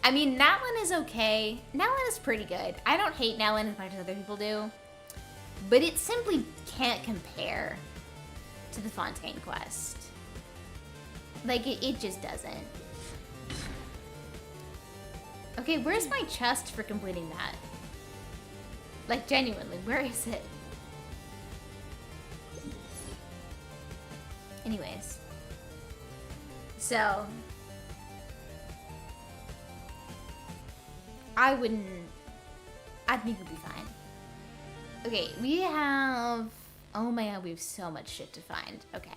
I mean, Natlin is okay. Natlin is pretty good. I don't hate Natlin as much as other people do. But it simply can't compare to the Fontaine quest. Like, it just doesn't. Okay, where's my chest for completing that? Like, genuinely, where is it? Anyways. So. I think it'll be fine. Okay, we have... Oh my god, we have so much shit to find. Okay.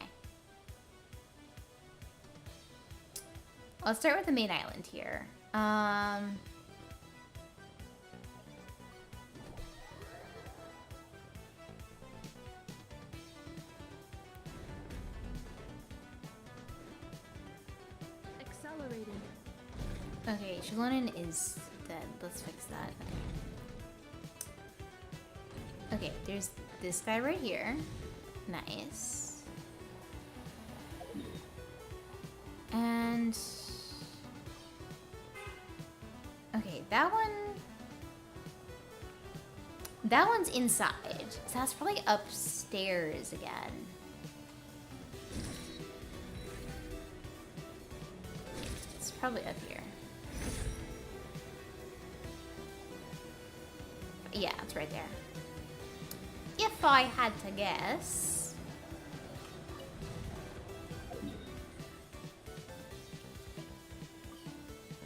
Let's start with the main island here. Accelerating. Okay, Shalonin is dead. Let's fix that. Okay, there's this guy right here. Nice. And... Okay, that one... That one's inside. So that's probably upstairs again. It's probably up here. Yeah, it's right there. If I had to guess.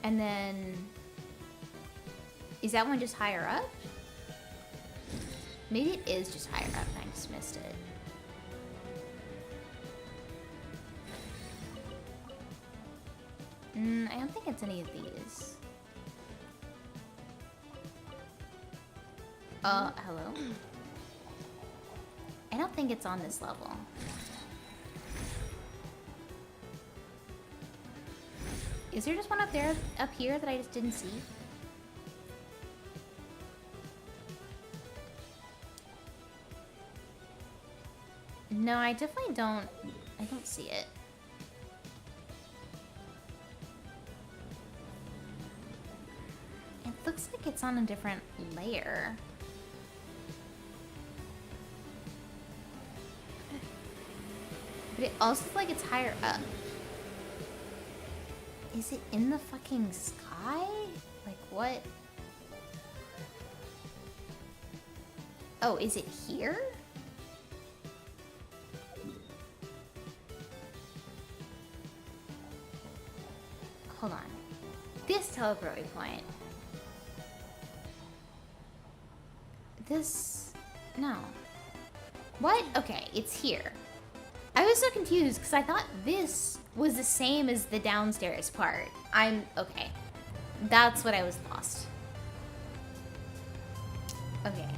And then... Is that one just higher up? Maybe it is just higher up and I just missed it. I don't think it's any of these. Hello? I don't think it's on this level. Is there just one up there, up here that I just didn't see? No, I definitely don't. I don't see it. It looks like it's on a different layer. But it also looks like it's higher up. Is it in the fucking sky? Like what? Oh, is it here? Hold on. This teleporting point. This... No. What? Okay, it's here. I was so confused because I thought this was the same as the downstairs part. Okay. That's what I was lost. Okay,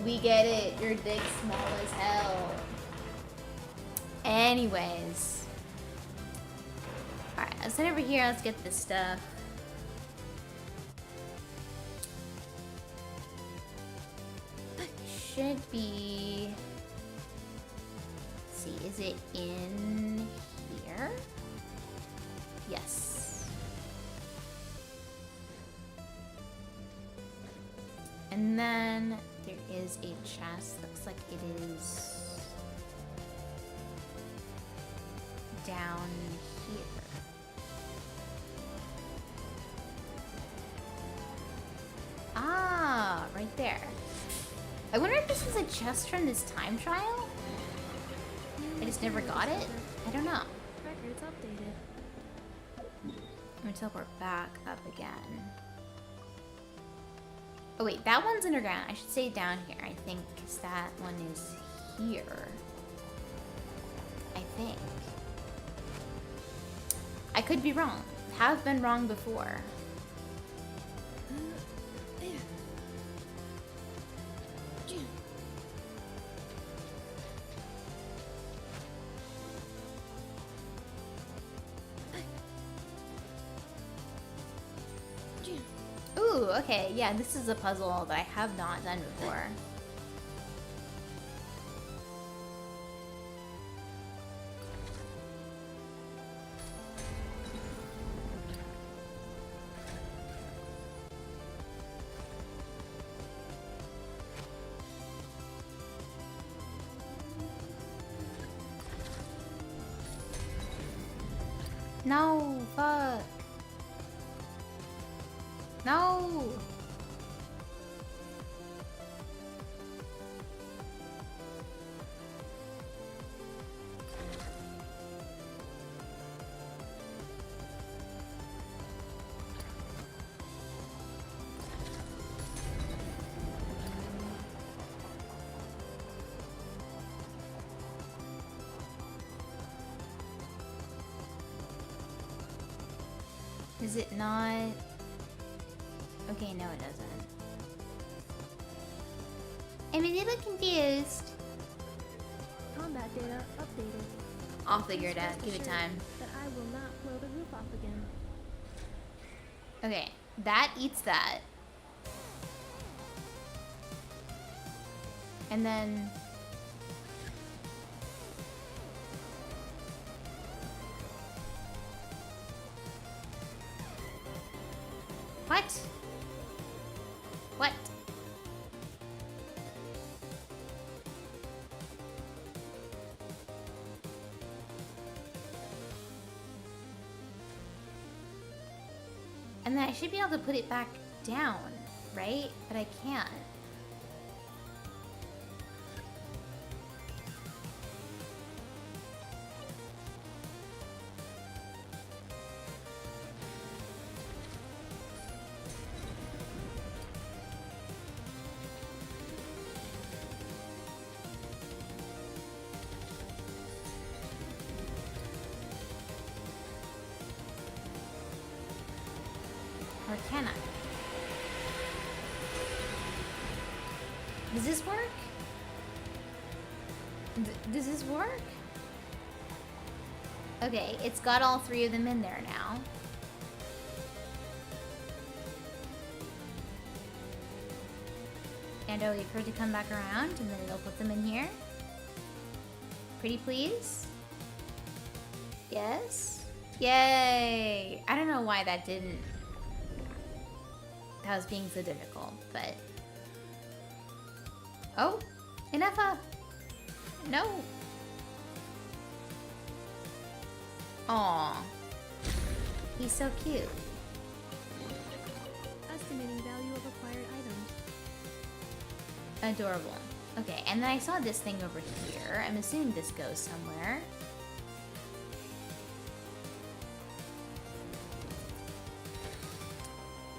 we get it. Your dick's small as hell. Anyways. Alright, let's head over here. Let's get this stuff. Should be... Let's see, is it in here? Yes. And then there is a chest. Looks like it is down here. Ah, right there. I wonder if this was a chest from this time trial? I just never got it? I don't know. Records updated. I'm gonna teleport back up again. Oh wait, that one's underground. I should say down here, I think, because that one is here. I think. I could be wrong. Have been wrong before. Ooh, okay, yeah, this is a puzzle that I have not done before. No, fuck. No! Is it not? Okay, no it doesn't. I'm a little confused. Combat data updated. I'll figure it out. Give it Rest time. assured that I will not blow the roof off again. Okay, that eats that. And then... What? What? And then I should be able to put it back down, right? But I can't. Or can I? Does this work? Does this work? Okay, it's got all three of them in there now. And I'll wait for it to come back around, and then it'll put them in here. Pretty please? Yes? Yay! I don't know why that didn't... That was being so difficult, but... Oh! Enough! No! Aw. He's so cute. Estimating value of acquired items. Adorable. Okay, and then I saw this thing over here. I'm assuming this goes somewhere.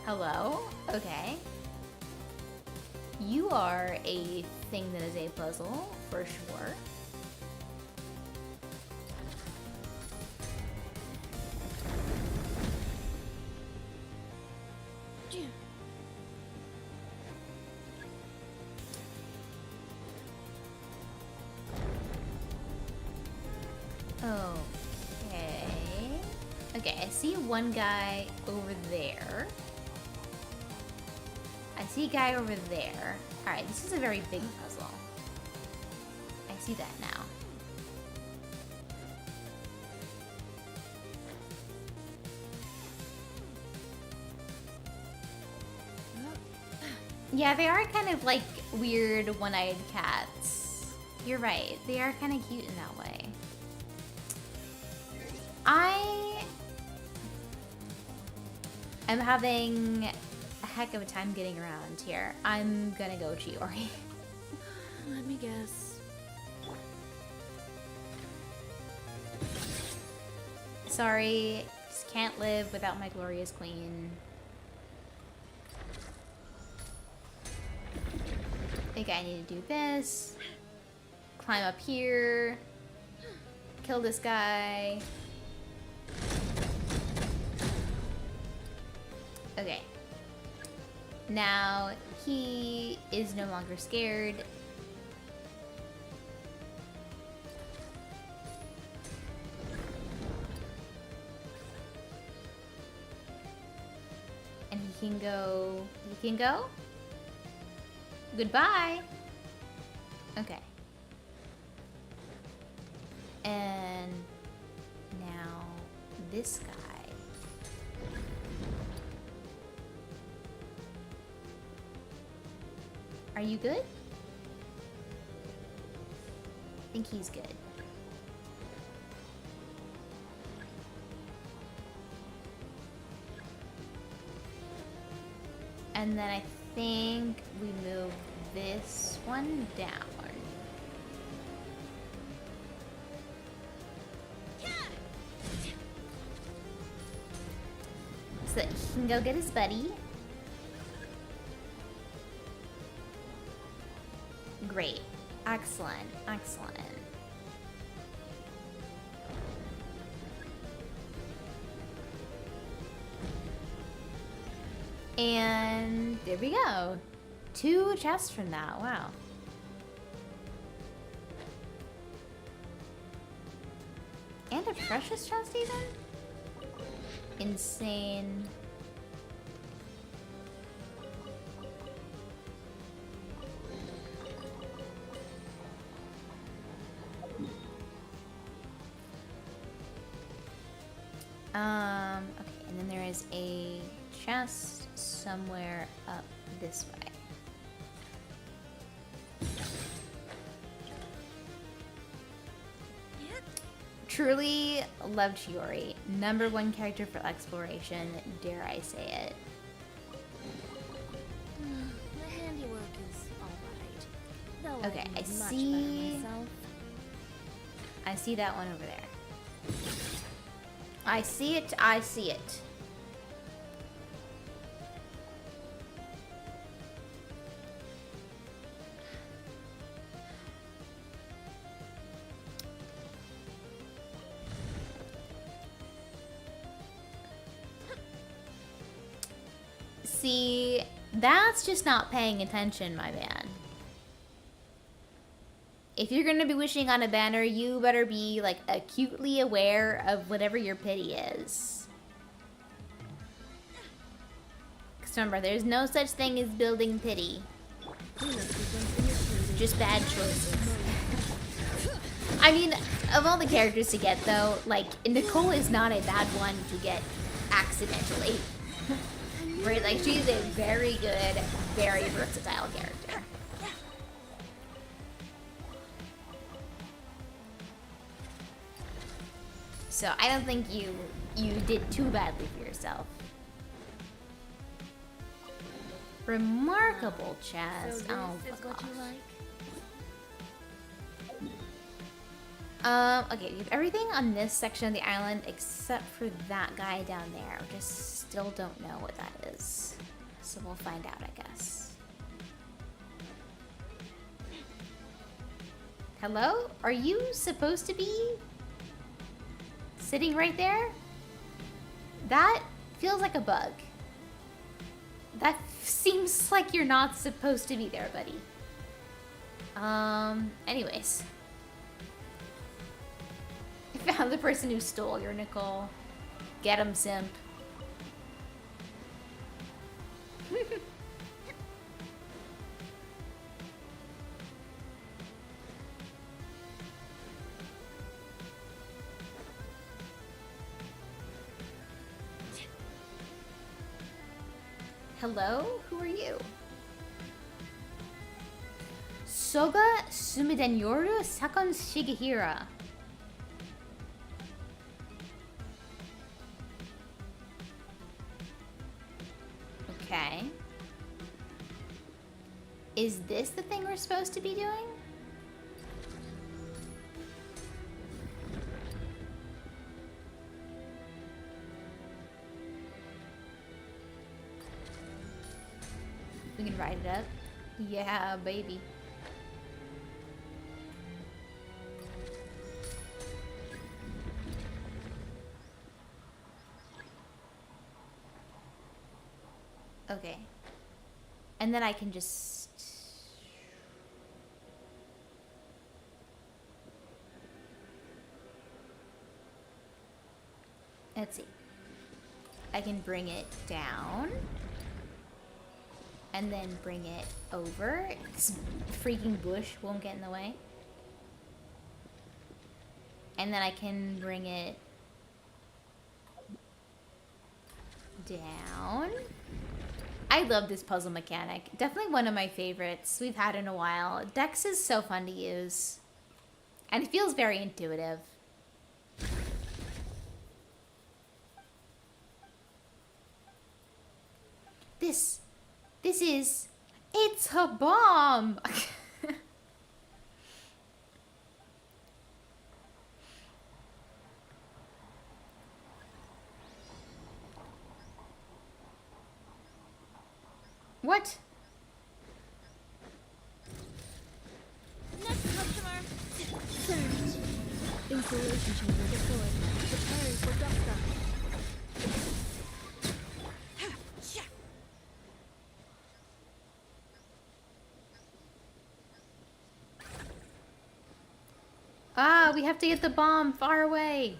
Hello? Okay. You are a thing that is a puzzle, for sure. Okay. Okay, I see one guy over there. I see a guy over there. Alright, this is a very big puzzle. I see that now. Yeah, they are kind of like weird one-eyed cats. You're right. They are kind of cute in that way. I am having a heck of a time getting around here. I'm gonna go Chiori. Let me guess. Sorry, just can't live without my glorious queen. I think I need to do this. Climb up here. Kill this guy. Okay. Now he is no longer scared. And he can go. He can go? Goodbye. Okay. And now this guy. Are you good? I think he's good. And then I think we move this one down. So that he can go get his buddy. Great. Excellent. Excellent. And there we go. 2 chests from that. Wow. And a precious chest even? Insane. Okay, and then there is a chest somewhere up this way. Truly love Chiori. #1 character for exploration, dare I say it. The handiwork is alright. Though Okay, I I can do much see. better myself. I see that one over there. I see it, I see it. See, that's just not paying attention, my man. If you're gonna be wishing on a banner, you better be, like, acutely aware of whatever your pity is. Because remember, there's no such thing as building pity. Just bad choices. I mean, of all the characters to get, though, like, Nicole is not a bad one to get accidentally. Right? Like, she's a very good, very versatile character. So I don't think you did too badly for yourself. Remarkable chest. So Oh this is what you like? Okay, we have everything on this section of the island except for that guy down there. We just still don't know what that is. So we'll find out, I guess. Hello? Are you supposed to be sitting right there? That feels like a bug. That seems like you're not supposed to be there, buddy. Anyways. I found the person who stole your Nicole. Get him, simp. Hello? Who are you? Soga Sumidenyoru Sakon Shigehira. Okay. Is this the thing we're supposed to be doing? We can write it up. Yeah, baby. Okay. And then I can just... Let's see. I can bring it down. And then bring it over. This freaking bush won't get in the way. And then I can bring it down. I love this puzzle mechanic. Definitely one of my favorites we've had in a while. Dex is so fun to use. And it feels very intuitive. This is... It's a bomb! What? Next customer. Search. Installation chamber deployed. Preparing for dust. Ah, we have to get the bomb far away.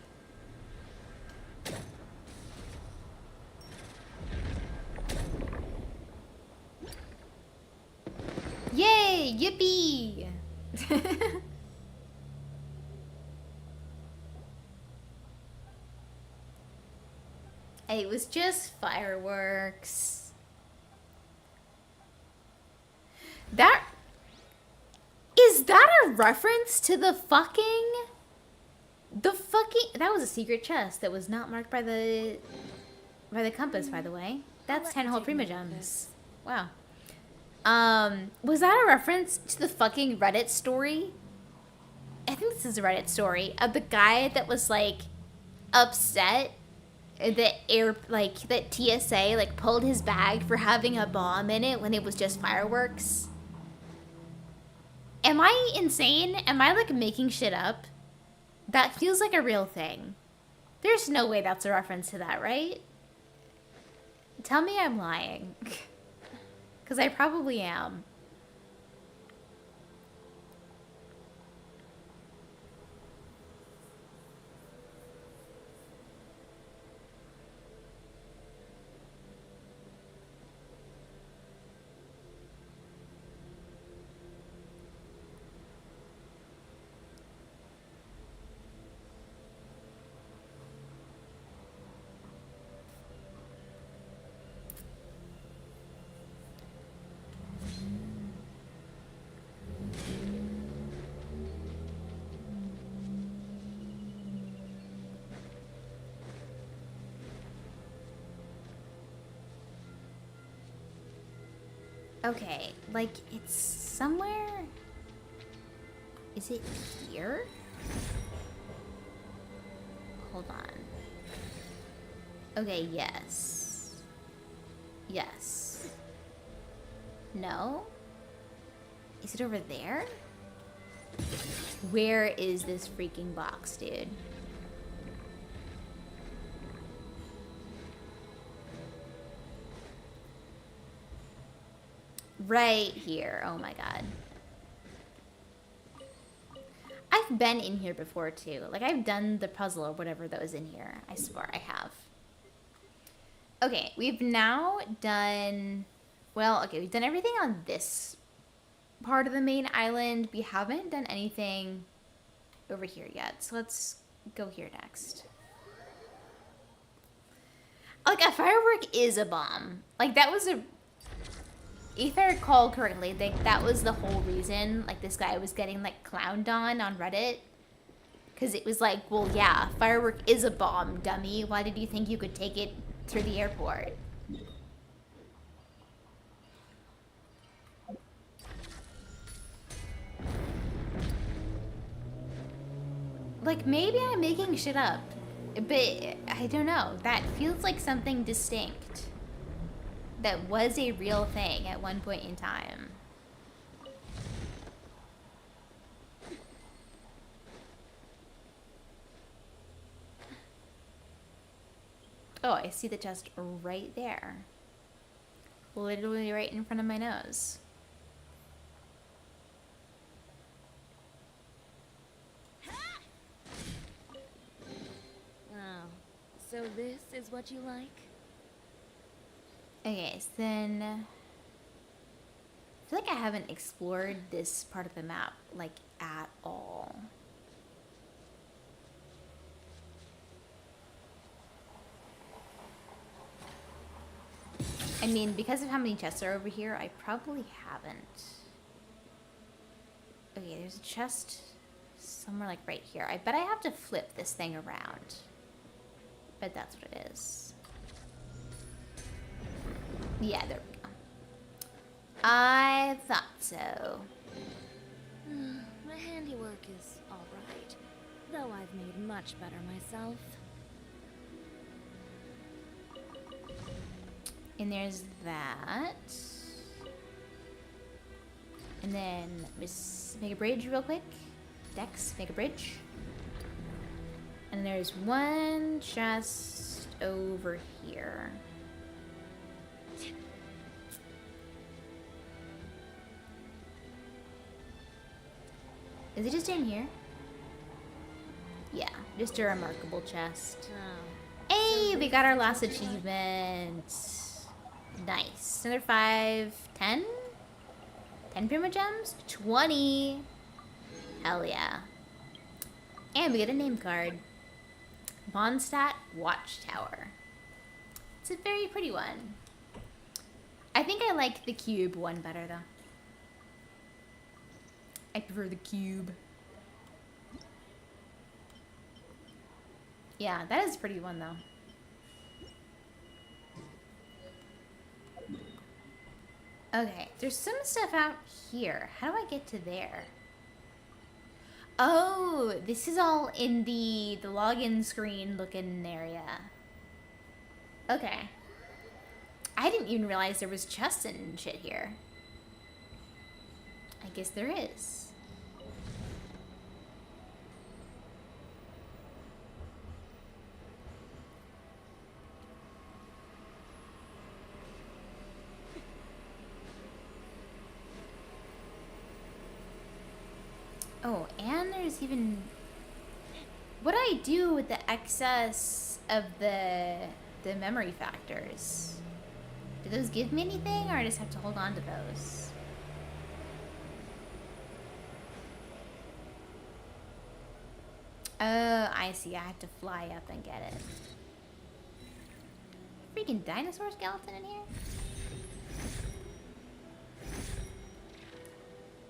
Yay! Yippee! It was just fireworks. Is that a reference to the fucking... That was a secret chest that was not marked by the compass, by the way. That's 10 whole Primo gems. Wow. Was that a reference to the fucking Reddit story? I think this is a Reddit story of the guy that was like upset that that TSA like pulled his bag for having a bomb in it when it was just fireworks. Am I insane? Am I like making shit up? That feels like a real thing. There's no way that's a reference to that, right? Tell me I'm lying. Because I probably am. Okay, like, it's somewhere... Is it here? Hold on. Okay, yes. Yes. No? Is it over there? Where is this freaking box, dude? Right here. Oh my god. I've been in here before too. Like I've done the puzzle or whatever that was in here. I swear I have. Okay, we've now done... Well, okay, we've done everything on this part of the main island. We haven't done anything over here yet. So let's go here next. Like a firework is a bomb. Like that was a... if I recall correctly, that was the whole reason, like, this guy was getting, like, clowned on Reddit. Because it was like, well, yeah, firework is a bomb, dummy. Why did you think you could take it through the airport? Like, maybe I'm making shit up. But, I don't know. That feels like something distinct. That was a real thing at one point in time. Oh, I see the chest right there. Literally right in front of my nose. Oh, so this is what you like? Okay, so then... I feel like I haven't explored this part of the map, like, at all. I mean, because of how many chests are over here, I probably haven't. Okay, there's a chest somewhere, like, right here. I bet I have to flip this thing around. Bet that's what it is. Yeah, there we go. I thought so. My handiwork is alright, though I've made much better myself. And there's that. And then let's make a bridge real quick. Dex, make a bridge. And there's one chest over here. Is it just in here? Yeah, just a remarkable chest. Oh. Hey, we got our last achievement. Nice. Another 5, 10? 10 Primo gems? 20. Hell yeah. And we get a name card. Mondstadt Watchtower. It's a very pretty one. I think I like the cube one better though. I prefer the cube. Yeah, that is a pretty one though. Okay, there's some stuff out here. How do I get to there? Oh, this is all in the login screen looking area. Okay. I didn't even realize there was chests and shit here. I guess there is. Oh, and there's even... What do I do with the excess of the memory factors? Do those give me anything, or I just have to hold on to those? Oh, I see. I have to fly up and get it. Freaking dinosaur skeleton in here?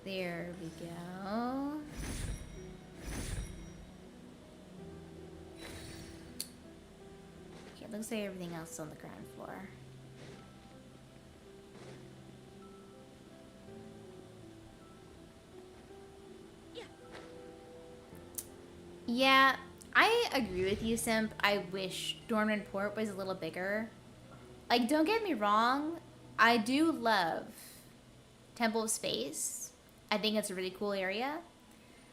There we go. Okay, it looks like everything else is on the ground floor. Yeah, I agree with you, Simp. I wish Dormant Port was a little bigger. Like, don't get me wrong, I do love Temple of Space. I think it's a really cool area.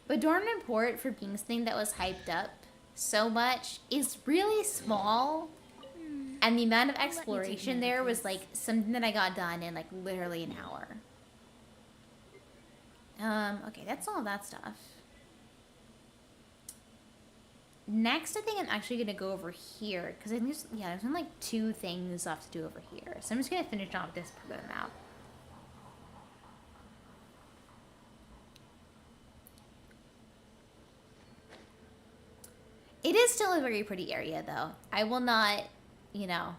But Dormant Port, for being something that was hyped up so much, is really small. And the amount of exploration there was like something that I got done in like literally an hour. Okay, that's all that stuff. Next, I think I'm actually gonna go over here because I think there's only like 2 things left to do over here. So I'm just gonna finish off this part of the map. It is still a very pretty area, though. I will not, you know,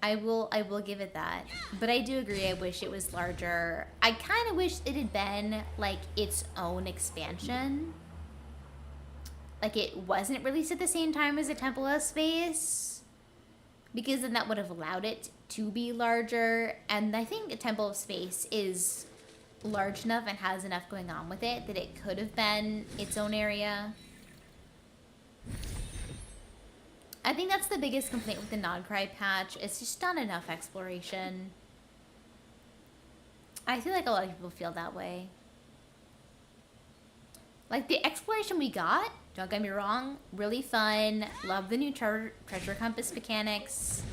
I will give it that. But I do agree, I wish it was larger. I kind of wish it had been like its own expansion. Like it wasn't released at the same time as a Temple of Space, because then that would have allowed it to be larger. And I think a Temple of Space is large enough and has enough going on with it that it could have been its own area. I think that's the biggest complaint with the Nodcry patch. It's just not enough exploration. I feel like a lot of people feel that way. Like, the exploration we got, don't get me wrong, really fun. Love the new treasure compass mechanics.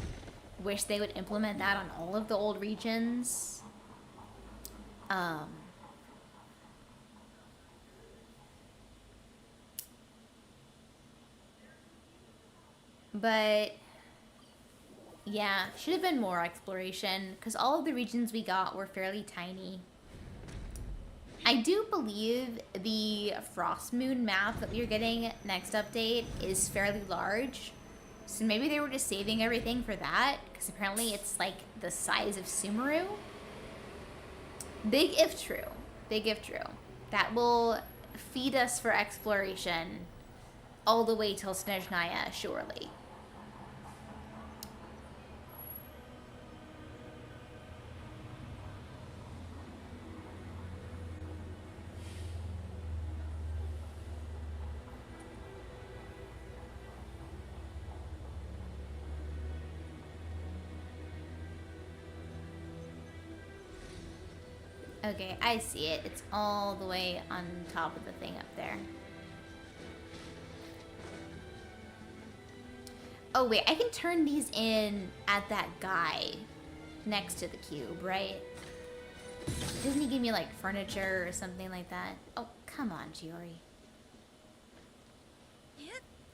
Wish they would implement that on all of the old regions. But yeah, should have been more exploration because all of the regions we got were fairly tiny. I do believe the Frost Moon map that we are getting next update is fairly large. So maybe they were just saving everything for that, because apparently it's like the size of Sumeru. Big if true. Big if true. That will feed us for exploration all the way till Snezhnaya, surely. Okay, I see it. It's all the way on top of the thing up there. Oh wait, I can turn these in at that guy next to the cube, right? Doesn't he give me like furniture or something like that? Oh, come on, Giori.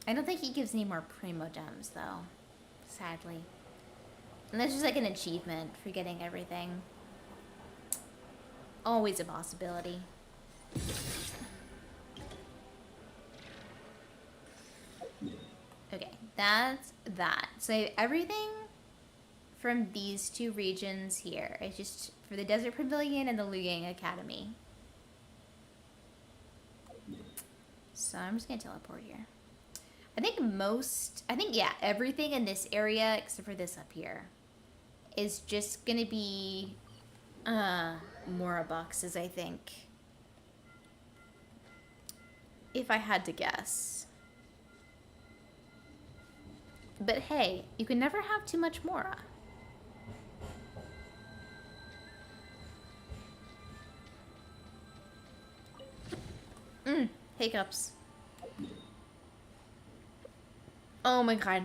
I don't think he gives any more Primo gems though, sadly. And that's just like an achievement for getting everything. Always a possibility. Okay, that's that. So everything from these two regions here is just for the Desert Pavilion and the Lugang Academy. So I'm just gonna teleport here. Yeah, everything in this area except for this up here is just gonna be Mora boxes, I think. If I had to guess. But hey, you can never have too much Mora. Hiccups. Oh my god.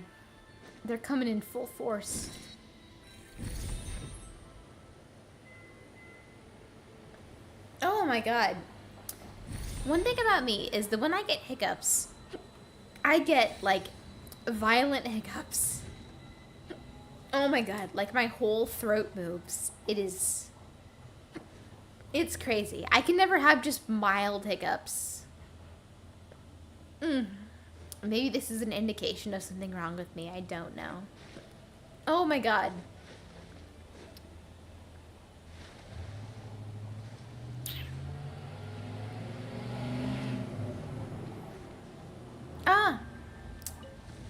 They're coming in full force. Oh my god. One thing about me is that when I get hiccups, I get like violent hiccups. Oh my god, like my whole throat moves. It's crazy. I can never have just mild hiccups. Maybe this is an indication of something wrong with me. I don't know. Oh my god.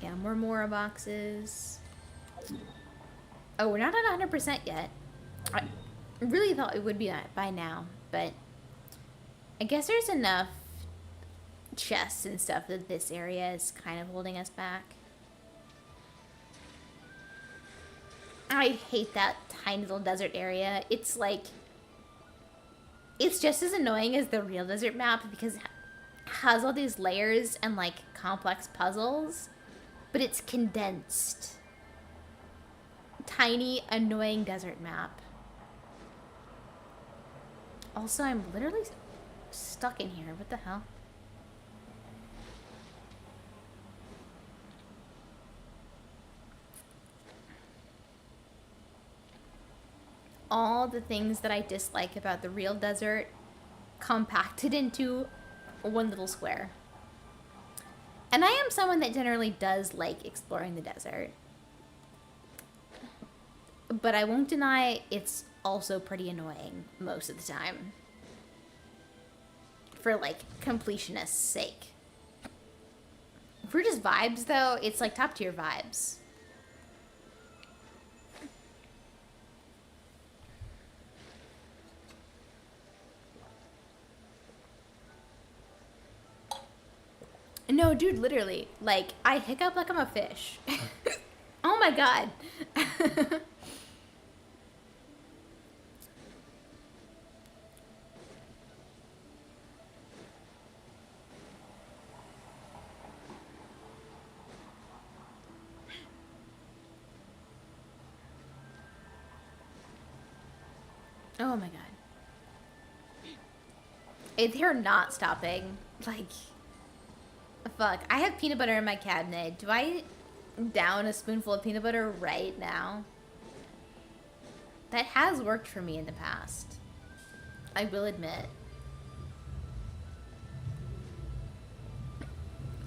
Yeah, more Mora boxes. Oh, we're not at 100% yet. I really thought it would be by now, but I guess there's enough chests and stuff that this area is kind of holding us back. I hate that tiny little desert area. It's like, it's just as annoying as the real desert map because it has all these layers and like complex puzzles, but it's condensed. Tiny, annoying desert map. Also, I'm literally stuck in here. What the hell? All the things that I dislike about the real desert compacted into one little square. And I am someone that generally does like exploring the desert. but I won't deny it's also pretty annoying most of the time. For, like, completionist's sake. For just vibes, though, it's, like, top-tier vibes. No, dude, literally. Like, I hiccup like I'm a fish. Oh my god. Oh my god. They're not stopping. Like, fuck. I have peanut butter in my cabinet. Do I down a spoonful of peanut butter right now? That has worked for me in the past. I will admit.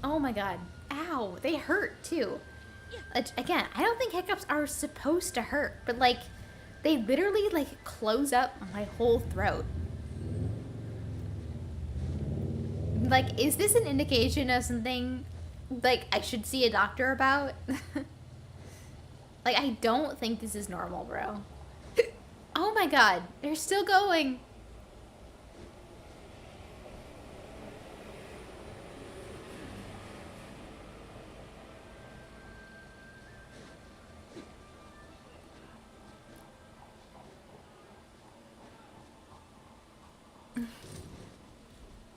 Oh my god. Ow. They hurt too. Again, I don't think hiccups are supposed to hurt, but like, they literally like close up my whole throat. Like, is this an indication of something, like, I should see a doctor about? Like, I don't think this is normal, bro. Oh my god, they're still going.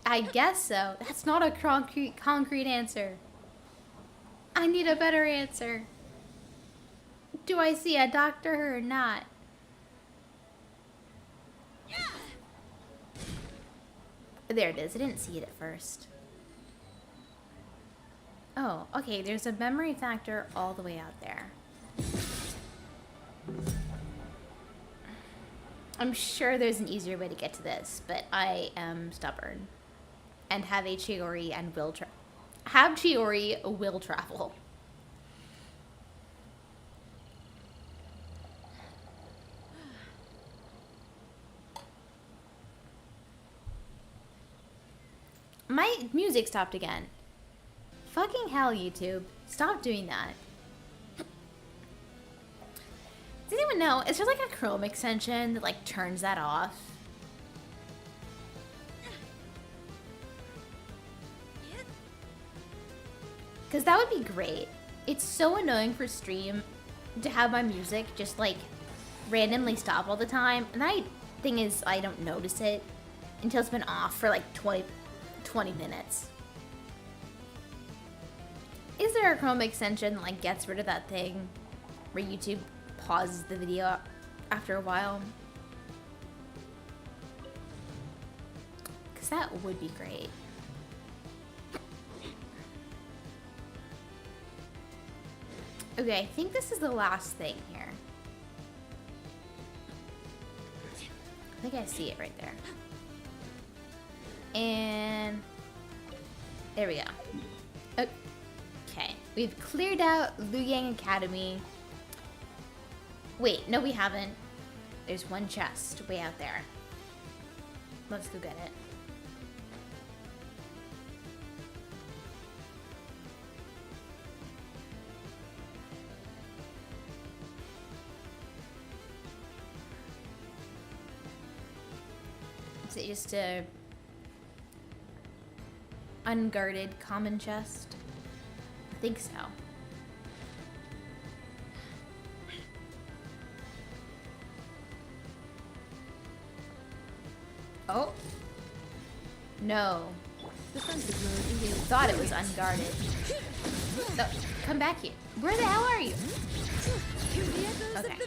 I guess so. That's not a concrete answer. I need a better answer. Do I see a doctor or not? There it is. I didn't see it at first. Oh, okay. There's a memory factor all the way out there. I'm sure there's an easier way to get to this, but I am stubborn. And have a Chiori and will Chiori will travel. My music stopped again. Fucking hell, YouTube. Stop doing that. Does anyone know? Is there like a Chrome extension that like turns that off? Because that would be great. It's so annoying for stream to have my music just like randomly stop all the time. And the thing is, I don't notice it until it's been off for like 20 minutes. Is there a Chrome extension that like gets rid of that thing where YouTube pauses the video after a while? Because that would be great. Okay, I think this is the last thing here. I think I see it right there. And there we go. Okay, we've cleared out Luyang Academy. Wait, no we haven't. There's one chest way out there. Let's go get it. Is it just a unguarded common chest? I think so. Oh. No. Thought it was unguarded. No, come back here. Where the hell are you? Okay.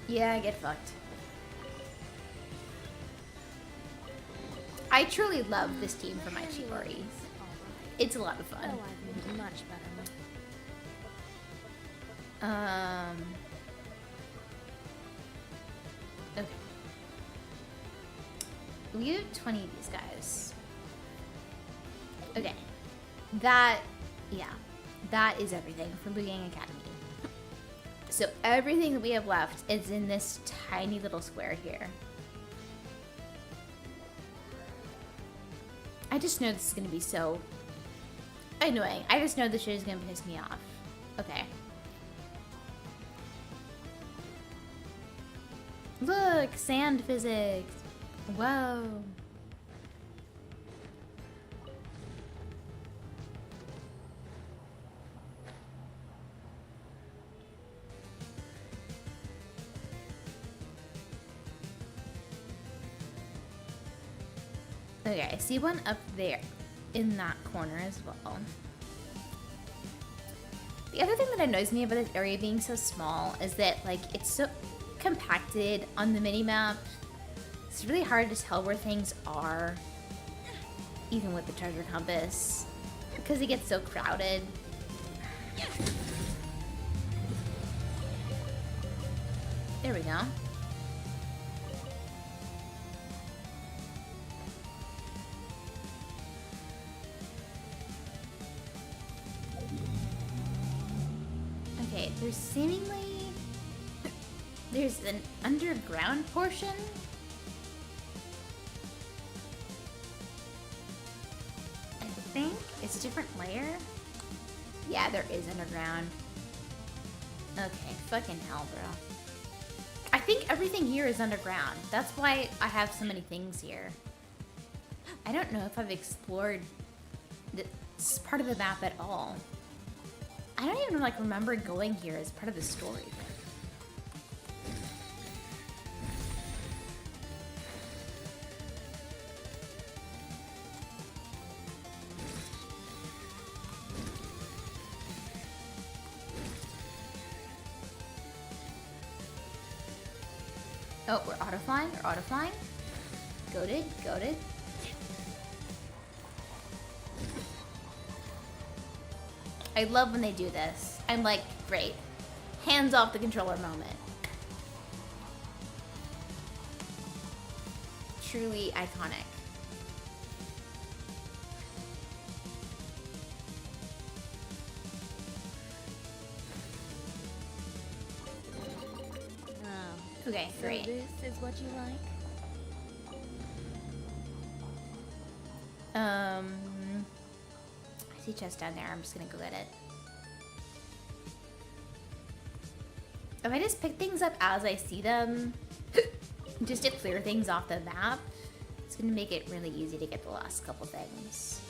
Yeah, get fucked. I truly love this team for my Chiori. It's a lot of fun. Oh, I've made much better. Okay. We have 20 of these guys. Okay. That Yeah, that is everything for Blue Gang Academy. So everything that we have left is in this tiny little square here. I just know this is gonna be so annoying. I just know this shit is gonna piss me off. Okay. Look, sand physics. Whoa. Okay, I see one up there in that corner as well. The other thing that annoys me about this area being so small is that, like, it's so compacted on the minimap. It's really hard to tell where things are, even with the treasure compass, because it gets so crowded. There we go. Okay, there's seemingly... There's an underground portion? I think it's a different layer? Yeah, there is underground. Okay, fucking hell, bro. I think everything here is underground. That's why I have so many things here. I don't know if I've explored this part of the map at all. I don't even, like, remember going here as part of the story. Oh, we're auto-flying? We're auto-flying? Goated? Goated? I love when they do this. I'm like, great. Hands off the controller moment. Truly iconic. Okay, great. So this is what you like? I see chest down there. I'm just gonna go get it. If I just pick things up as I see them, just to clear things off the map, it's gonna make it really easy to get the last couple things.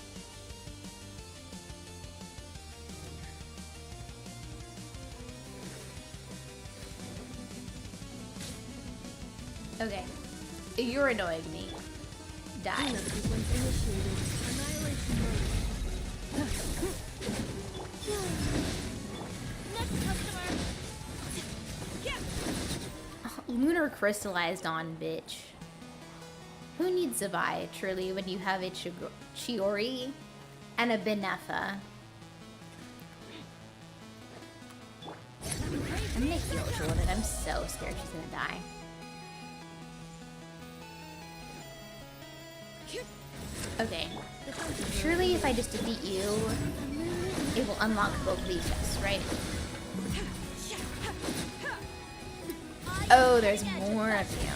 Okay. You're annoying me. Die. Lunar crystallized on, bitch. Who needs a Vi, truly, when you have a Chiori and a Benefa? I'm gonna heal Jordan. I'm so scared she's gonna die. Okay. Surely if I just defeat you, it will unlock both of these chests, right? Oh, there's more of you.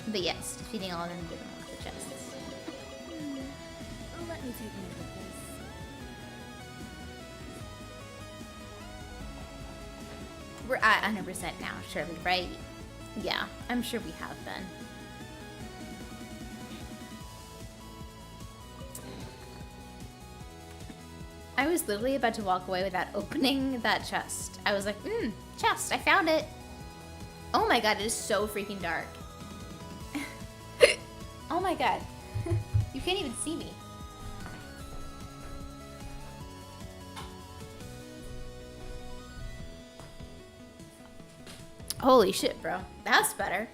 But yes, defeating all of them give them all the chests. Let me take a look at this. We're at 100% now, surely, right? Yeah, I'm sure we have been. I was literally about to walk away without opening that chest. I was like, chest, I found it. Oh my god, it is so freaking dark. Oh my god. You can't even see me. Holy shit, bro. That's better.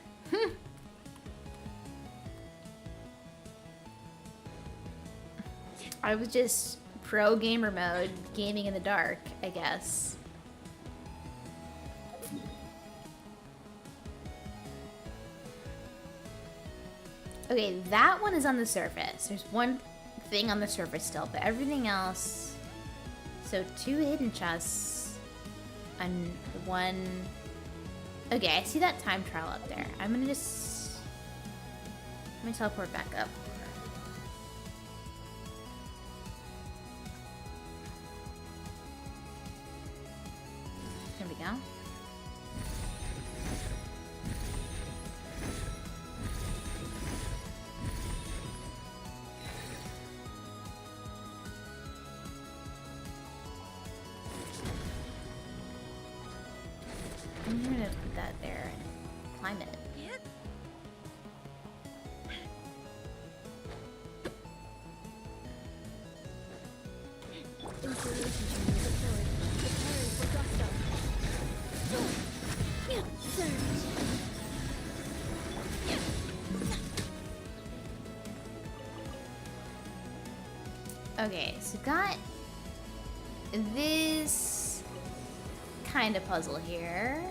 I was just pro gamer mode, gaming in the dark, I guess. Okay, that one is on the surface. There's one thing on the surface still, but everything else... So 2 hidden chests. And 1... Okay, I see that time trial up there. I'm gonna just... Let me teleport back up. There we go. I'm gonna put that there and climb it. Okay, so got this kind of puzzle here.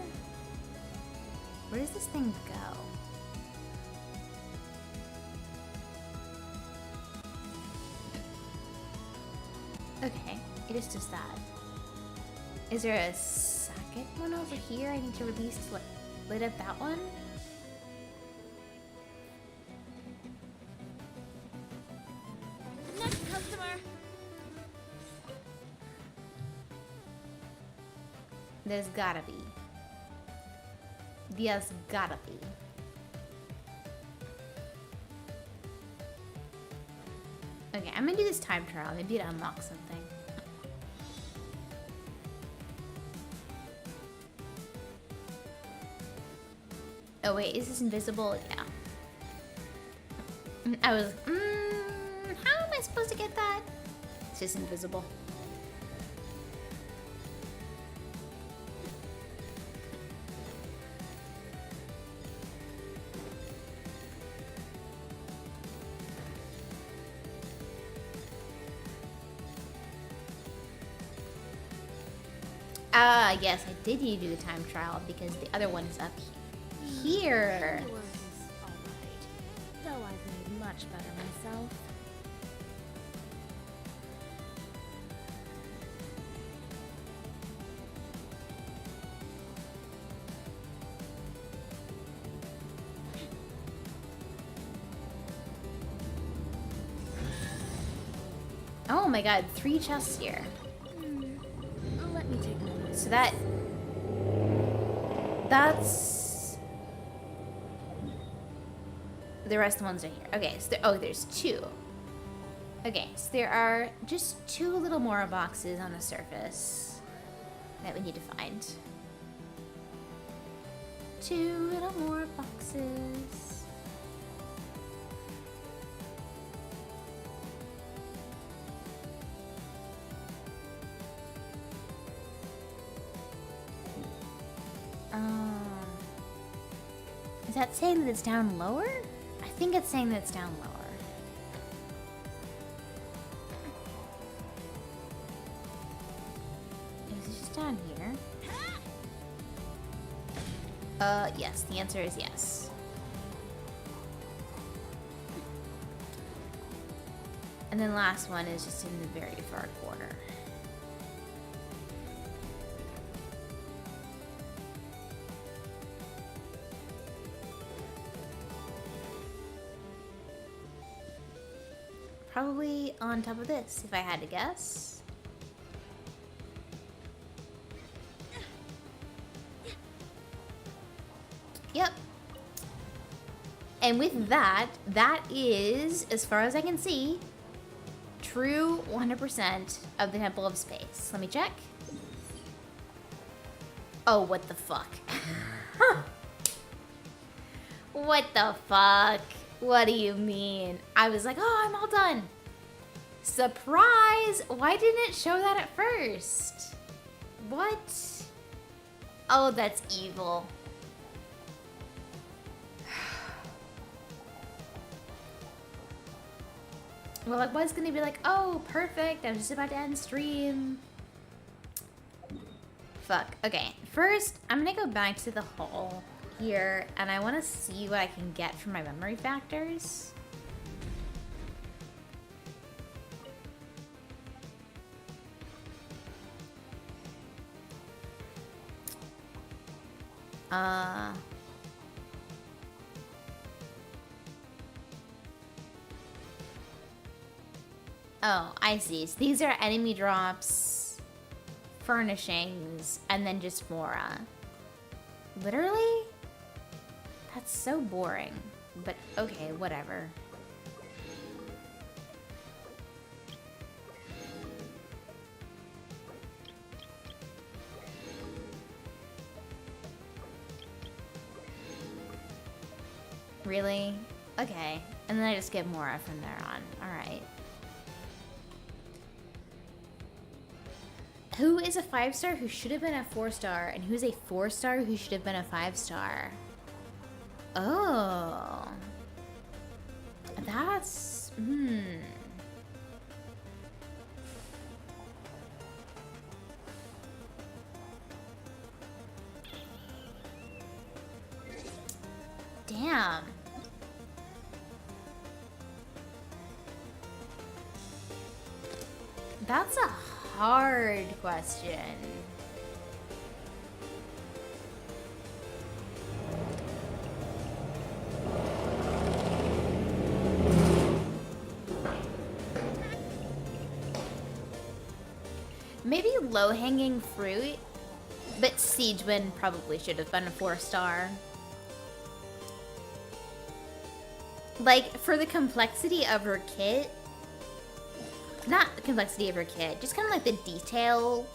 Where does this thing go? Okay, it is just that. Is there a second one over here I need to release to light up that one? Next customer. There's gotta be. There's gotta be. Okay, I'm gonna do this time trial. Maybe it unlocks something. Oh wait, is this invisible? Yeah. I was, how am I supposed to get that? It's just invisible. Yes, I did need to do the time trial because the other one is up here. Handiwork is alright, though I've made much better myself. Oh my god, 3 chests here. Let me take note. So that's the rest of the ones are here. Okay, so there's 2. Okay, so there are just 2 little more boxes on the surface that we need to find. 2 little more boxes. Is that saying that it's down lower? I think it's saying that it's down lower. Is it just down here? Yes, the answer is yes. And then last one is just in the very far corner. Probably on top of this, if I had to guess. Yep. And with that, that is, as far as I can see, true 100% of the Temple of Space. Let me check. Oh, what the fuck? What the fuck? What do you mean? I was like, oh, I'm all done. Surprise! Why didn't it show that at first? What? Oh, that's evil. Well, I was gonna be like, oh, perfect. I was just about to end stream. Fuck. Okay, first, I'm gonna go back to the hole here, and I want to see what I can get from my memory factors. Oh, I see. So these are enemy drops, furnishings, and then just Mora. Literally? That's so boring. But okay, whatever. Really? Okay. And then I just get Mora from there on. Alright. Who is a 5-star who should have been a 4-star? And who's a 4-star who should have been a 5-star? Oh. That's... Damn. That's a hard question. Maybe low-hanging fruit, but Siegewind probably should have been a 4-star. Like, for the complexity of her kit, not the complexity of her kit, just kind of like the detail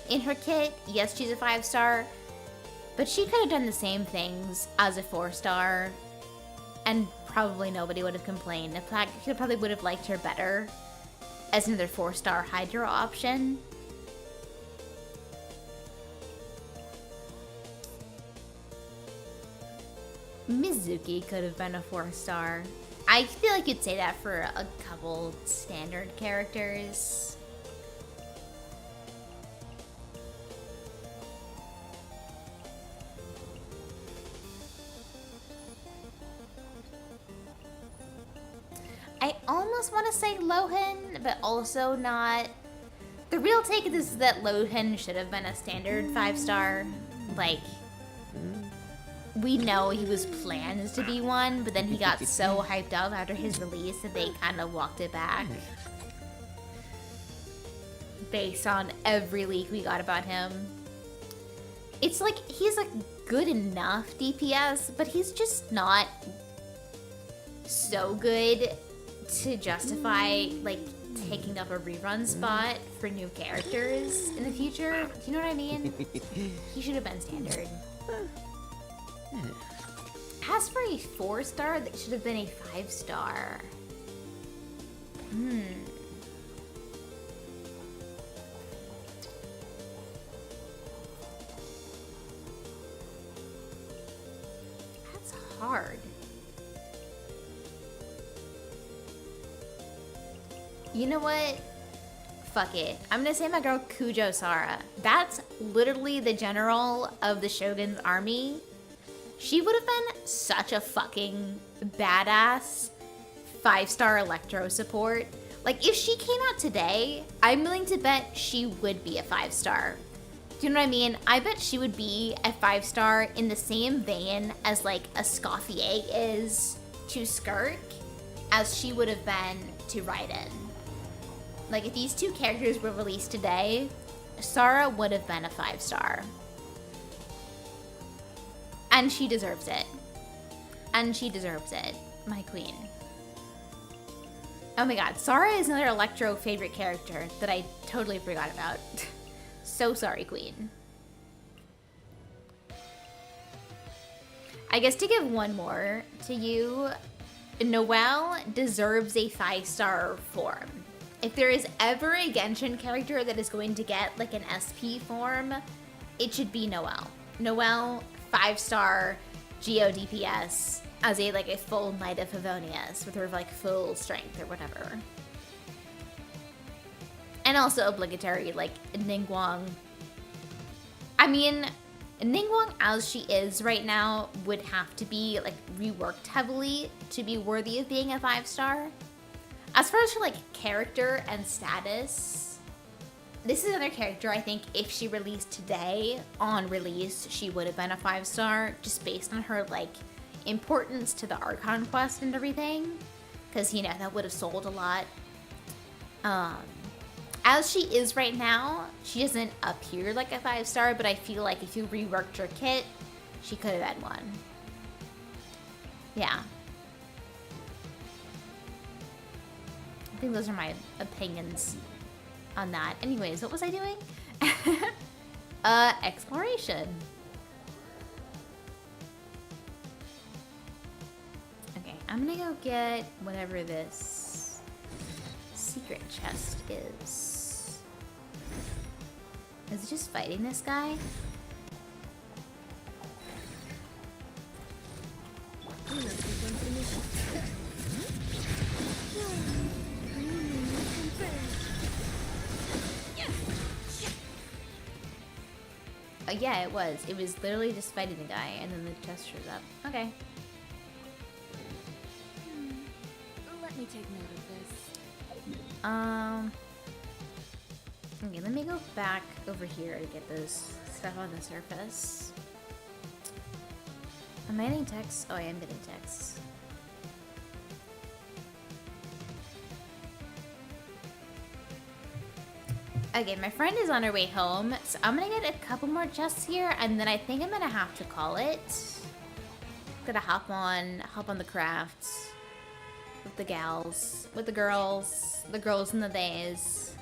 in her kit. Yes, she's a 5-star, but she could have done the same things as a 4-star, and probably nobody would have complained. In fact, she probably would have liked her better as another 4-star Hydra option. Mizuki could have been a 4-star. I feel like you'd say that for a couple standard characters. I almost want to say Lohan, but also not. The real take of this is that Lohan should have been a standard 5-star. Like, we know he was planned to be one, but then he got so hyped up after his release that they kind of walked it back. Based on every leak we got about him. It's like, he's a good enough DPS, but he's just not so good to justify, like, taking up a rerun spot for new characters in the future. Do you know what I mean? He should have been standard. As for a 4-star, that should have been a 5-star. That's hard. You know what? Fuck it. I'm gonna say my girl Kujo Sara. That's literally the general of the Shogun's army. She would have been such a fucking badass 5-star Electro support. Like, if she came out today, I'm willing to bet she would be a 5-star. Do you know what I mean? I bet she would be a 5-star in the same vein as, like, a Scoffier is to Skirk, as she would have been to Raiden. Like, if these two characters were released today, Sara would have been a 5-star. And she deserves it. And she deserves it. My queen. Oh my god, Sara is another Electro favorite character that I totally forgot about. So sorry, queen. I guess to give one more to you, Noelle deserves a 5-star form. If there is ever a Genshin character that is going to get like an SP form, it should be Noelle. Noelle, 5-star Geo DPS as a like a full Knight of Favonius with her like full strength or whatever. And also obligatory like Ningguang. I mean, Ningguang, as she is right now, would have to be like reworked heavily to be worthy of being a 5-star. As far as her like character and status, this is another character I think if she released today on release, she would have been a 5-star just based on her like importance to the Archon quest and everything, because you know that would have sold a lot. As she is right now, she doesn't appear like a 5-star, but I feel like if you reworked her kit, she could have had one. Yeah. I think those are my opinions on that. Anyways, what was I doing? Exploration. Okay, I'm gonna go get whatever this secret chest is. Is it just fighting this guy? Yeah, it was. It was literally just fighting the guy, and then the chest shows up. Okay. Let me take note of this. Okay, let me go back over here to get this stuff on the surface. Am I getting texts? Oh, I am getting texts. Okay, my friend is on her way home, so I'm gonna get a couple more chests here, and then I think I'm gonna have to call it. Gonna hop on the crafts with the gals, with the girls and the theys.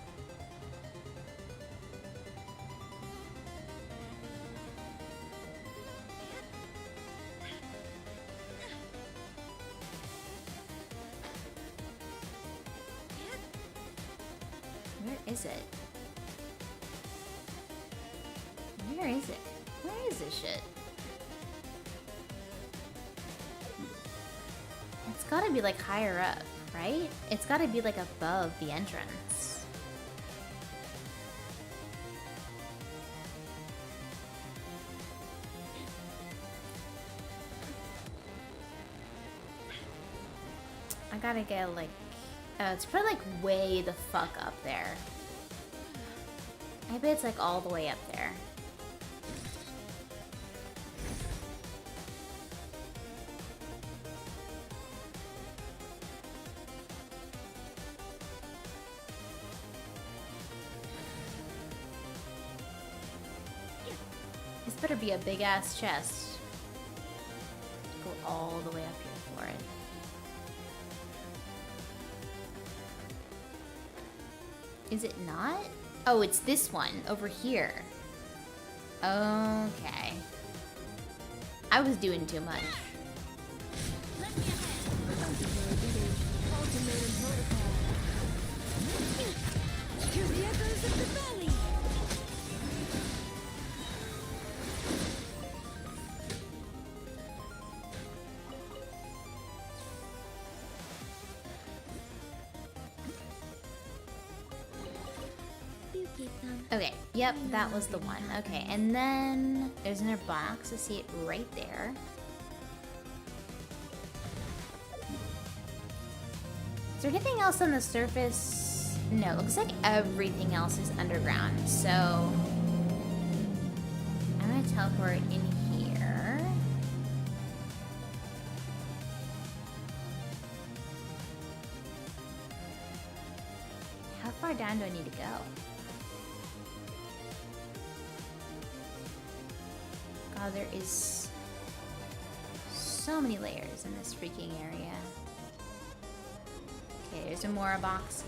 Where is it? Where is it? Where is this shit? It's gotta be like higher up, right? It's gotta be like above the entrance. I gotta get like, it's probably like way the fuck up there. I bet it's like all the way up there. This better be a big ass chest. Go all the way up here for it. Is it not? Oh, it's this one over here. Okay. I was doing too much. Okay, yep, that was the one. Okay, and then there's another box. I see it right there. Is there anything else on the surface? No, it looks like everything else is underground. So I'm gonna teleport in here. How far down do I need to go? God, there is so many layers in this freaking area. Okay, there's a Mora box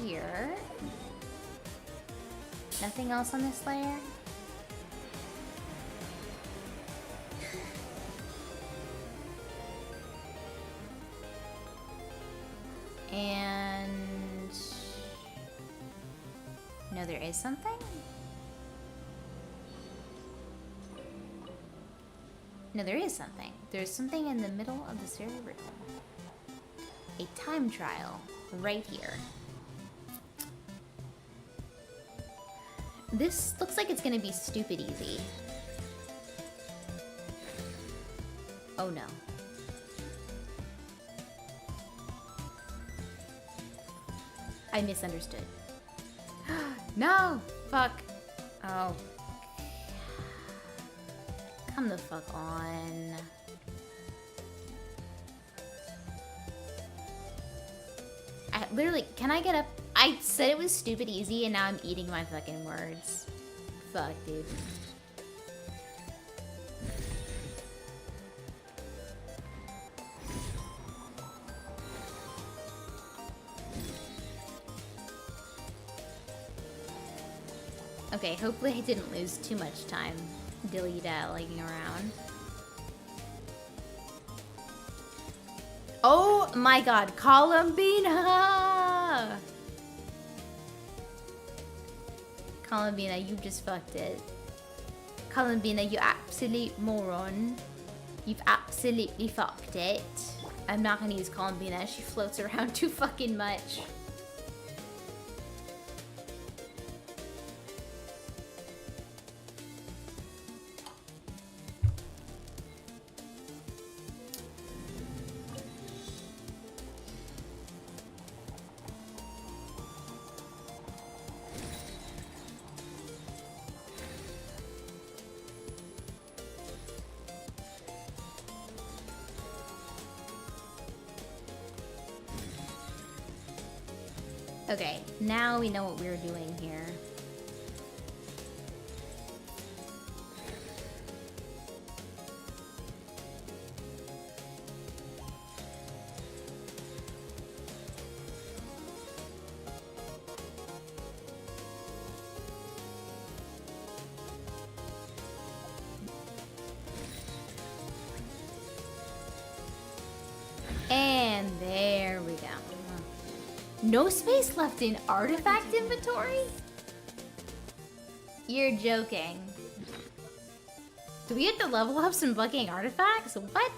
here. Nothing else on this layer? And no, there is something? No, there is something. There's something in the middle of this very room. A time trial right here. This looks like it's gonna be stupid easy. Oh no. I misunderstood. No! Fuck. Oh. Come the fuck on. Literally, can I get up? I said it was stupid easy and now I'm eating my fucking words. Fuck, dude. Okay, hopefully I didn't lose too much time dilly-dallying around. Oh my god, Columbina! Columbina, you just fucked it. Columbina, you absolute moron. You've absolutely fucked it. I'm not gonna use Columbina, she floats around too fucking much. Okay, now we know what we're doing here. And there we go. No space left in artifact inventory? You're joking. Do we have to level up some fucking artifacts? What?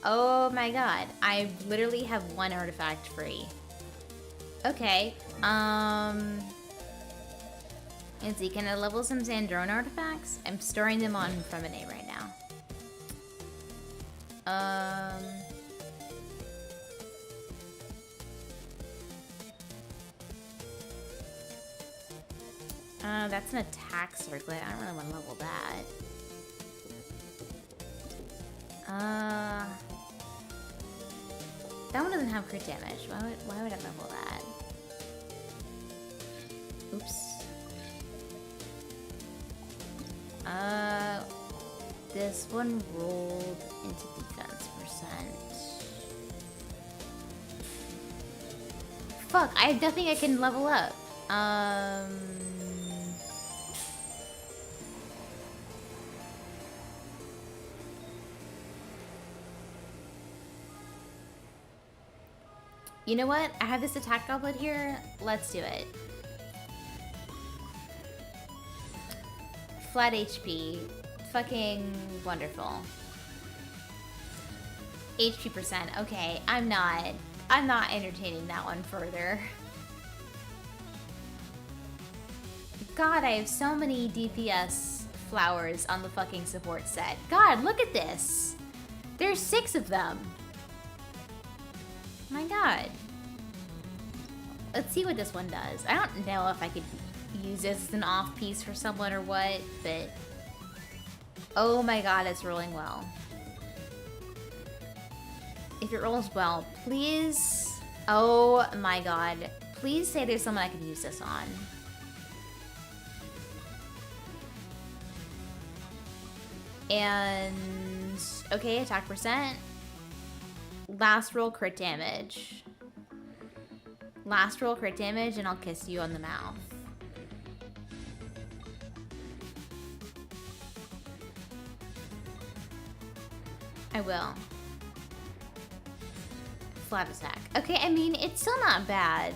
Oh my god. I literally have one artifact free. Okay. Let's see, can I level some Sandrone artifacts? I'm storing them on Primo right now. That's an attack circlet. I don't really want to level that. That one doesn't have crit damage. Why would I level that? Oops. This one rolled into defense percent. Fuck, I have nothing I can level up. You know what? I have this attack goblet here. Let's do it. Flat HP. Fucking wonderful. HP percent. Okay, I'm not entertaining that one further. God, I have so many DPS flowers on the fucking support set. God, look at this. There's 6 of them. My god. Let's see what this one does. I don't know if I could use this as an off piece for someone or what, but... Oh my god, it's rolling well. If it rolls well, please... Oh my god. Please say there's someone I could use this on. And... Okay, attack percent. Last roll crit damage. Last roll crit damage and I'll kiss you on the mouth. I will. Flat attack. Okay, I mean, it's still not bad.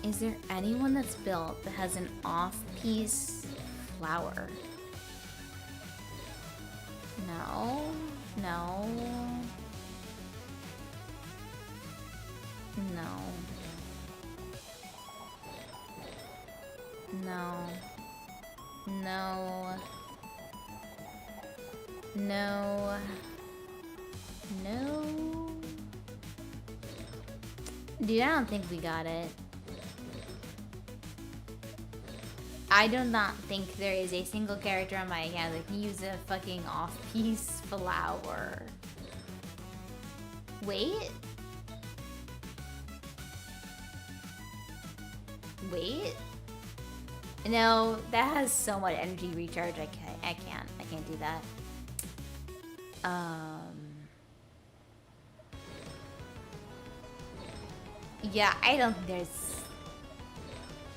Is there anyone that's built that has an off-piece flower? No. No. No. No. No. No. No. Dude, I don't think we got it. I do not think there is a single character on my account that can use a fucking off-piece flower. Wait? Wait? No, that has so much energy recharge. I can't do that. Yeah, I don't think there's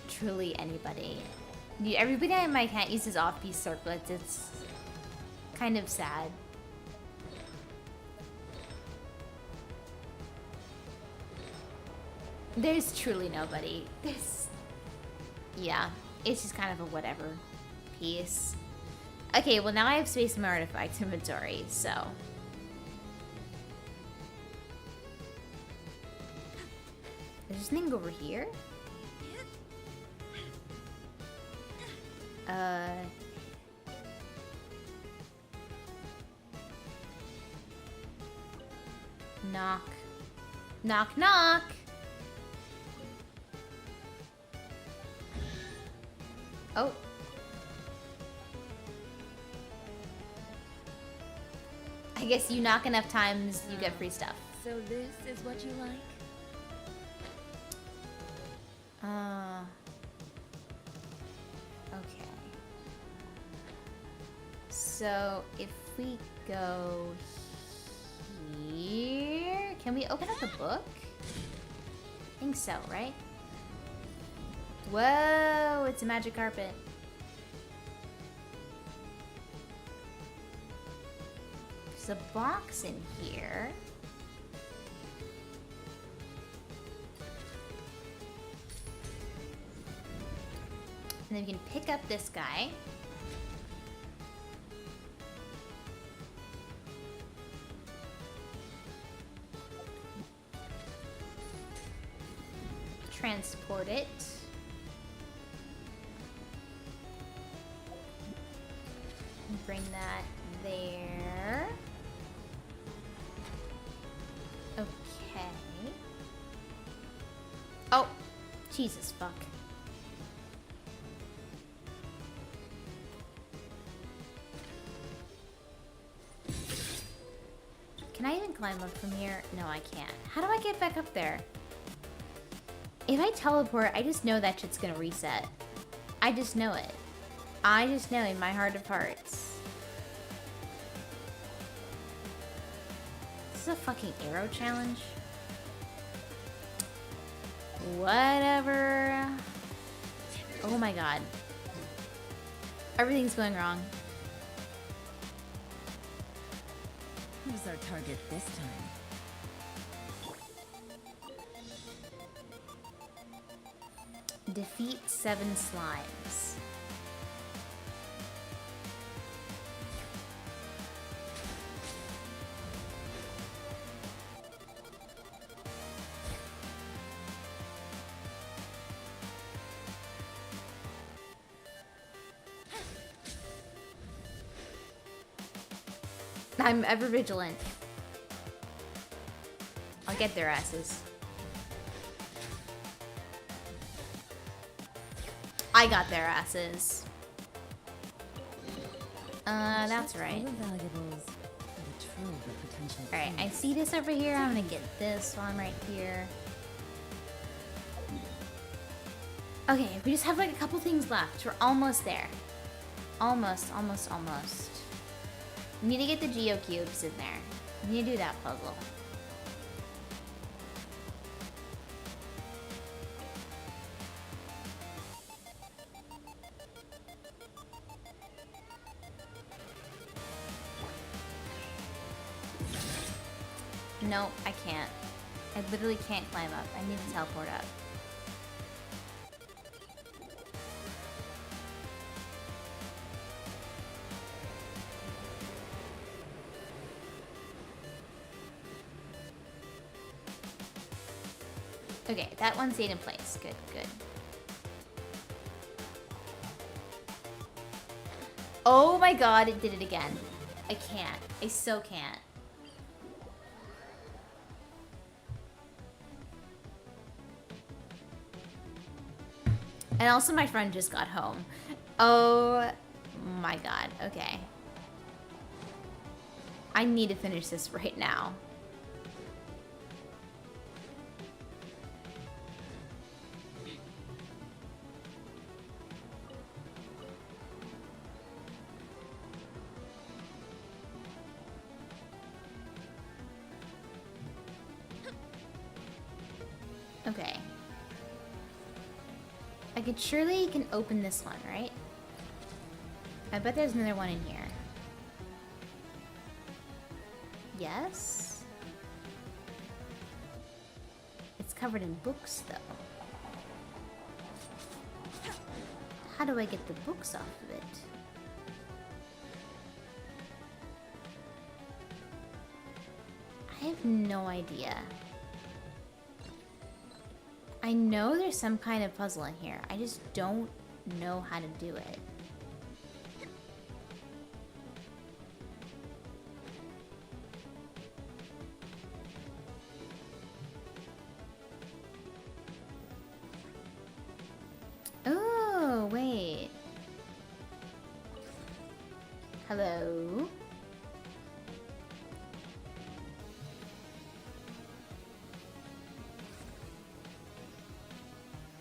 truly anybody. Dude, everybody on my account uses off-piece circlets. It's kind of sad. There's truly nobody. Yeah, it's just kind of a whatever piece. Okay, well now I have space in my artifact inventory, so. There's something over here? Knock. Knock, knock! Oh. I guess you knock enough times, you get free stuff. So this is what you like? Okay. So if we go here, can we open up the book? I think so, right? Whoa, it's a magic carpet. There's a box in here. And then we can pick up this guy. Transport it. And bring that there. Okay. Oh, Jesus fuck. Can I even climb up from here? No, I can't. How do I get back up there? If I teleport, I just know that shit's gonna reset. I just know it. I just know in my heart of hearts. This is a fucking arrow challenge. Whatever. Oh my god. Everything's going wrong. Who's our target this time? Defeat 7 slimes. I'm ever vigilant. I'll get their asses. I got their asses. That's right. Alright, I see this over here. I'm gonna get this while I'm right here. Okay, we just have like a couple things left. We're almost there. Almost. We need to get the geocubes in there. We need to do that puzzle. No, I can't. I literally can't climb up. I need to teleport up. Okay, that one stayed in place. Good, good. my god, it did it again. I can't. I so can't. And also my friend just got home. Oh my god. Okay. I need to finish this right now. Okay. I could surely can open this one, right? I bet there's another one in here. Yes? It's covered in books, though. How do I get the books off of it? I have no idea. I know there's some kind of puzzle in here. I just don't know how to do it. Oh, wait. Hello?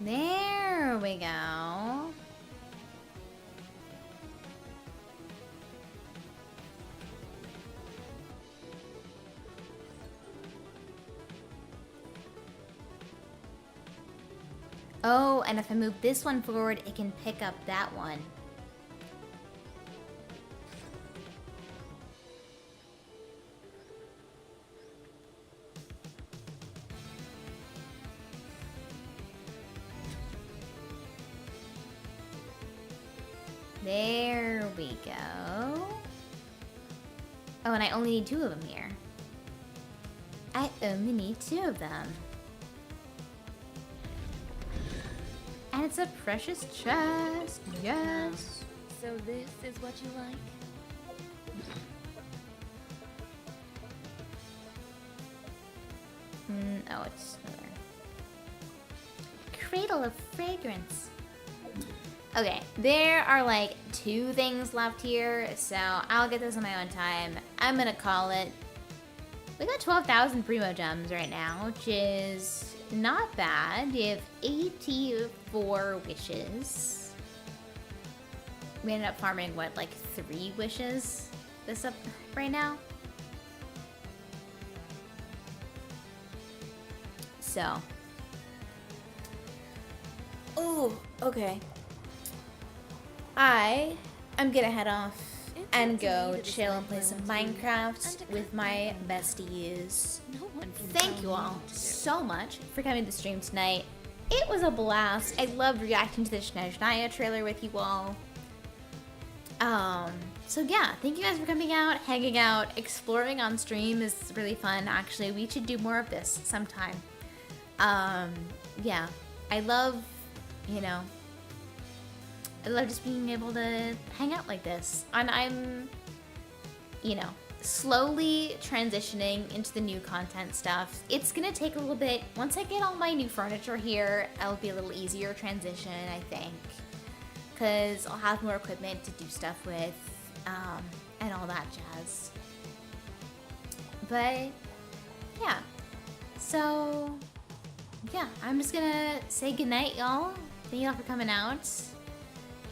There we go. Oh, and if I move this one forward, it can pick up that one. There we go. Oh, and I only need 2 of them here. I only need 2 of them. And it's a precious chest, yes. So this is what you like? Oh, it's another. Cradle of fragrance. Okay, there are like 2 things left here, so I'll get this on my own time. I'm gonna call it. We got 12,000 Primo gems right now, which is not bad. You have 84 wishes. We ended up farming, what, like 3 wishes this up right now? So. Oh, okay. I'm gonna head off and go chill and play some Minecraft with my besties. Thank you all so much for coming to the stream tonight. It was a blast. I loved reacting to the Snezhnaya trailer with you all. So yeah, thank you guys for coming out, hanging out, exploring on stream is really fun. Actually, we should do more of this sometime. Yeah, I love, you know, I love just being able to hang out like this. And I'm, you know, slowly transitioning into the new content stuff. It's gonna take a little bit. Once I get all my new furniture here, it'll be a little easier transition, I think. Because I'll have more equipment to do stuff with, and all that jazz. But, yeah. So, yeah, I'm just gonna say goodnight, y'all. Thank y'all for coming out.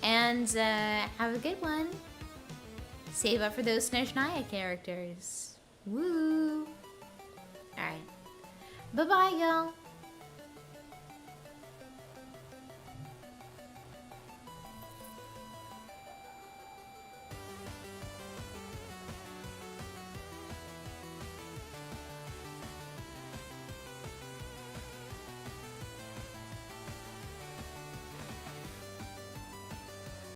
And have a good one. Save up for those Snezhnaya characters. Woo! Alright. Bye-bye, y'all.